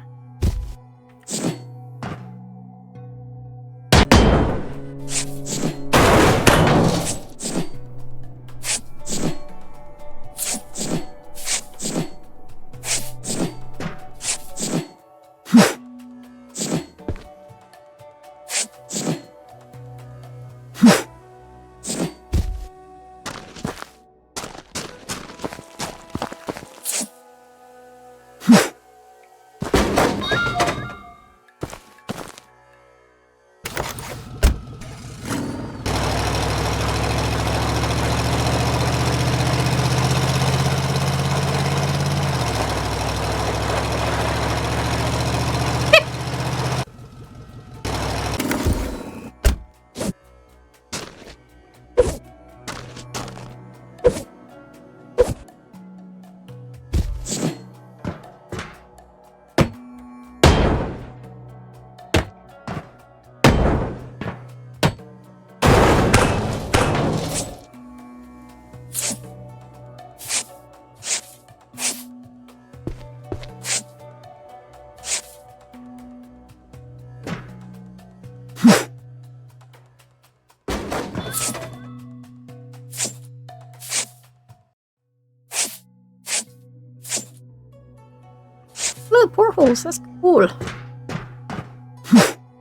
Look, portholes. That's cool.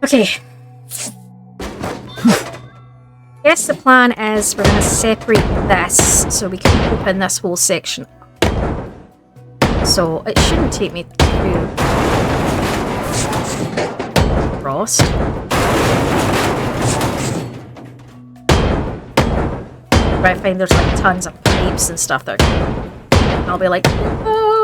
Okay. Guess the plan is we're going to separate this so we can open this whole section up. So it shouldn't take me too across. But I find there's like tons of pipes and stuff that I'll be like, oh.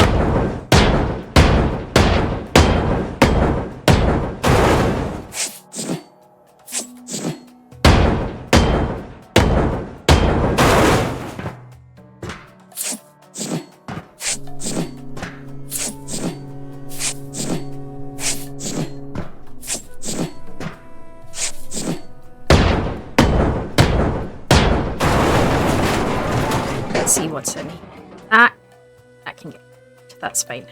See what's in here. That can get. That's fine.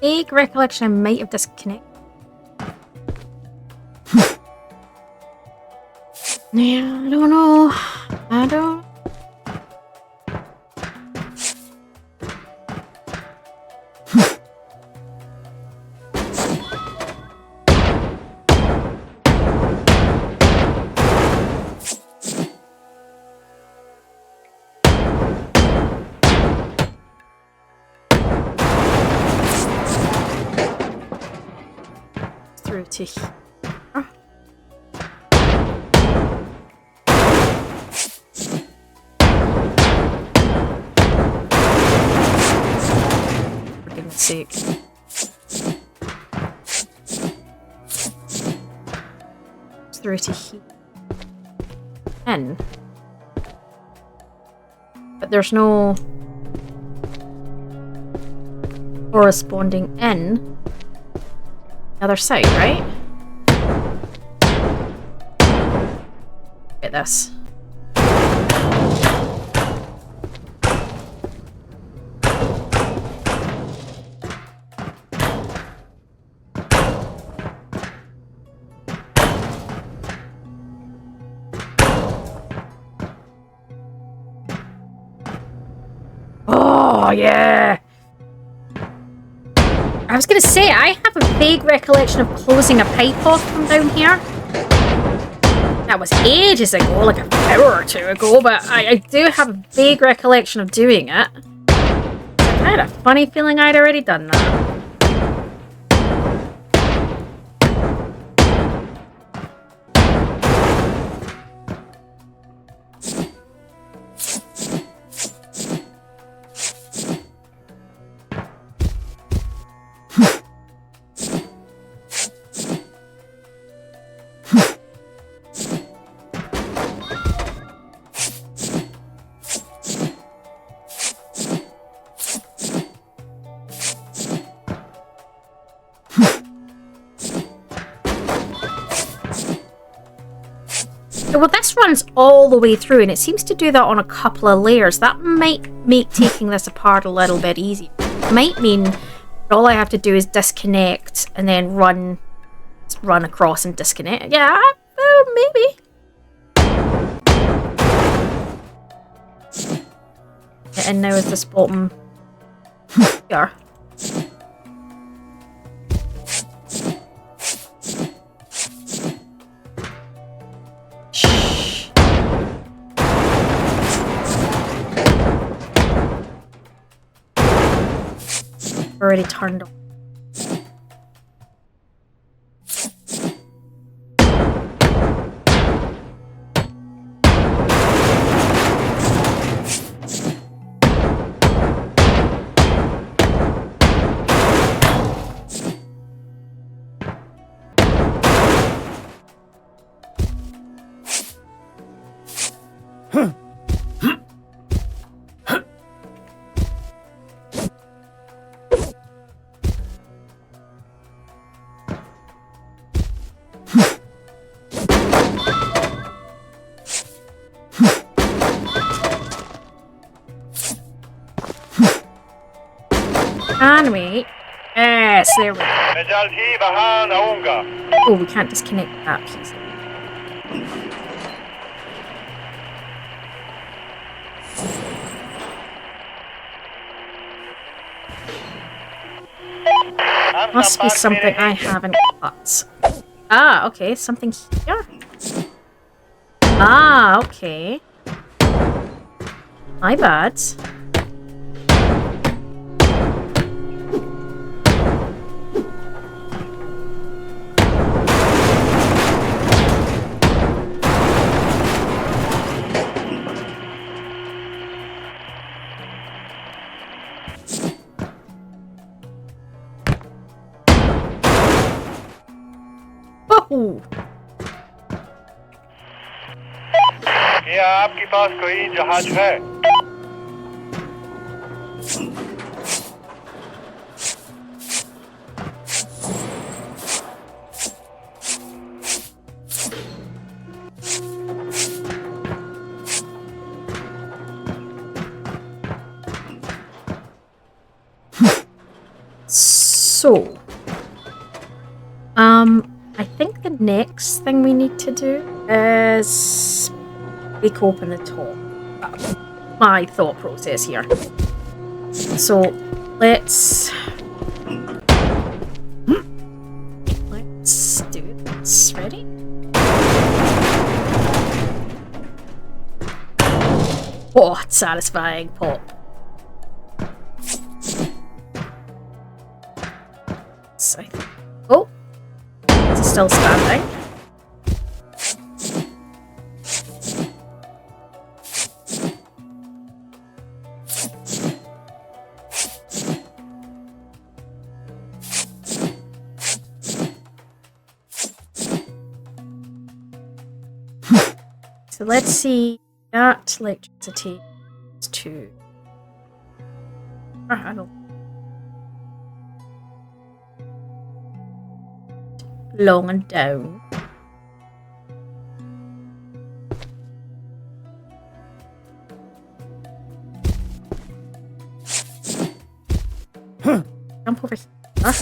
vague recollection I might have disconnected. Yeah, I don't know. I don't. Through to here. For goodness sake. Through to here. In. But there's no corresponding in the other side, right? Look at this. Oh, yeah! I was going to say, I have a vague recollection of closing a pipe off from down here. That was ages ago, like an hour or two ago, but I do have a vague recollection of doing it. I had a funny feeling I'd already done that. Well, this runs all the way through, and it seems to do that on a couple of layers. That might make taking this apart a little bit easier. It might mean that all I have to do is disconnect and then run across and disconnect. Yeah, maybe. And now is this bottom here. Already turned on. Can we? Yes, there we go. Oh, we can't disconnect that piece. Must be something I haven't cut. Ah, okay, something here. Ah, okay. My bad.
क्या आपके पास कोई जहाज है?
So So, I think the next thing we need to do is break open the top. My thought process here. So, let's do this. Ready? Oh, satisfying pop. So, oh, it's still standing. So let's see that electricity is to I don't long and down. Jump over here.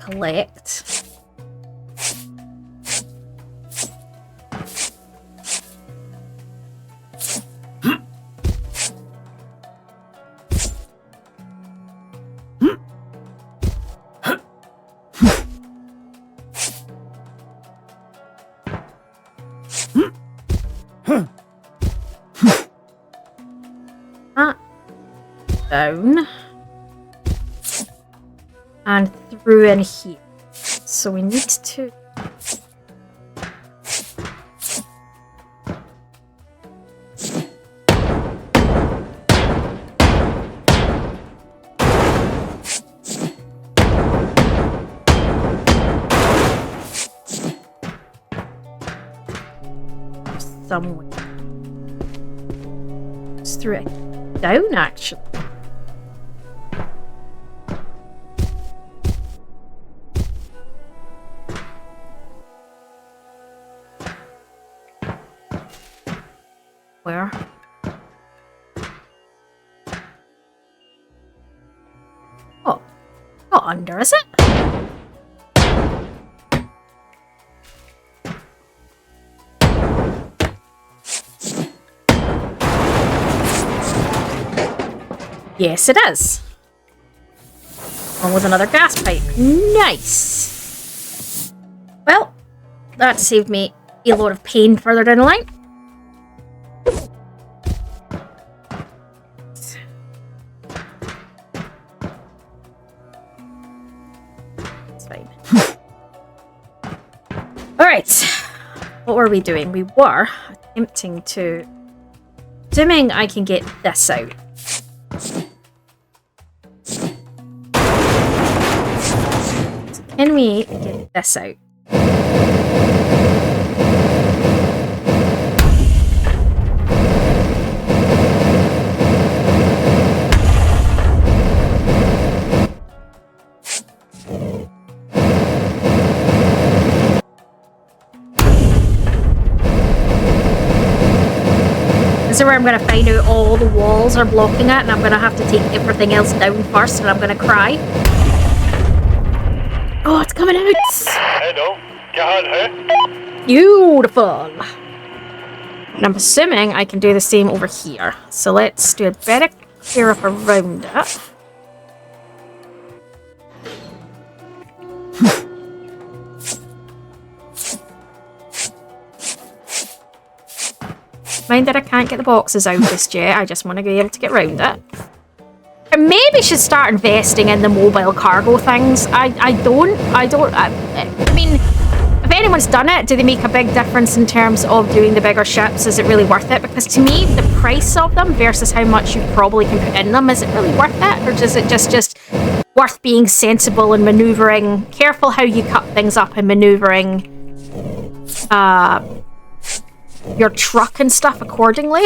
Collect. Down and through in here. So we need to somewhere. It's through it. Down actually. Where? Oh, not under, is it? Yes, it is. Along with another gas pipe. Nice. Well, that saved me a lot of pain further down the line. Alright, what were we doing? We were attempting to... Assuming I can get this out. So can we get this out? This is where I'm going to find out all the walls are blocking it, and I'm going to have to take everything else down first, and I'm going to cry. Oh, it's coming out!
Hello,
Beautiful! And I'm assuming I can do the same over here. So let's do a better clear up around it. Mind that I can't get the boxes out just yet. I just want to be able to get around it. I maybe should start investing in the mobile cargo things. I mean, if anyone's done it, do they make a big difference in terms of doing the bigger ships? Is it really worth it? Because to me, the price of them versus how much you probably can put in them, is it really worth it? Or is it just worth being sensible and manoeuvring, careful how you cut things up and manoeuvring your truck and stuff accordingly?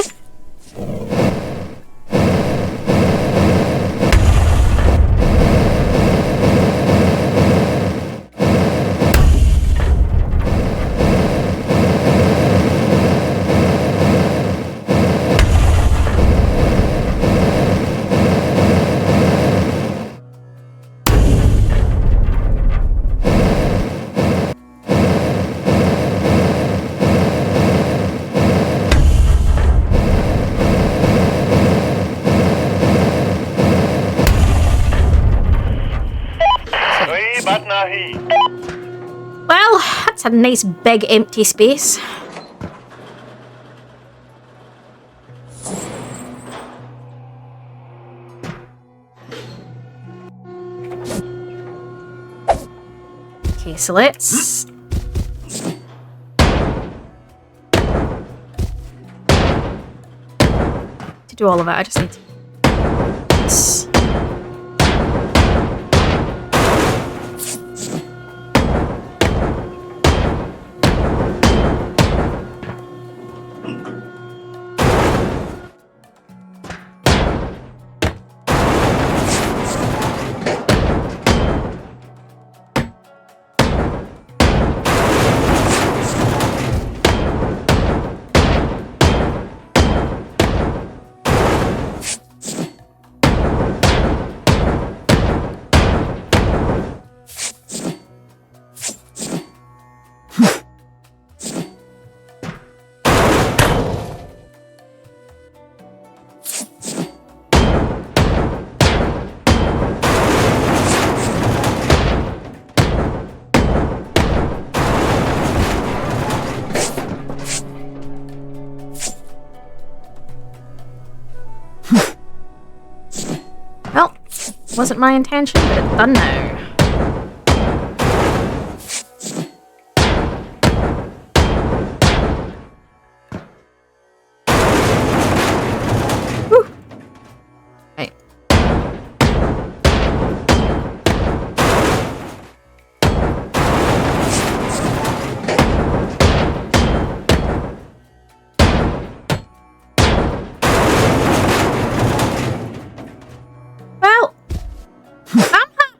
Well, that's a nice big empty space. Okay, so let's... to do all of it, I just need to... Yes. Well, wasn't my intention, but it's done now. Whew. Right.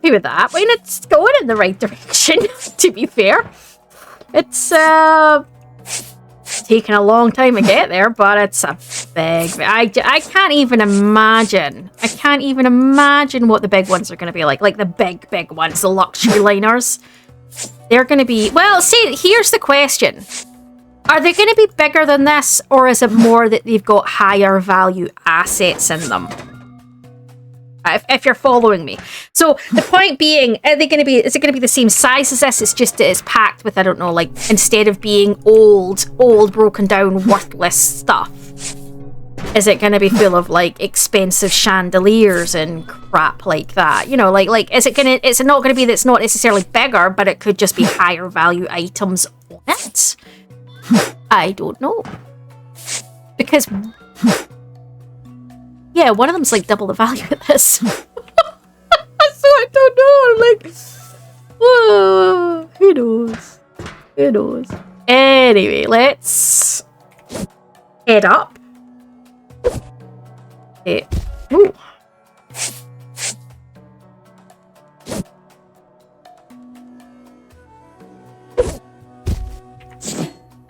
With that, I mean, it's going in the right direction. To be fair, it's taken a long time to get there, but it's a big. I can't even imagine. I can't even imagine what the big ones are going to be like. Like the big ones, the luxury liners. They're going to be. Well, see, here's the question: are they going to be bigger than this, or is it more that they've got higher value assets in them? If you're following me. So the point being, is it going to be the same size as this? It's just that it's packed with, I don't know, like, instead of being old, broken down, worthless stuff, is it going to be full of, like, expensive chandeliers and crap like that? You know, like, it's not going to be that it's not necessarily bigger, but it could just be higher value items on it? I don't know. Because... yeah, one of them's like double the value of this. So I don't know. I'm like, whoa, who knows? Who knows? Anyway, let's head up. Okay. Ooh.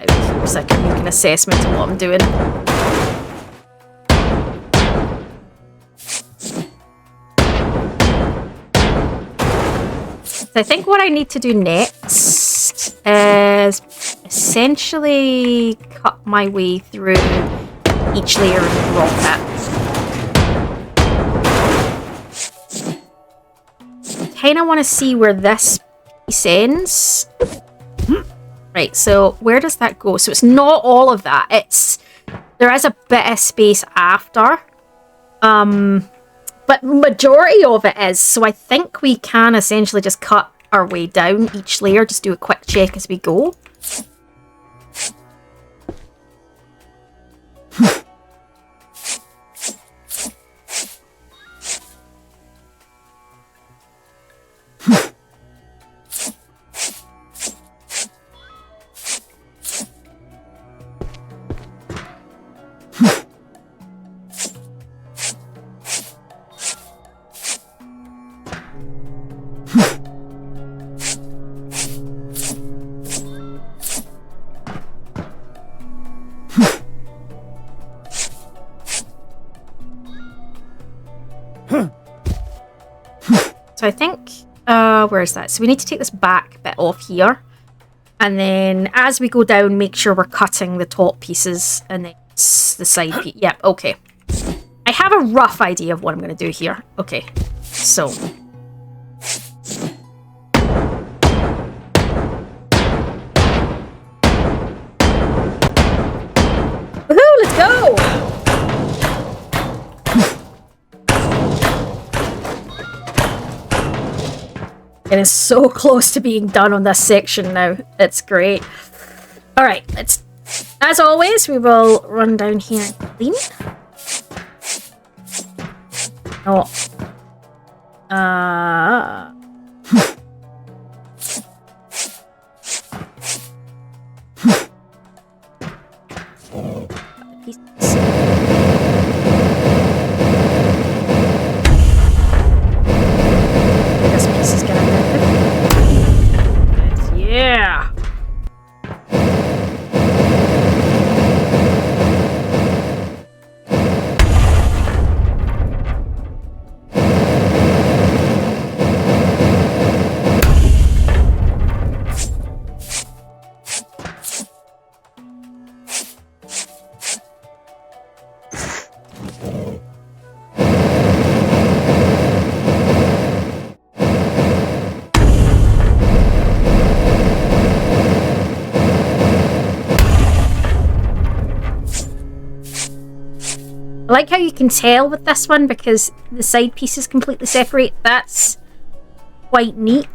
I was for a second make an assessment of what I'm doing. So I think what I need to do next is essentially cut my way through each layer and drop it. Kind of want to see where this piece ends. Right, so where does that go? So it's not all of that. There is a bit of space after. But majority of it is, so I think we can essentially just cut our way down each layer, just do a quick check as we go. So I think, where is that? So we need to take this back bit off here. And then as we go down, make sure we're cutting the top pieces and then the side piece. Yep, okay. I have a rough idea of what I'm going to do here. Okay, so. It is so close to being done on this section now. It's great. Alright, let's... As always, we will run down here and clean. Oh. This piece is gonna move. Yeah. I like how you can tell with this one because the side pieces completely separate. That's quite neat.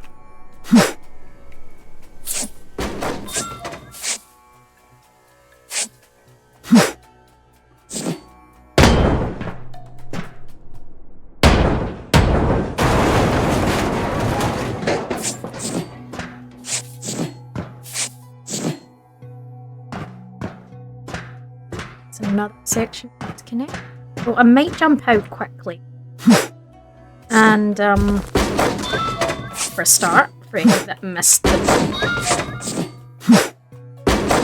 It's another section to connect. So I might jump out quickly. And for a start, for any that missed the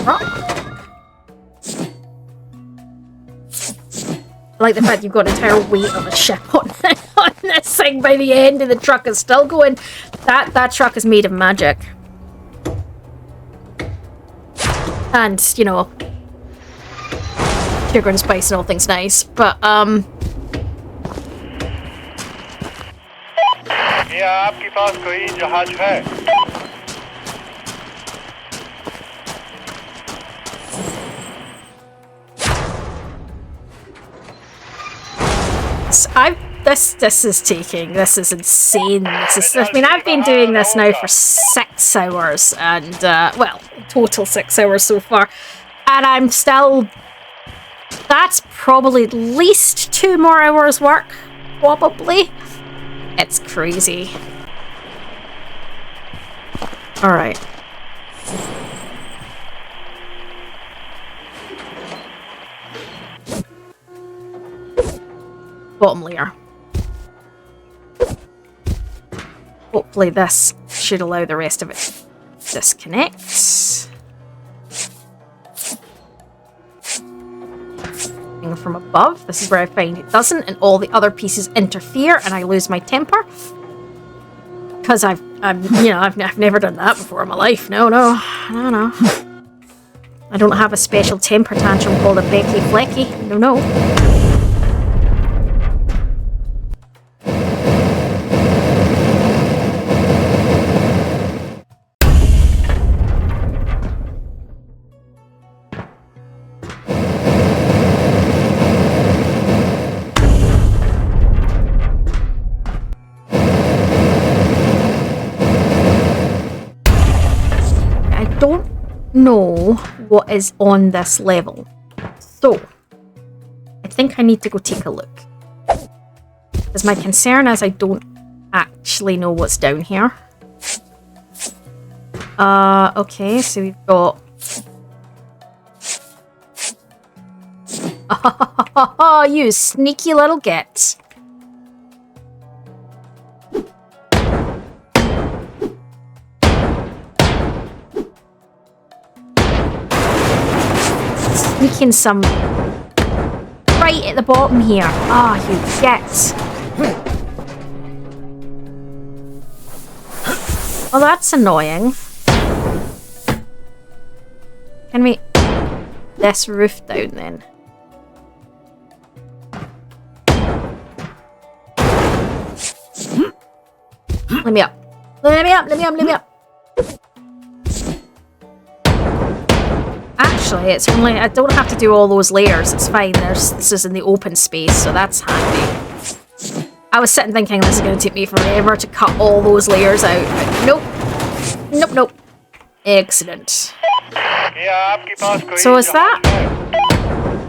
rock. I like the fact you've got an entire weight of a ship on this thing by the end and the truck is still going. That truck is made of magic. And, you know, sugar and spice and all things nice, but
क्या आपके पास कोई जहाज है?
this is insane. I mean, I've been doing this now for 6 hours and well, total 6 hours so far, and I'm still... That's probably at least 2 more hours work, probably. It's crazy. Alright. Bottom layer. Hopefully this should allow the rest of it to disconnect. From above. This is where I find it doesn't, and all the other pieces interfere, and I lose my temper. Because I've never done that before in my life. No. I don't have a special temper tantrum called a Becky Flecky. No. Know what is on this level, so I think I need to go take a look, because my concern is I don't actually know what's down here. Okay, so we've got oh, you sneaky little git. Sneaking some right at the bottom here. Ah, you get. Well, that's annoying. Can we this roof down then? Let me up. Actually, it's only... I don't have to do all those layers. It's fine. This is in the open space, so that's handy. I was sitting thinking this is going to take me forever to cut all those layers out. But nope. Nope, nope. Excellent. So is that...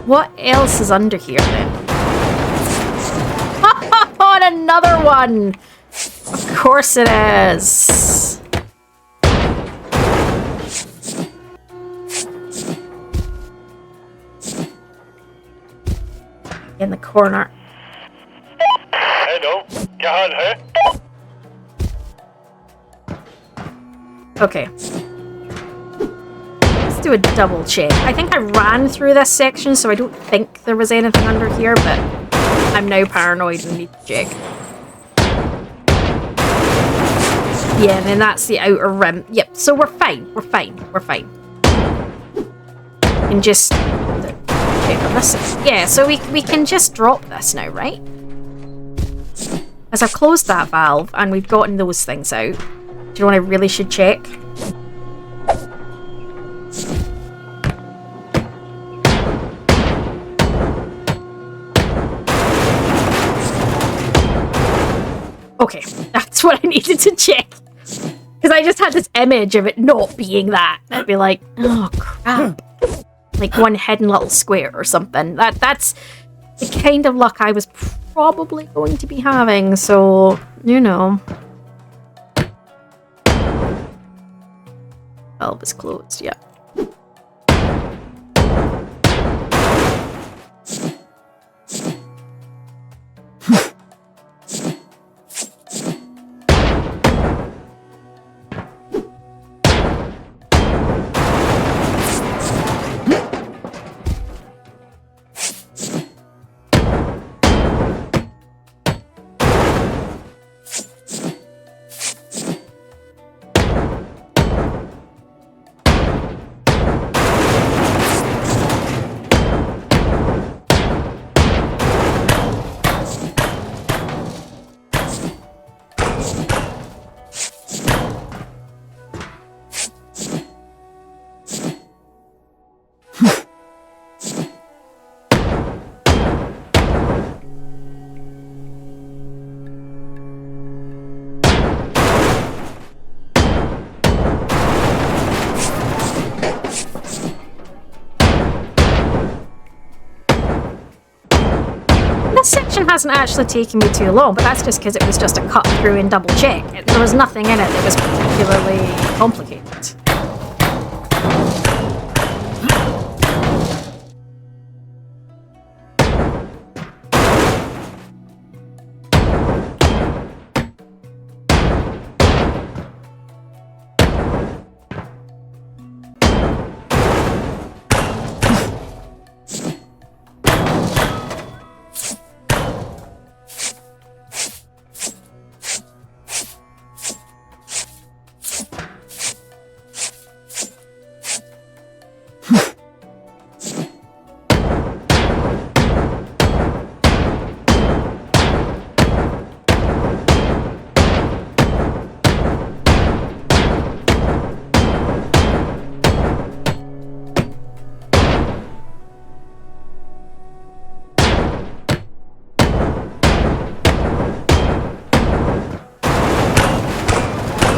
What else is under here then? Oh, and another one! Of course it is. In the corner.
Hello, क्या हाल है?
Okay. Let's do a double check. I think I ran through this section, so I don't think there was anything under here, but I'm now paranoid and need to check. Yeah, and then that's the outer rim. Yep, so we're fine. We're fine. We're fine. And just check on this. Yeah, so we can just drop this now, right? As I've closed that valve and we've gotten those things out. Do you know what I really should check? Okay, that's what I needed to check. Because I just had this image of it not being that. I'd be like, oh crap. Like one hidden little square or something. That's the kind of luck I was probably going to be having, so, you know. Valve is closed, yeah. This section hasn't actually taken me too long, but that's just because it was just a cut through and double check. There was nothing in it that was particularly complicated.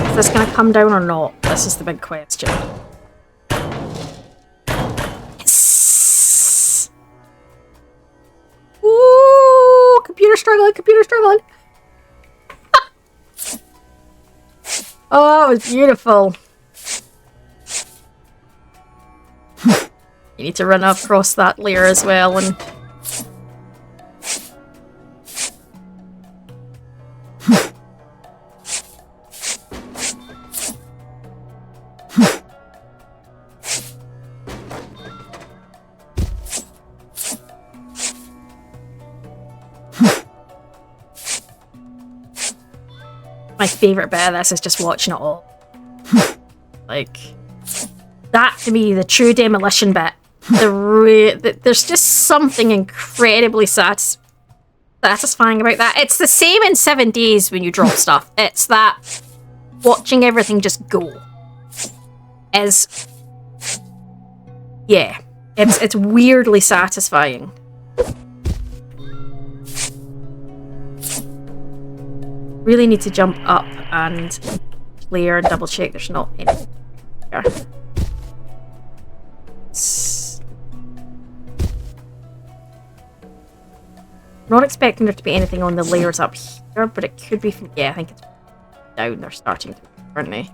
Is this going to come down or not? This is the big question. Yes! Ooh! Computer struggling, computer struggling! Oh, it was beautiful. You need to run across that layer as well and... My favourite bit of this is just watching it all. Like, that to me, the true demolition bit. There's just something incredibly satisfying about that. It's the same in 7 Days when you drop stuff. It's that watching everything just go is, yeah, it's weirdly satisfying. really need to jump up and clear and double check there's not any here. Not expecting there to be anything on the layers up here, but it could be from... Yeah, I think it's down. They're starting to, aren't they?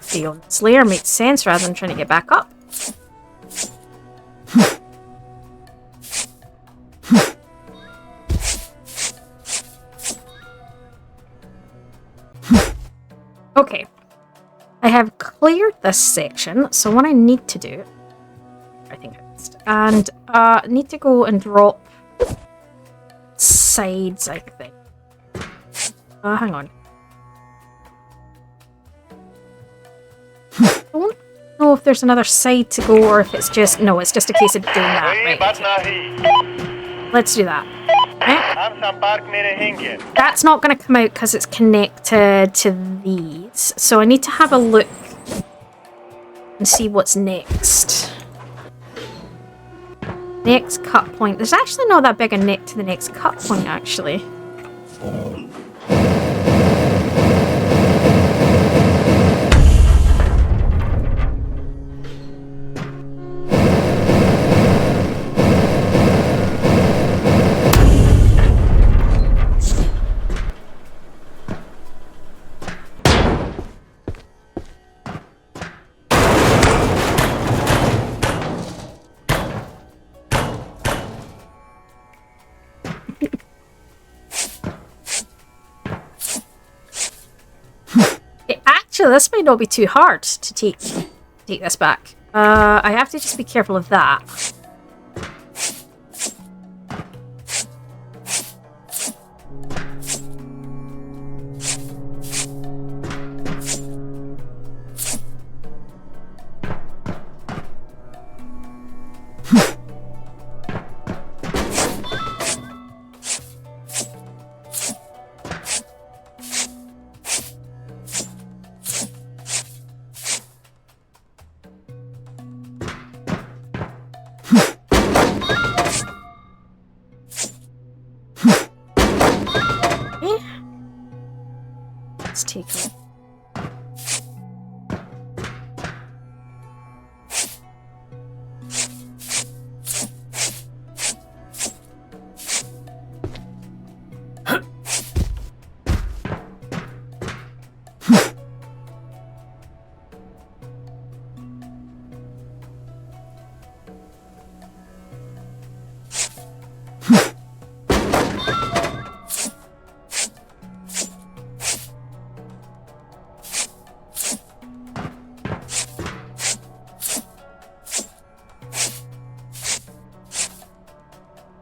See, on this layer makes sense rather than trying to get back up. Okay. I have cleared this section, so what I need to do... I think I missed. And need to go and drop sides, I think. Hang on. I don't know if there's another side to go or if it's just... No, it's just a case of doing that. Right. Let's do that. Right. That's not going to come out because it's connected to these. So I need to have a look and see what's next. Next cut point. There's actually not that big a neck to the next cut point, actually. Actually, this might not be too hard to take this back. I have to just be careful of that. Let's take it.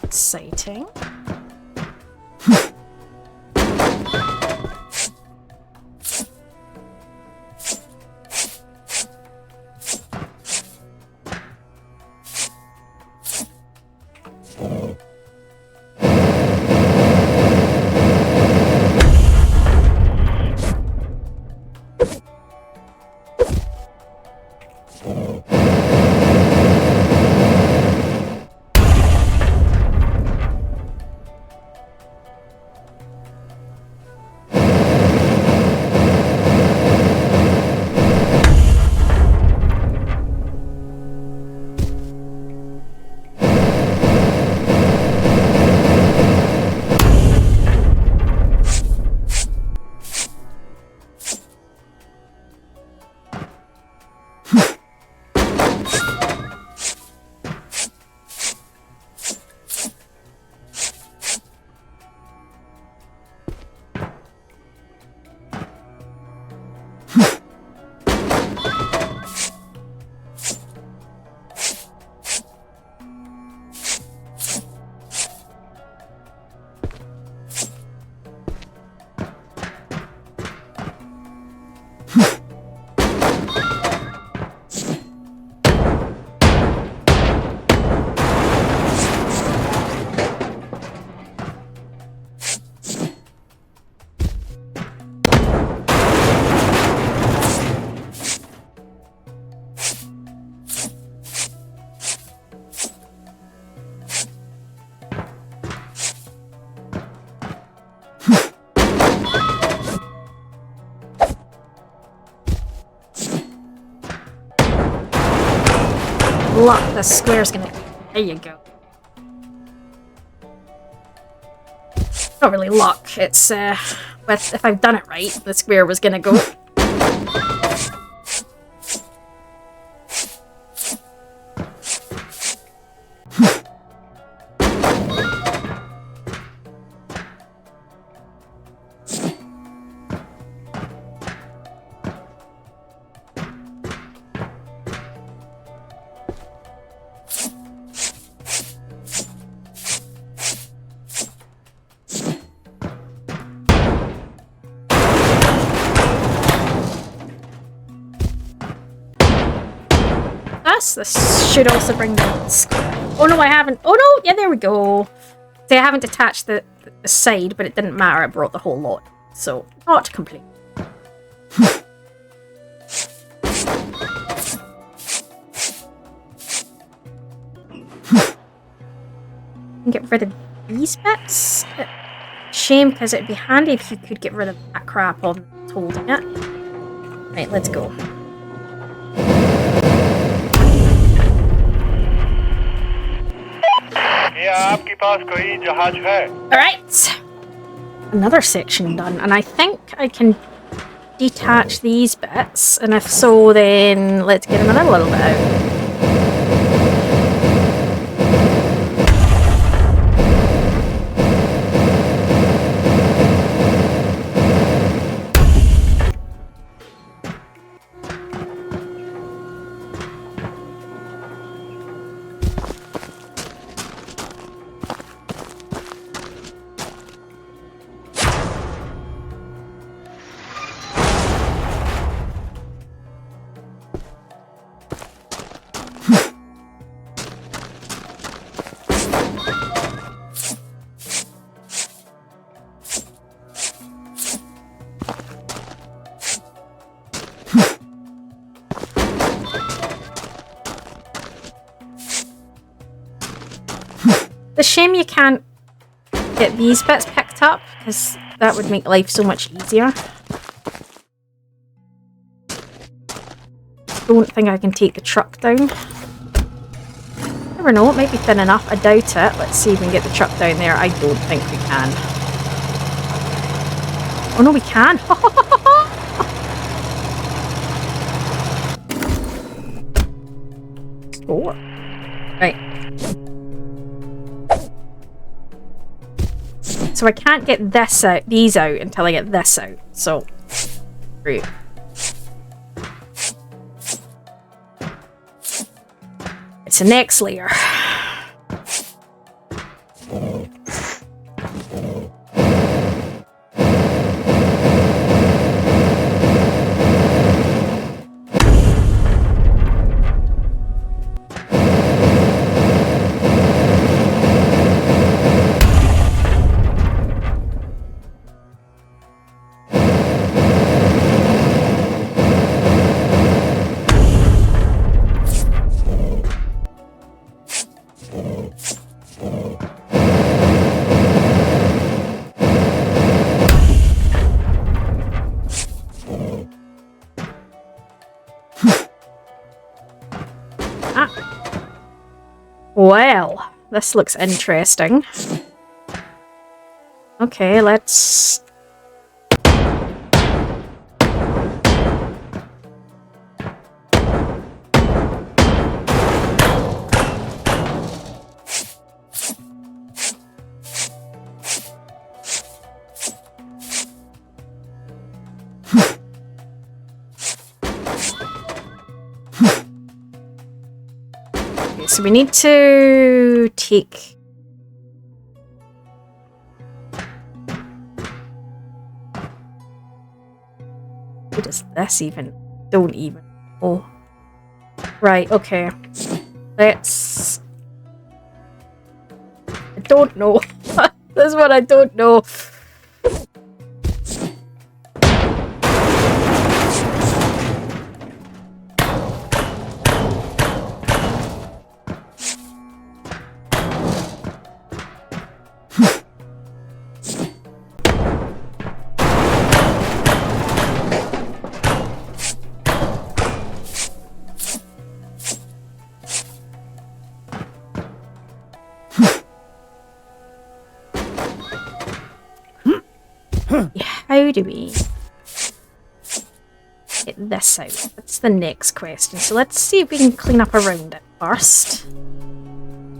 Exciting. luck, this square's gonna... There you go. Not really luck, it's, if I've done it right, the square was gonna go. This should also bring the... Oh no, I haven't. Oh no, yeah, there we go. See, I haven't detached the side, but it didn't matter. It brought the whole lot. So, not complete. Get rid of these bits. Shame, because it'd be handy if you could get rid of that crap on holding it. Right, let's go. Alright. Another section done, and I think I can detach these bits, and if so, then let's get another little bit out. It's a shame you can't get these bits picked up, because that would make life so much easier. Don't think I can take the truck down. Never know, it might be thin enough. I doubt it. Let's see if we can get the truck down there. I don't think we can. Oh no, we can! Score. Right. So I can't get this out, these out until I get this out. So, great. It's the next layer. Well, this looks interesting. Okay, let's... So we need to take... What is this even? Don't even. Oh. Right, okay. Let's... I don't know. This is what I don't know. How do we get this out? That's the next question. So let's see if we can clean up around it first.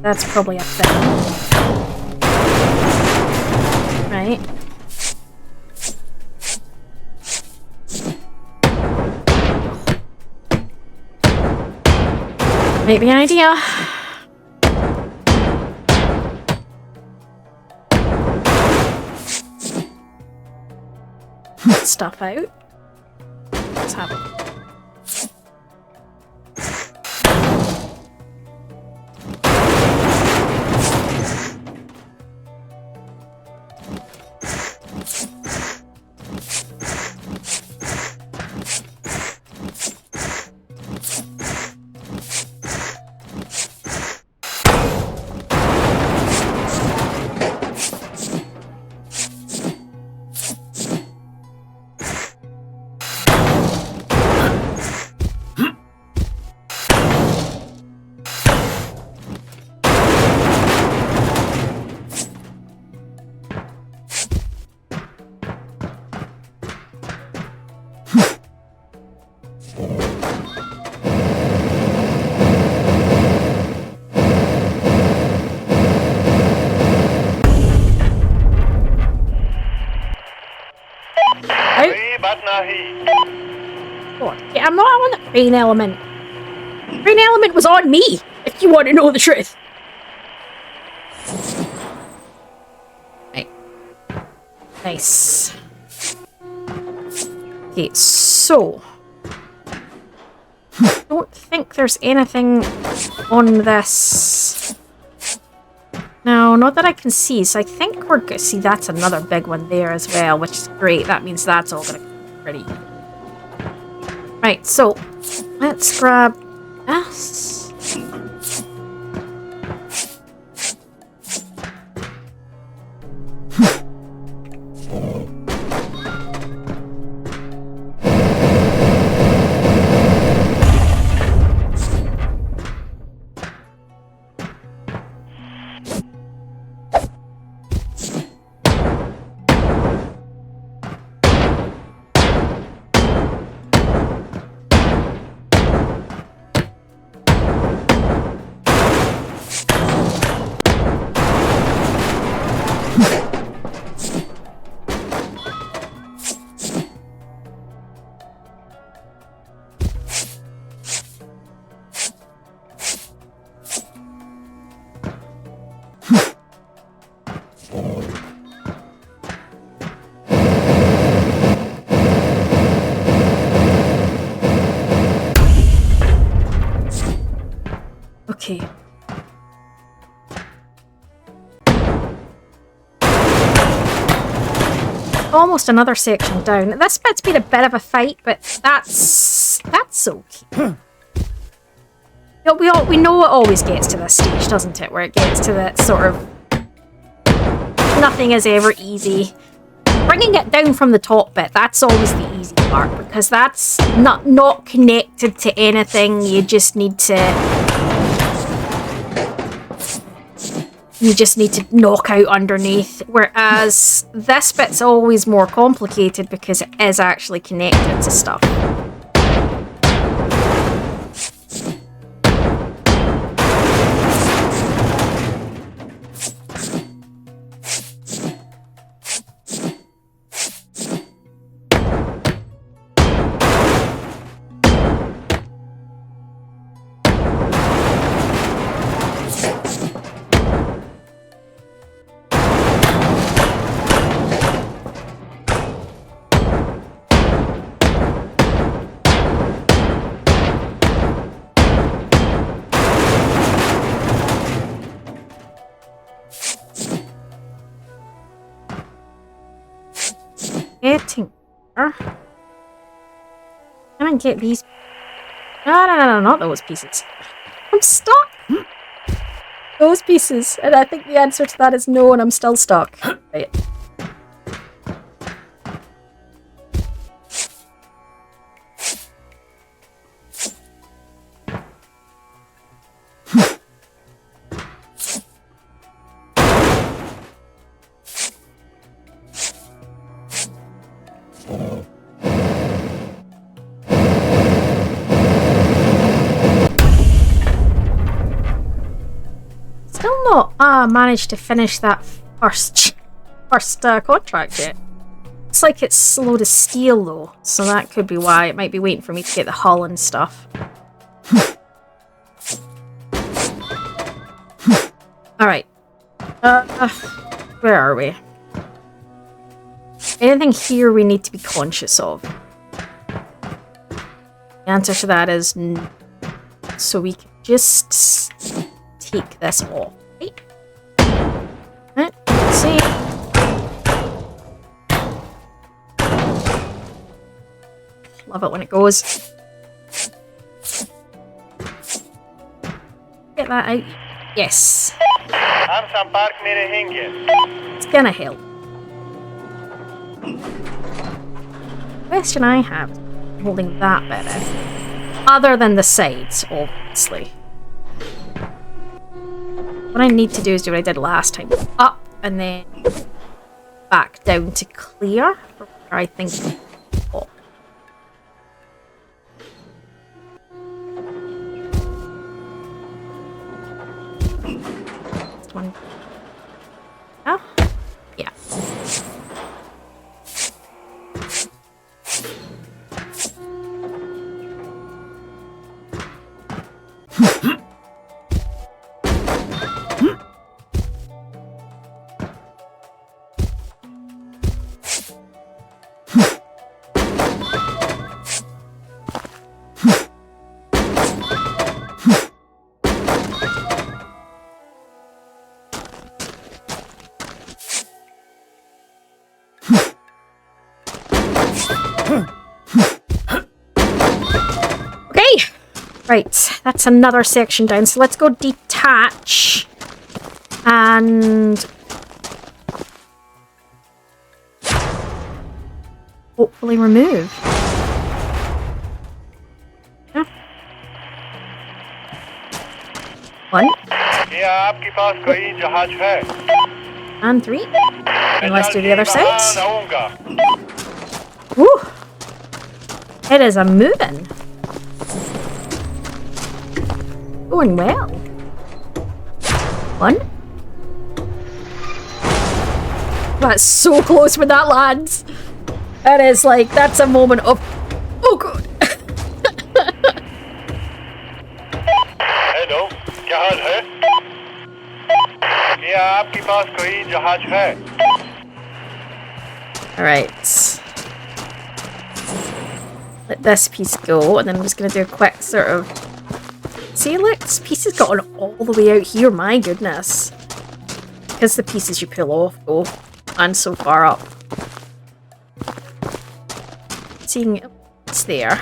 That's probably a thing. Right. Might be an idea. Stuff out. Let's have it. Yeah, I'm not on the crane element. Crane element was on me, if you want to know the truth. Right. Nice. Okay, so... I don't think there's anything on this. No, not that I can see. So I think we're good. See, that's another big one there as well, which is great. That means that's all going to be pretty. Right, so let's grab this. Okay. Almost another section down. This bit's been a bit of a fight, but that's okay. We know it always gets to this stage, doesn't it? Where it gets to that sort of nothing is ever easy. Bringing it down from the top bit, that's always the easy part, because that's not connected to anything. You just need to knock out underneath, whereas this bit's always more complicated because it is actually connected to stuff. Getting there. Can I get these? No, not those pieces. I'm stuck. Those pieces, and I think the answer to that is no, and I'm still stuck. Right. Still not managed to finish that first contract yet. Looks like it's slow to steel though, so that could be why. It might be waiting for me to get the hull and stuff. Alright. Where are we? Anything here we need to be conscious of? The answer to that is no. So we can just take this off. Right? Let's see. Love it when it goes. Get that out. Yes. It's gonna help. Question I have, holding that better. Other than the sides, obviously. What I need to do is do what I did last time. Up and then back down to clear. From where I think. Oh. Next one. Oh, yeah. Right, that's another section down. So let's go detach and hopefully remove. Yeah. One. And three. And let's do the other sides. Woo! It is a moving. Going well. One. That's so close when that lands. That is like, that's a moment of, oh god.
Hello, क्या हाल है? क्या आपके पास कोई जहाज है?
Alright. Let this piece go, and then I'm just going to do a quick sort of... See, look, this piece has gotten all the way out here, my goodness. Because the pieces you pull off go, and so far up. Seeing it's there.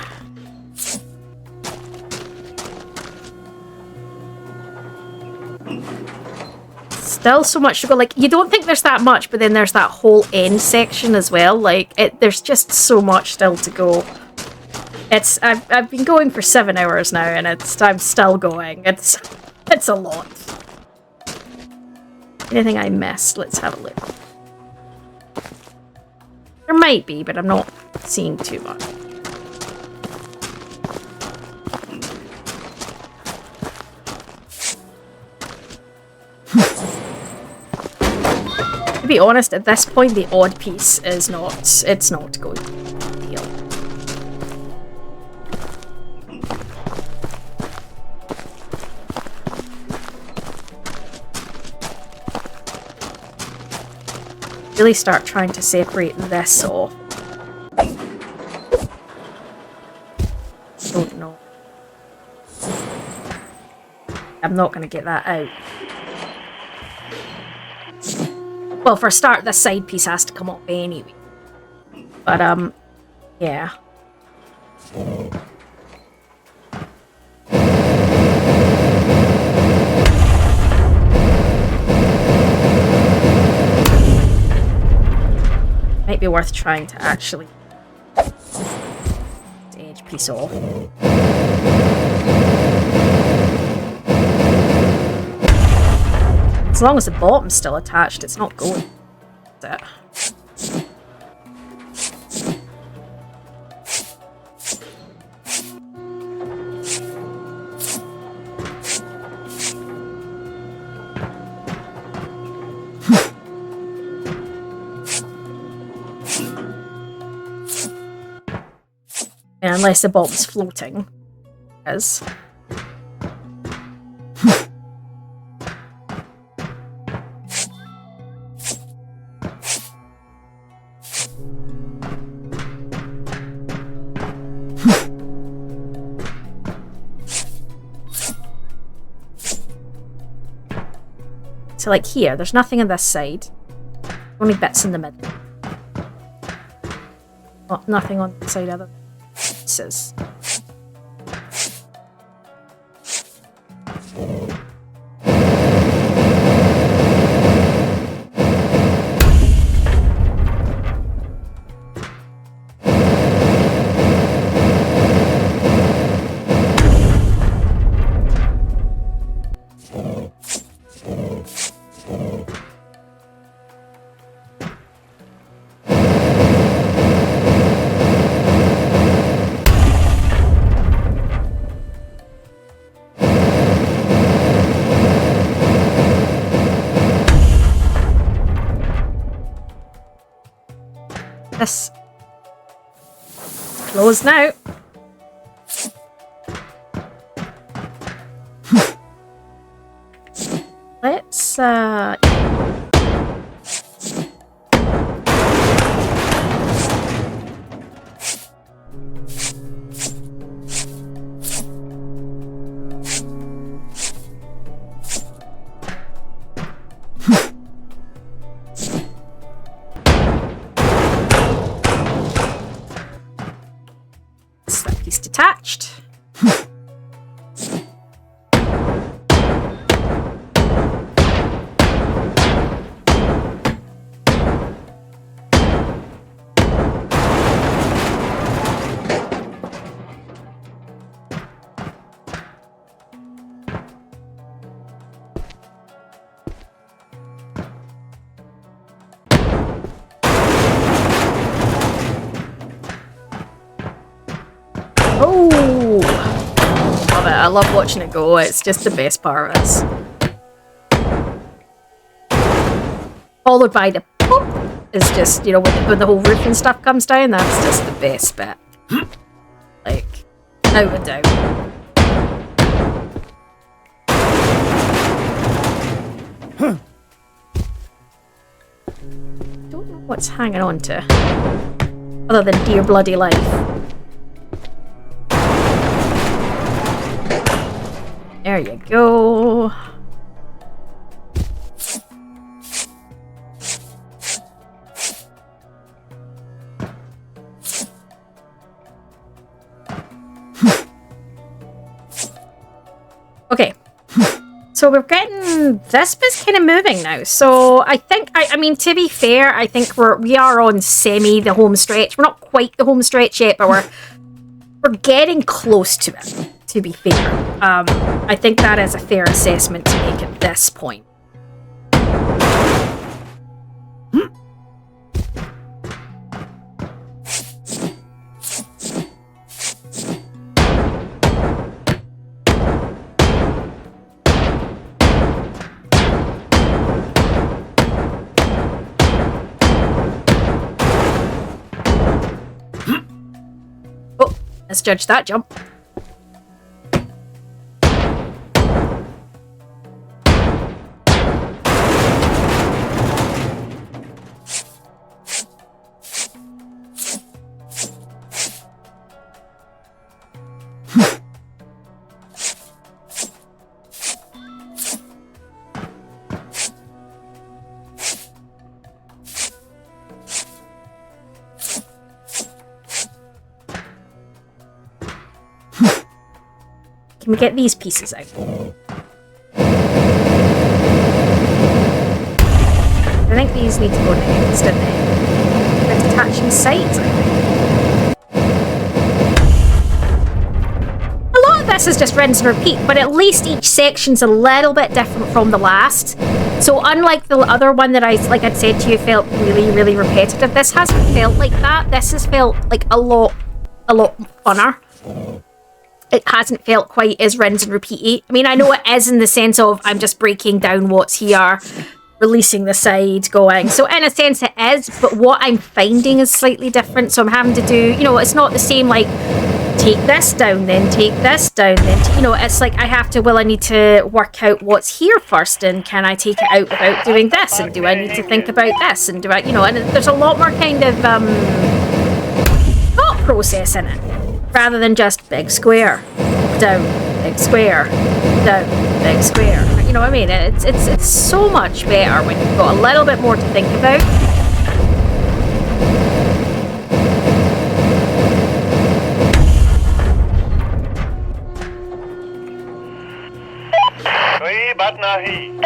Still so much to go. Like, you don't think there's that much, but then there's that whole end section as well. Like, there's just so much still to go. I've been going for 7 hours now, and I'm still going. It's a lot. Anything I missed? Let's have a look. There might be, but I'm not seeing too much. To be honest, at this point, the odd piece is not. It's not going to be a deal. Really start trying to separate this off. Don't know. I'm not going to get that out. Well, for a start, this side piece has to come up anyway. But, yeah. Might be worth trying to actually take the edge piece off. As long as the bottom's still attached, it's not going. That's it. Unless the bomb's floating. Because... So like here, there's nothing on this side. Only bits in the middle. Well, nothing on the side other than pieces. This closed now. Let's that piece detached. Oh, love it. I love watching it go. It's just the best part of this. Followed by the pop is just, you know, when the whole roof and stuff comes down, that's just the best bit. Like, out and down. Don't know what's hanging on to, other than dear bloody life. There you go. Okay. So we're getting this bit's kind of moving now. So I think I mean, to be fair, I think we are on semi the home stretch. We're not quite the home stretch yet, but we're getting close to it. To be fair, I think that is a fair assessment to make at this point. Oh, let's judge that jump. Can we get these pieces out? I think these need to go next, don't they? They're detaching sides, I think. A lot of this is just rinse and repeat, but at least each section's a little bit different from the last. So unlike the other one that I'd said to you, felt really, really repetitive, this hasn't felt like that. This has felt like a lot funner. It hasn't felt quite as rinse and repeaty. I mean, I know it is in the sense of I'm just breaking down what's here, releasing the side, going. So in a sense it is, but what I'm finding is slightly different. So I'm having to do, you know, it's not the same like take this down, then take this down, then you know, it's like I have to, well, I need to work out what's here first, and can I take it out without doing this, and do I need to think about this, and do I, you know, and there's a lot more kind of thought process in it, rather than just big square, down, big square, down, big square. You know what I mean? It's so much better when you've got a little bit more to think about.
कोई बात नहीं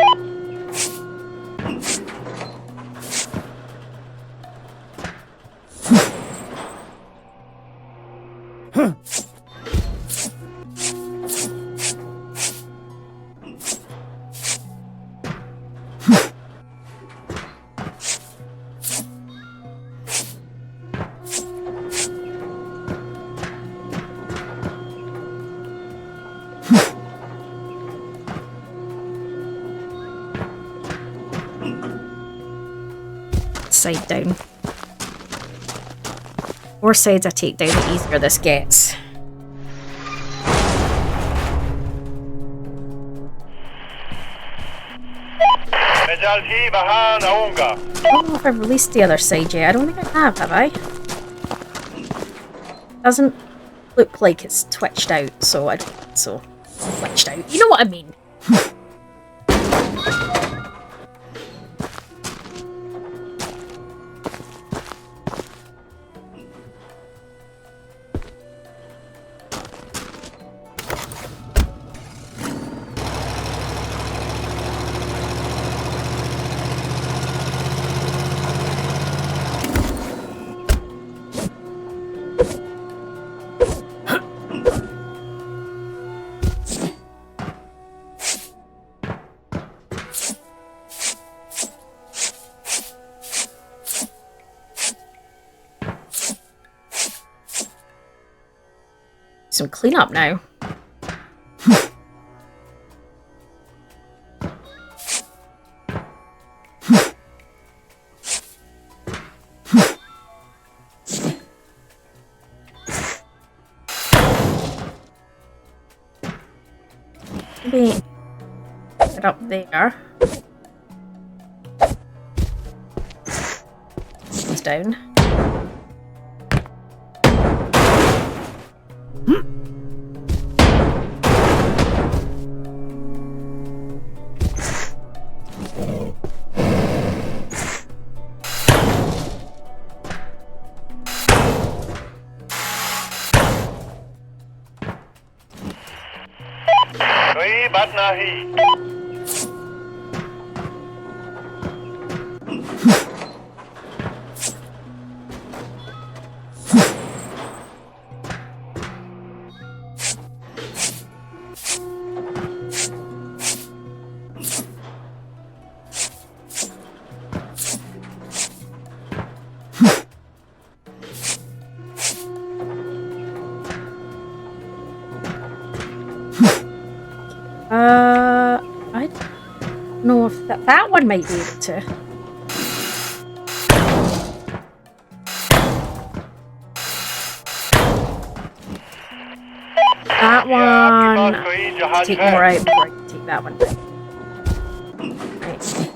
Side down. More sides I take down, the easier this gets.
मैं जल्द ही बाहर आऊंगा
I don't know if I've released the other side yet. I don't think I have I? Doesn't look like it's twitched out, so I don't think so. Twitched out. You know what I mean? Some cleanup now. Maybe get up there. It's down.
कोई बात नहीं
I don't know if that one might be able to. That one. Take more out before I can take that one down. Right.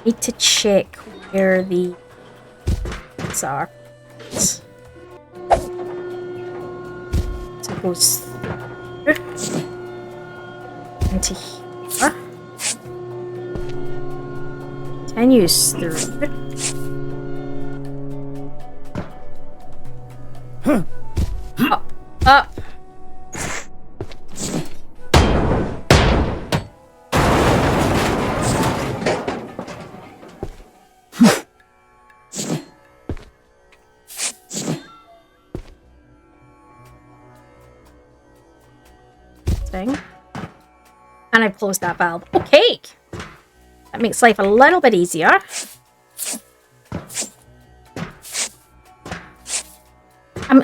Need to check where the are. So it goes through into here. Continues through. Up, up. And I've closed that valve. Okay. That makes life a little bit easier.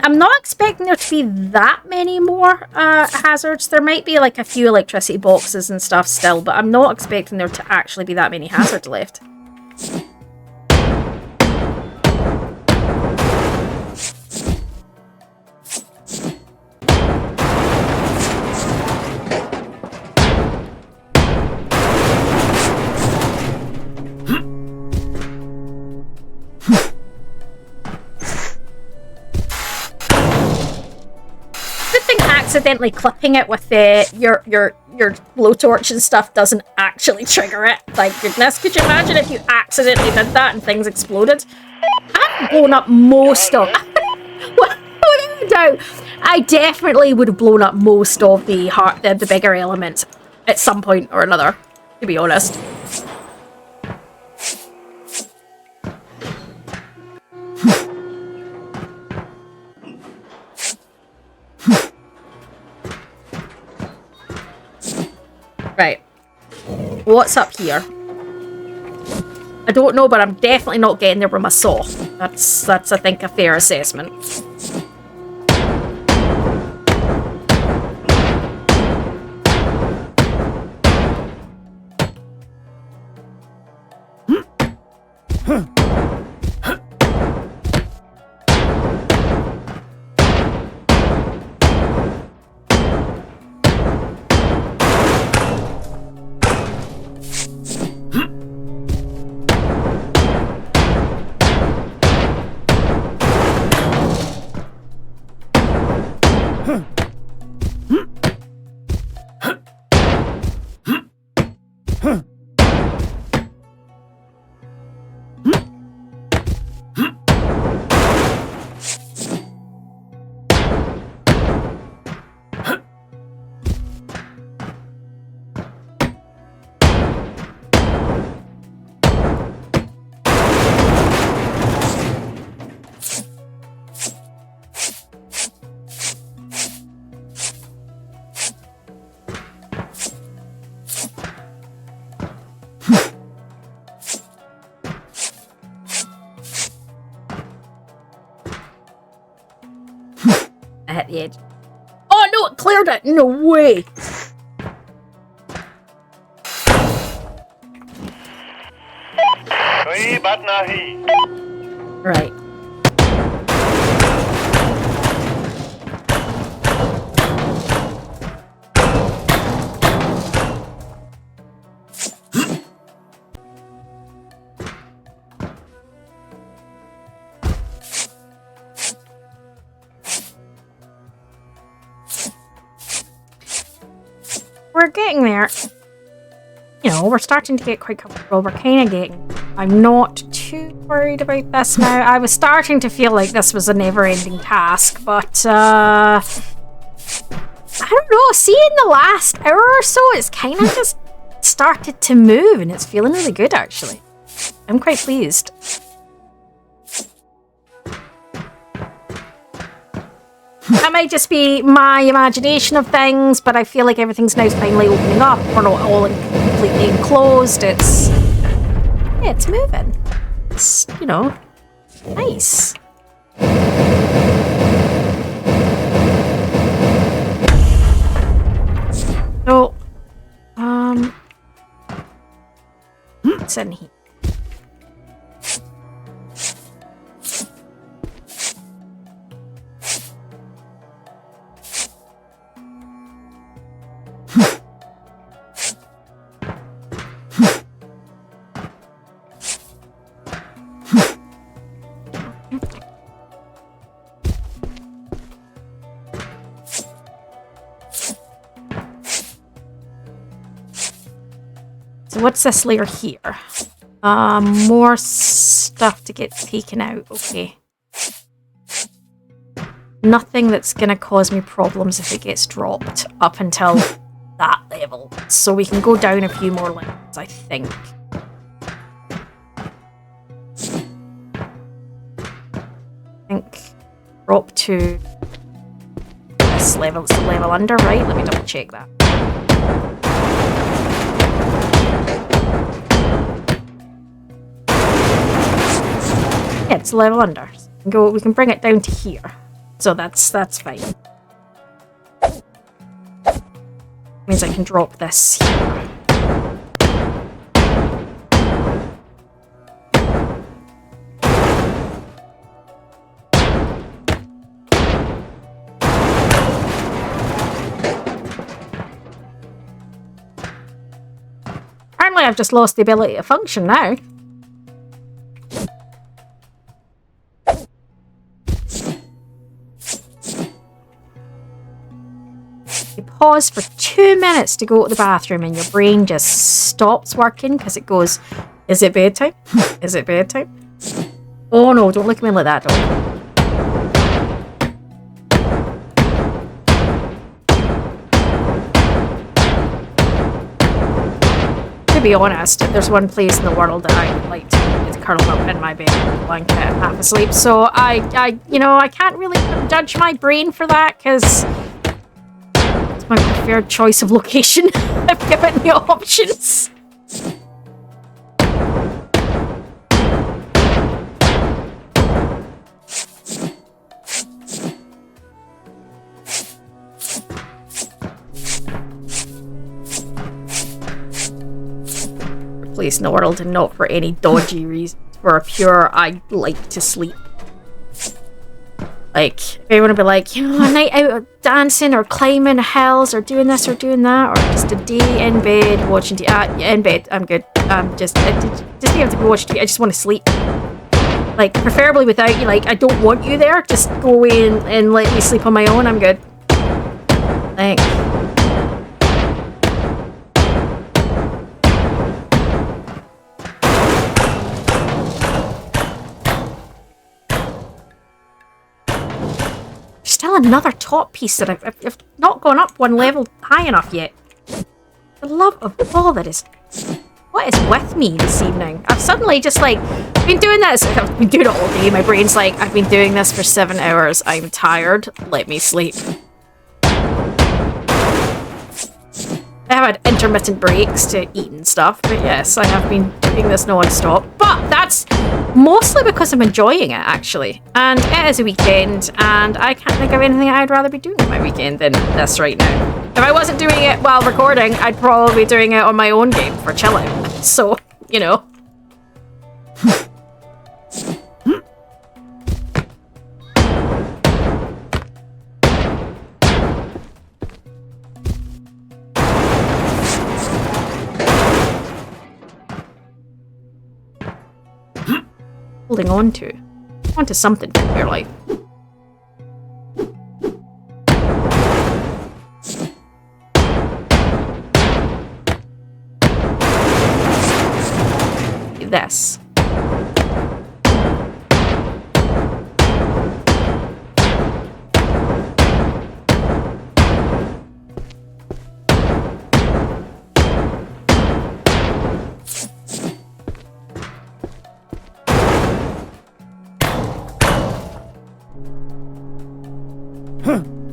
I'm not expecting there to be that many more hazards. There might be like a few electricity boxes and stuff still, but I'm not expecting there to actually be that many hazards left. Accidentally clipping it with your blowtorch and stuff doesn't actually trigger it. Thank goodness. Could you imagine if you accidentally did that and things exploded? I've blown up most of without a doubt. I definitely would have blown up most of the bigger elements at some point or another, to be honest. Right. What's up here? I don't know, but I'm definitely not getting there with my saw. That's I think, a fair assessment. I hit the edge. Oh no, it cleared it! No way! Right. We're getting there. You know, we're starting to get quite comfortable. We're kind of getting... I'm not too worried about this now. I was starting to feel like this was a never-ending task, but, I don't know. Seeing the last hour or so, it's kind of just started to move, and it's feeling really good, actually. I'm quite pleased. That might just be my imagination of things, but I feel like everything's now finally opening up. We're not all completely enclosed. It's moving. It's, you know, nice. So, what's in here? So what's this layer here? More stuff to get taken out. Okay. Nothing that's going to cause me problems if it gets dropped up until that level. So we can go down a few more levels, I think. Drop to this level. It's the level under, right? Let me double check that. Yeah, it's the level under. We can bring it down to here. so that's fine. Means I can drop this here. Apparently I've just lost the ability to function now. You pause for 2 minutes to go to the bathroom and your brain just stops working because it goes, is it bedtime? Is it bedtime? Oh no, don't look at me like that, dog. To be honest, there's one place in the world that I would like to curl up in my bed with a blanket and half asleep. So I can't really judge my brain for that because it's my preferred choice of location. I've given the options. Place in the world and not for any dodgy reasons. For a pure, I like to sleep. Like, if anyone would be like, you know, a night out dancing or climbing hills or doing this or doing that, or just a day in bed watching TV. In bed, I'm good. Just you have to be watching TV. I just want to sleep. Like, preferably without you. Like, I don't want you there. Just go away and let me sleep on my own. I'm good. Thanks. Still another top piece that I've not gone up one level high enough yet. The love of all that is... What is with me this evening? I've suddenly just like been doing this. I've been doing it all day. My brain's like, I've been doing this for 7 hours. I'm tired. Let me sleep. I have had intermittent breaks to eat and stuff, but yes, I have been doing this non-stop. But that's mostly because I'm enjoying it, actually. And it is a weekend, and I can't think of anything I'd rather be doing on my weekend than this right now. If I wasn't doing it while recording, I'd probably be doing it on my own game for chilling. So, you know. Holding onto something in your life. This.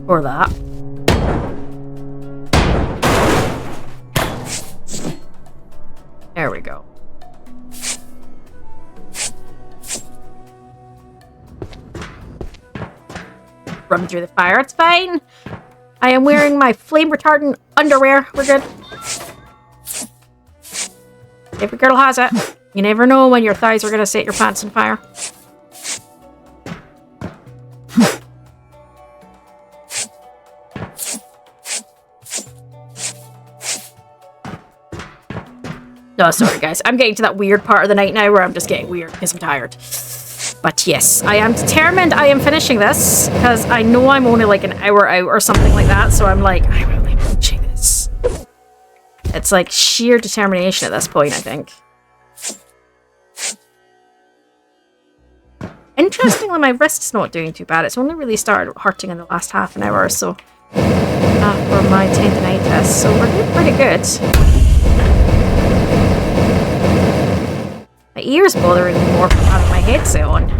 Or that. There we go. Run through the fire, it's fine. I am wearing my flame retardant underwear. We're good. Every girl has it. You never know when your thighs are gonna set your pants on fire. No, sorry guys. I'm getting to that weird part of the night now where I'm just getting weird because I'm tired. But yes, I am determined I am finishing this because I know I'm only like an hour out or something like that. So I'm like, I'm really finishing this. It's like sheer determination at this point, I think. Interestingly, my wrist's not doing too bad. It's only really started hurting in the last half an hour or so for my tendinitis. So we're doing pretty good. My ear's bothering me more from having my headset on.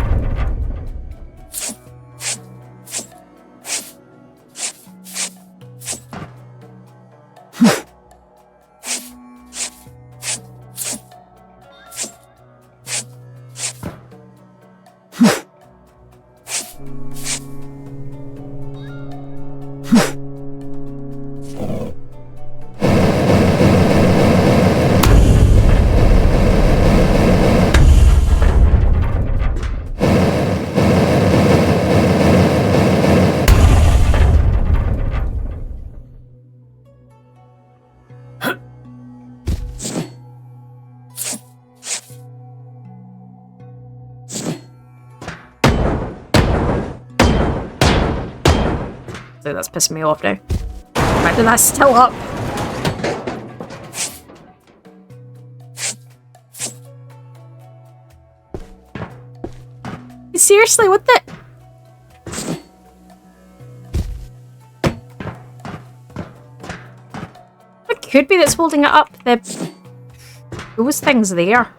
So that's pissing me off now. Right, and that's still up. Seriously, what the? What could be that's holding it up? Those things there.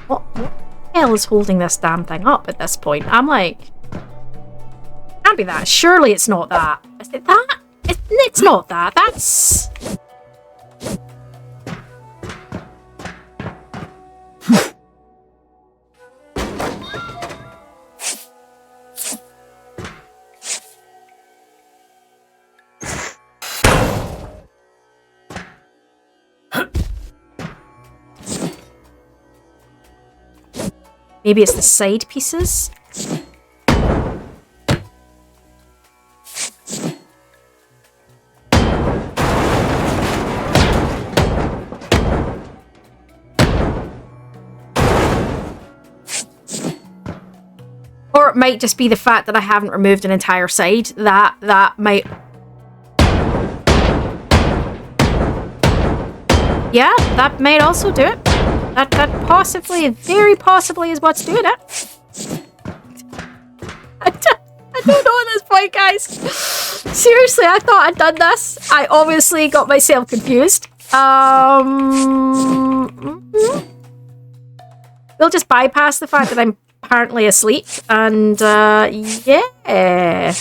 What the hell is holding this damn thing up at this point? I'm like, can't be that. Surely it's not that. Is it that? It's not that. That's... Maybe it's the side pieces? Or it might just be the fact that I haven't removed an entire side. That might... Yeah, that might also do it. That possibly, very possibly is what's doing it. I don't know at this point, guys. Seriously, I thought I'd done this. I obviously got myself confused. We'll just bypass the fact that I'm apparently asleep. And, yeah.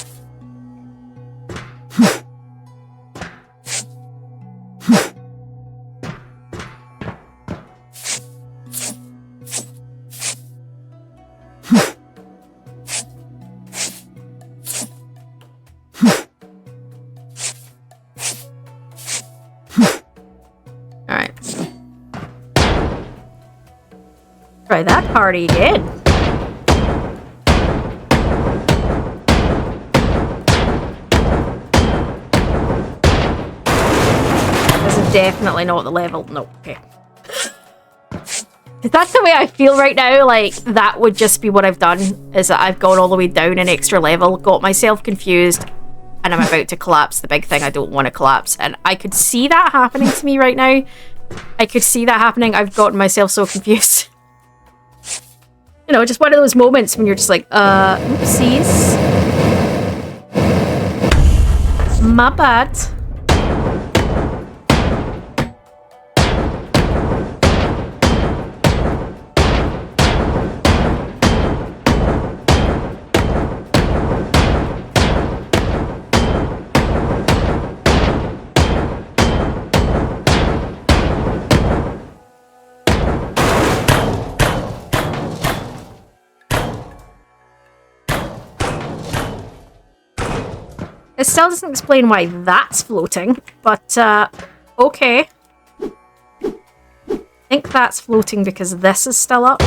Try that party again. This is definitely not the level. No, okay. That's the way I feel right now. Like, that would just be what I've done, is that I've gone all the way down an extra level, got myself confused, and I'm about to collapse the big thing I don't want to collapse. And I could see that happening to me right now. I could see that happening. I've gotten myself so confused. You know, just one of those moments when you're just like, oopsies. My bad. It still doesn't explain why that's floating, but, okay. I think that's floating because this is still up.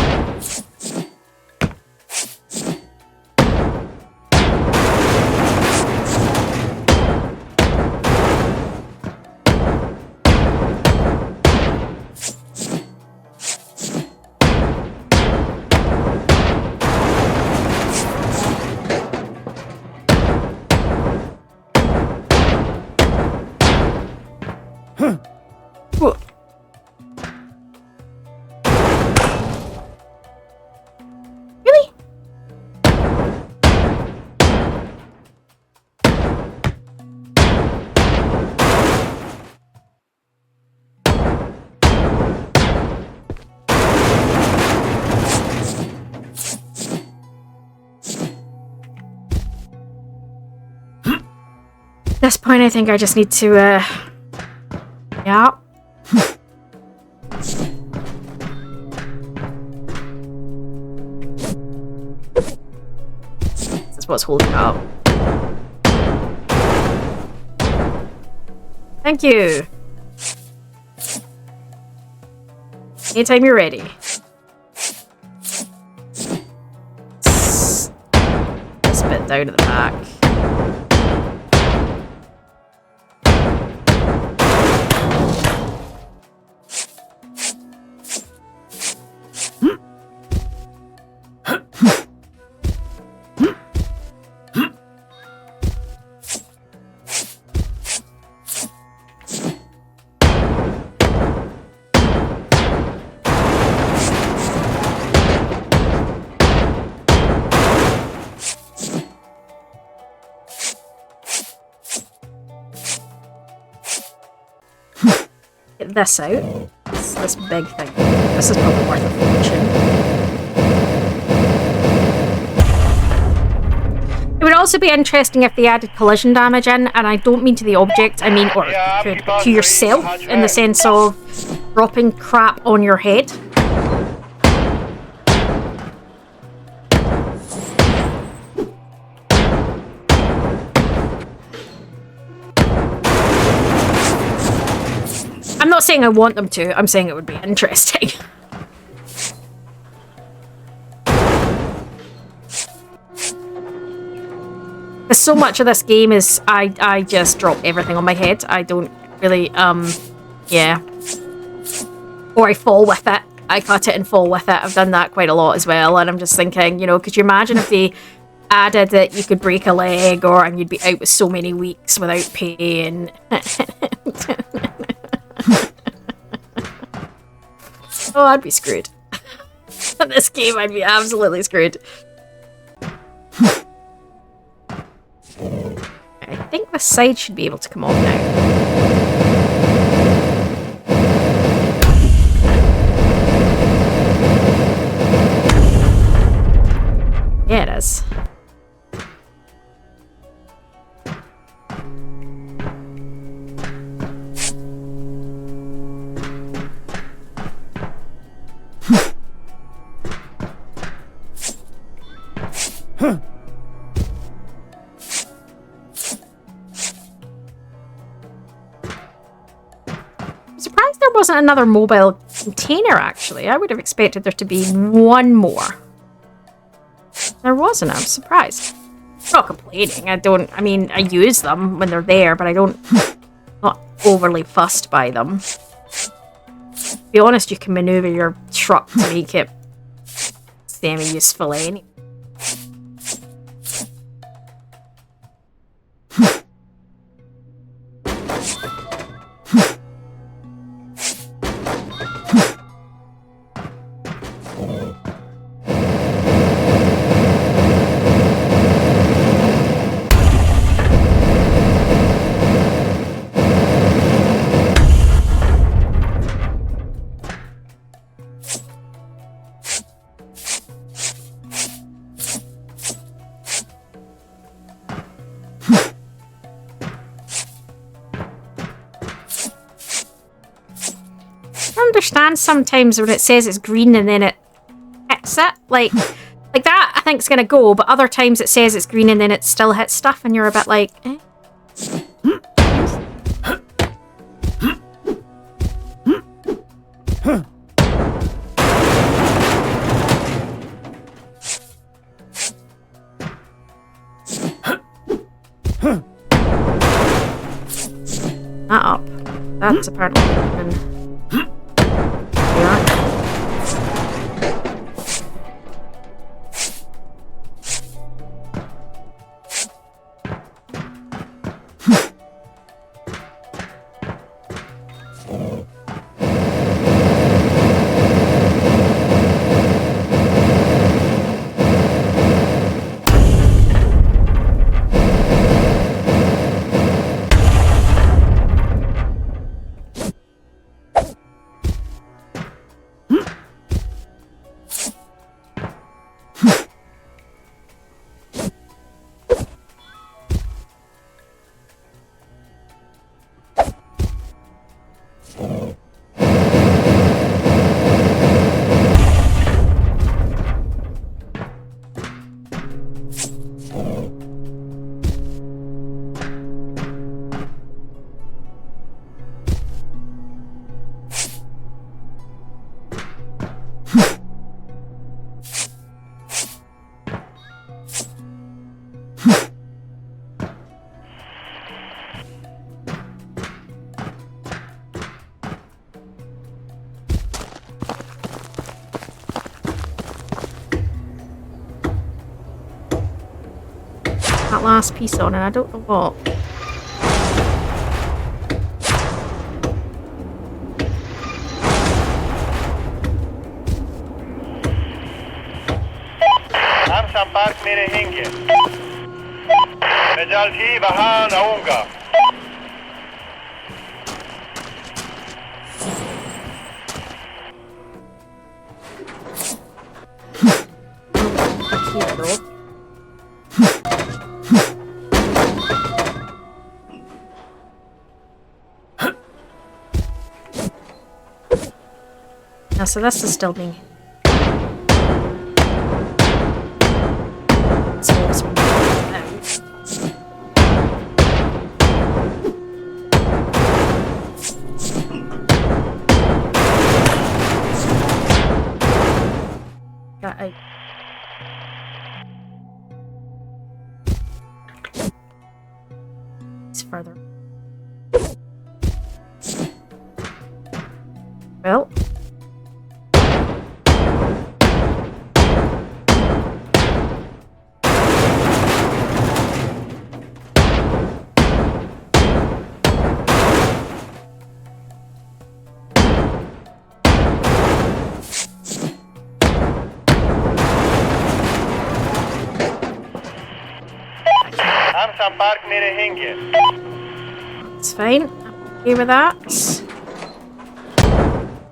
At this point, I think I just need to, yeah. This is what's holding it up. Thank you. Anytime you're ready. This bit down at the back. Get this out. It's this big thing. This is probably worth a fortune. It would also be interesting if they added collision damage in, and I don't mean to the object, I mean or to yourself, in the sense of dropping crap on your head. I'm not saying I want them to, I'm saying it would be interesting. Because so much of this game is I just drop everything on my head. I don't really, yeah. Or I fall with it. I cut it and fall with it. I've done that quite a lot as well, and I'm just thinking, you know, could you imagine if they added that you could break a leg and you'd be out with so many weeks without pain? Oh, I'd be screwed. In this game, I'd be absolutely screwed. I think the side should be able to come off now. Yeah, it is. I'm surprised there wasn't another mobile container, actually. I would have expected there to be one more. There wasn't. I'm surprised. I'm not complaining. I mean, I use them when they're there, but not overly fussed by them. To be honest, you can maneuver your truck to make it semi-useful anyway. Understand sometimes when it says it's green and then it hits it, like that I think it's gonna go, but other times it says it's green and then it still hits stuff and you're a bit like, eh? That up. That's apparently been that last piece on, and I don't know what.
हम संपर्क में रहेंगे। मैं जल्द ही वहां आऊंगा।
So this is still being it's further. Well. It's fine. I'm okay with that.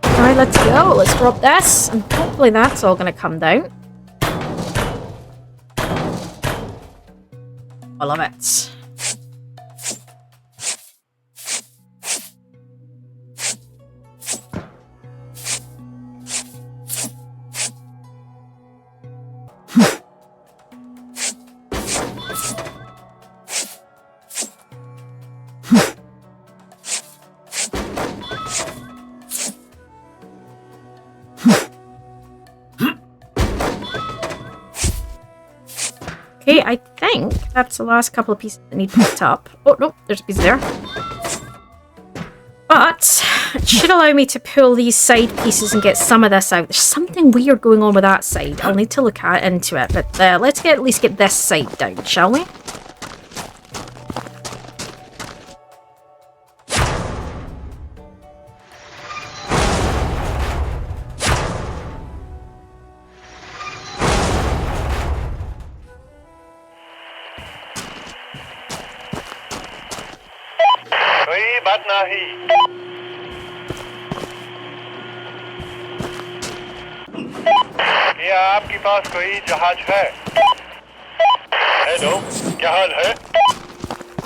Alright, let's go. Let's drop this. And hopefully that's all going to come down. I love it. Okay, I think that's the last couple of pieces that need picked up. Oh, no, there's a piece there. But it should allow me to pull these side pieces and get some of this out. There's something weird going on with that side. I'll need to look into it. But let's at least get this side down, shall we?
क्या आपके पास कोई जहाज है? Hello, क्या हाल है?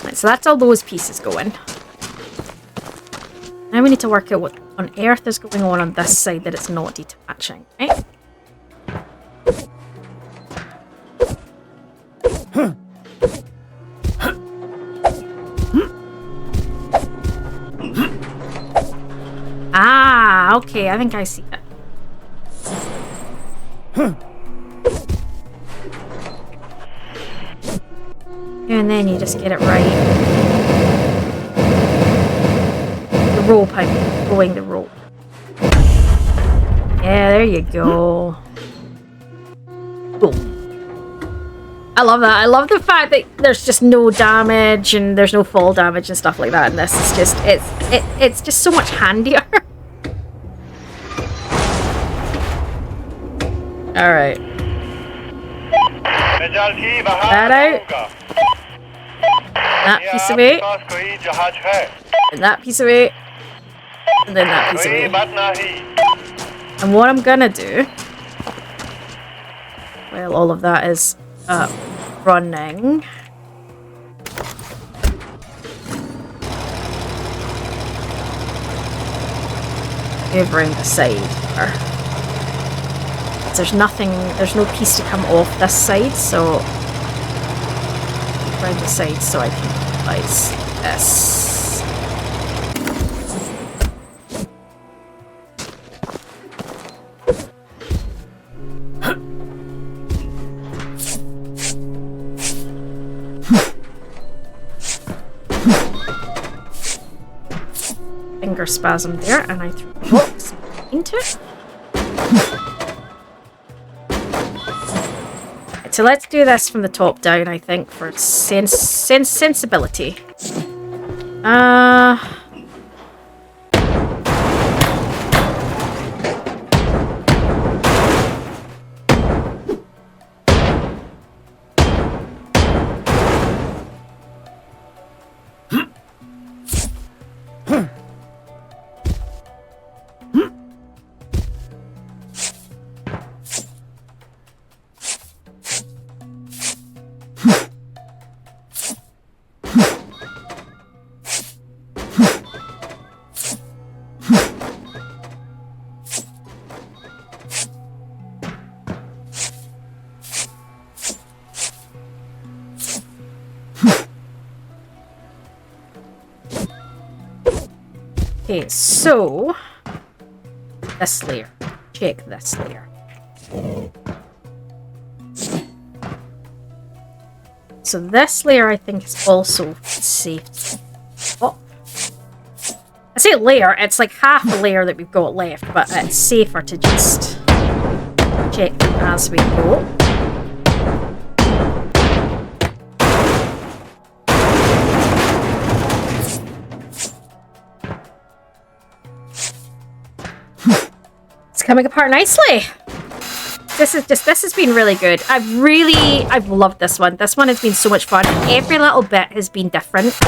Right, so that's all those pieces going. Now we need to work out what on earth is going on this side that it's not detaching, right? Ah, okay, I think I see it. And then you just get it right. The rope, I'm going the rope. Yeah, there you go. Boom. I love that. I love the fact that there's just no damage and there's no fall damage and stuff like that. And this is just, it's just so much handier. All right. That out. That piece of it. And that piece of it. And then that piece of it. And what I'm gonna do, well, all of that is running. Over the side there. There's nothing, there's no piece to come off this side, so around the side so I can utilize this. Finger spasm there, and I threw the box into it. Right, so let's do this from the top down, I think, for sensibility. Okay, so this layer. Check this layer. So this layer, I think, is also safe. Oh. I say layer, it's like half a layer that we've got left, but it's safer to just check them as we go. Coming apart nicely. This has been really good. I've loved this one. This one has been so much fun. Every little bit has been different.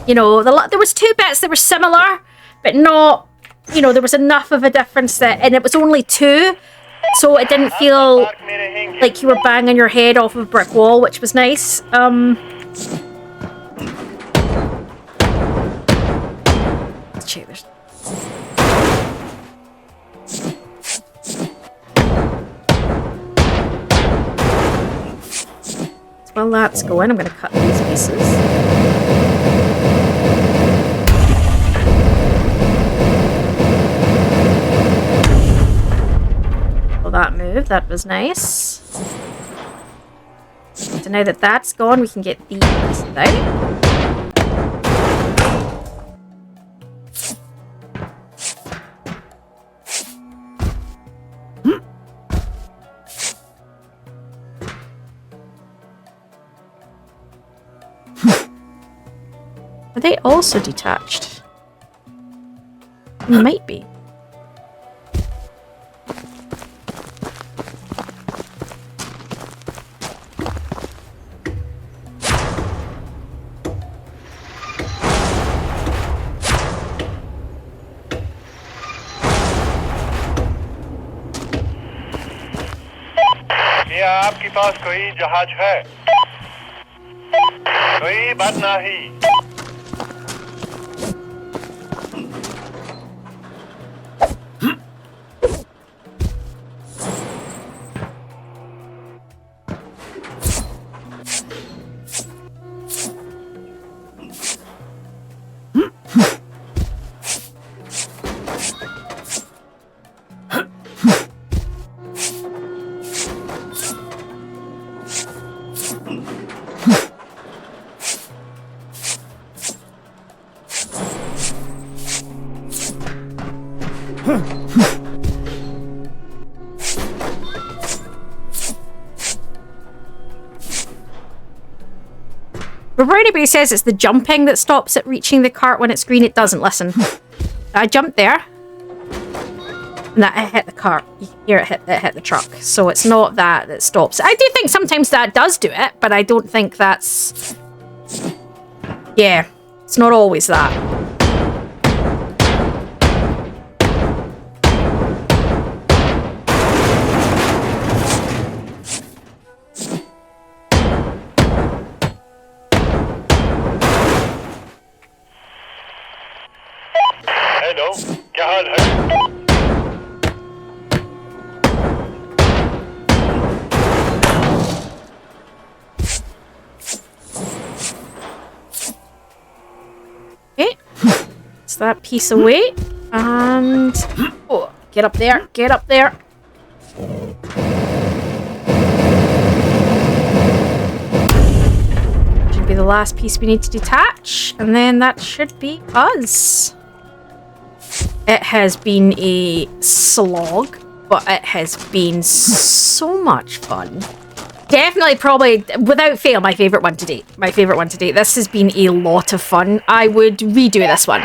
You know, there was 2 bits that were similar, but not, you know, there was enough of a difference and it was only 2, so it didn't feel like you were banging your head off of a brick wall, which was nice. Let's check this. While that's going, I'm going to cut these pieces. Well, that moved. That was nice. So now that that's gone, we can get these pieces out. Are they also detached? They might be.
क्या आपके पास कोई जहाज है? कोई बात नहीं.
Everybody says it's the jumping that stops it reaching the cart when it's green. It doesn't. Listen, I jumped there, and that hit the cart. You can hear it hit the truck. So it's not that stops. I do think sometimes that does do it, but I don't think that's. Yeah, it's not always that.
Hello, क्या हाल है?
Okay, it's that piece away, and oh, get up there, get up there. Should be the last piece we need to detach, and then that should be us. It has been a slog but it has been so much fun. Definitely, probably, without fail, my favourite one to date. This has been a lot of fun. I would redo this one,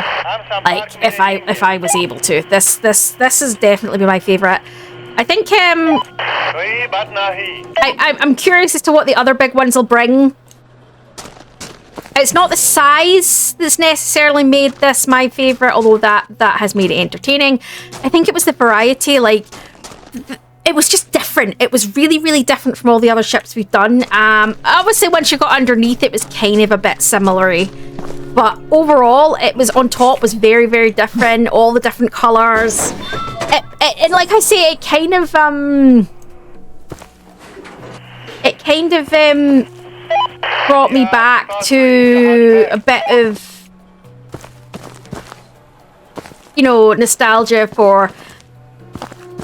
like, if I was able to. This has definitely been my favourite. I think, I'm curious as to what the other big ones will bring. It's not the size that's necessarily made this my favourite, although that has made it entertaining. I think it was the variety, like... It was just different. It was really, really different from all the other ships we've done. Obviously, once you got underneath, it was kind of a bit similar. But overall, it was on top was very, very different. All the different colours. And like I say, it kind of brought me back to a bit of, you know, nostalgia for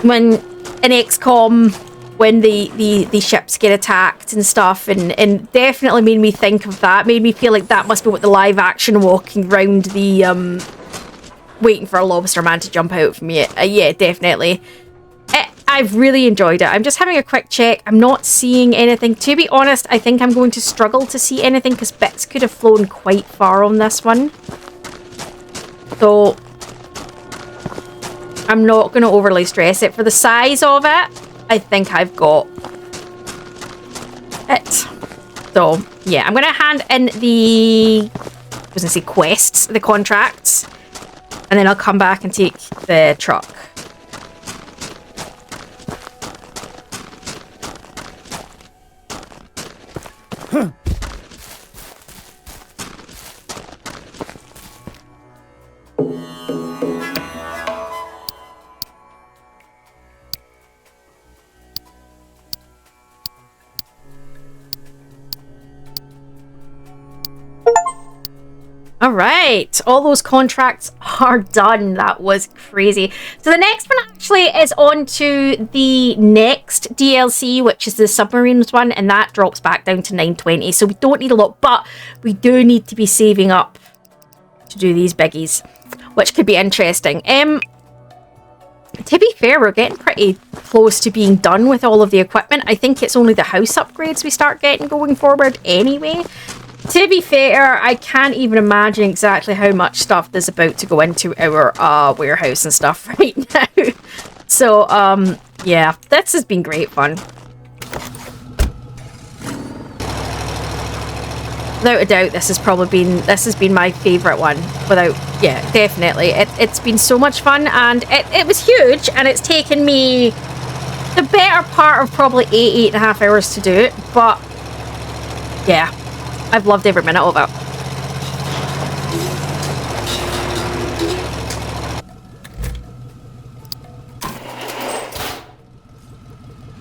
when in XCOM, when the ships get attacked and stuff, and definitely made me think of that. Made me feel like that must be what the live action walking around the waiting for a lobster man to jump out from you. Yeah, definitely. I've really enjoyed it. I'm just having a quick check. I'm not seeing anything. To be honest, I think I'm going to struggle to see anything because Bex could have flown quite far on this one. So I'm not going to overly stress it. For the size of it, I think I've got it. So, yeah, I'm going to hand in the, I was going to say quests, the contracts, and then I'll come back and take the truck. All right, all those contracts are done. That was crazy. So the next one actually is on to the next DLC, which is the submarines one, and that drops back down to 920. So we don't need a lot, but we do need to be saving up to do these biggies, which could be interesting. To be fair, we're getting pretty close to being done with all of the equipment. I think it's only the house upgrades we start getting going forward anyway. To be fair, I can't even imagine exactly how much stuff there's about to go into our warehouse and stuff right now. So, yeah, this has been great fun. Without a doubt, this has been my favourite one. Yeah, definitely. It's been so much fun, and it was huge, and it's taken me the better part of probably 8.5 hours to do it, but yeah. I've loved every minute of it.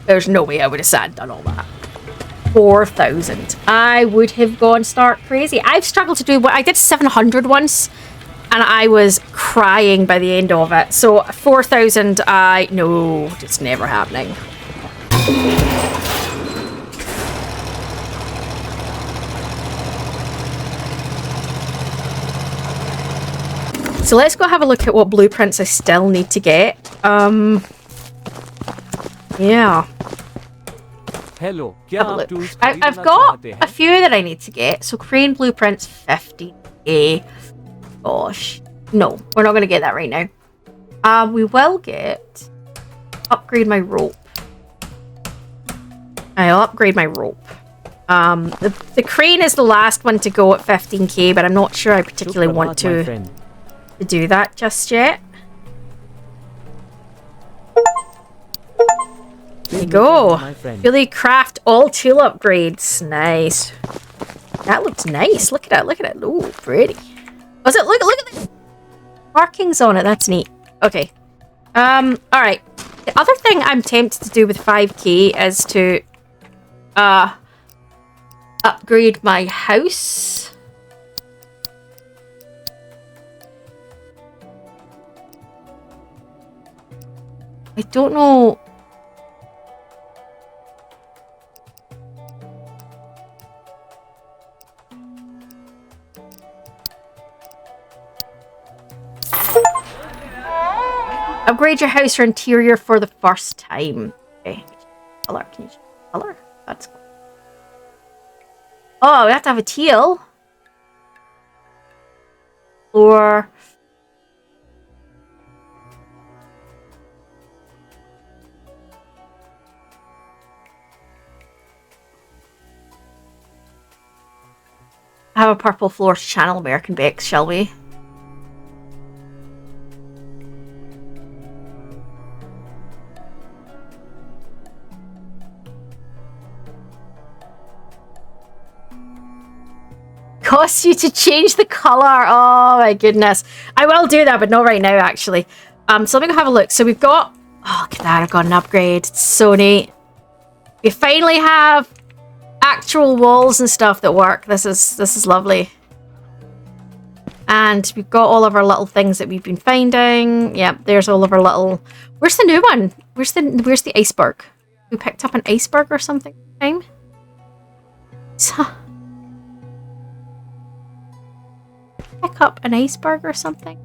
There's no way I would have sat and done all that. 4,000. I would have gone stark crazy. I've struggled to do what I did 700 once, and I was crying by the end of it. So 4,000, no, it's never happening. So let's go have a look at what blueprints I still need to get. Yeah.
Hello.
I've got a few that I need to get. So crane blueprints 50k. Gosh. No, we're not going to get that right now. We will get... Upgrade my rope. I'll upgrade my rope. The crane is the last one to go at 15k, but I'm not sure I particularly want to do that just yet. There you go. Really craft all tool upgrades. Nice. That looks nice. Look at it. Look at it. Oh, pretty. Was it? Look at the markings on it. That's neat. Okay. All right. The other thing I'm tempted to do with 5k is to upgrade my house. I don't know. Upgrade your house or interior for the first time. Okay. Color. Can you change color? That's cool. Oh, we have to have a teal. Or... have a purple floor channel American Bex, shall we? Costs you to change the color. Oh my goodness. I will do that, but not right now actually. So let me go have a look. So we've got, oh look at that, I've got an upgrade. It's so neat. We finally have actual walls and stuff that work. This is lovely. And we've got all of our little things that we've been finding. Yep, there's all of our little... Where's the new one? Where's the iceberg? We picked up an iceberg or something this time? Pick up an iceberg or something?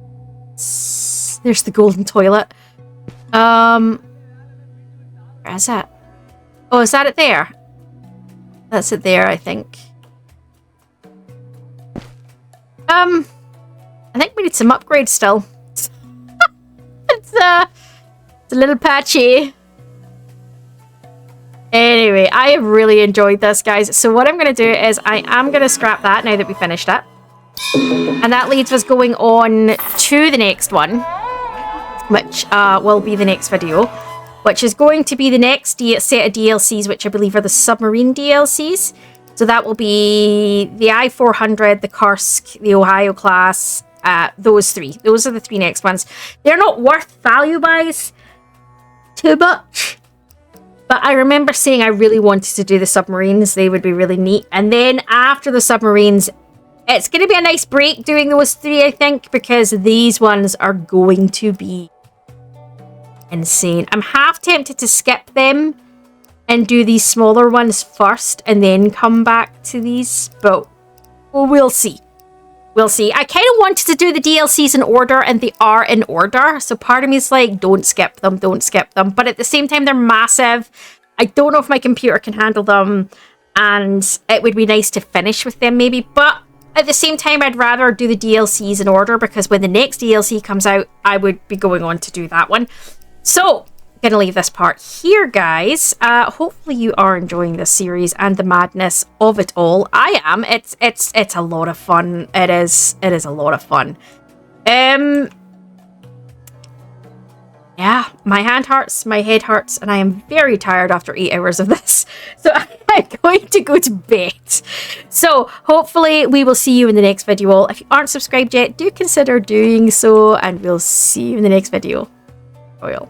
There's the golden toilet. Where is it? Oh, is that it there? That's it there, I think. I think we need some upgrades still. It's a little patchy. Anyway, I have really enjoyed this, guys. So what I'm going to do is I am going to scrap that now that we finished it. And that leads us going on to the next one, which will be the next video, which is going to be the next set of DLCs, which I believe are the submarine DLCs. So that will be the I-400, the Kursk, the Ohio class, those three. Those are the three next ones. They're not worth value-wise too much, but I remember saying I really wanted to do the submarines. They would be really neat. And then after the submarines, it's going to be a nice break doing those three, I think, because these ones are going to be insane. I'm half tempted to skip them and do these smaller ones first and then come back to these, but we'll see. We'll see. I kind of wanted to do the DLCs in order, and they are in order, so part of me is like, don't skip them, don't skip them. But at the same time, they're massive. I don't know if my computer can handle them, and it would be nice to finish with them maybe, but at the same time, I'd rather do the DLCs in order, because when the next DLC comes out, I would be going on to do that one. So, gonna leave this part here, guys. Hopefully you are enjoying this series and the madness of it all. I am. It's a lot of fun. It is a lot of fun. Yeah, my hand hurts, my head hurts, and I am very tired after 8 hours of this. So I'm going to go to bed. So hopefully we will see you in the next video. If you aren't subscribed yet, do consider doing so, and we'll see you in the next video. Royal.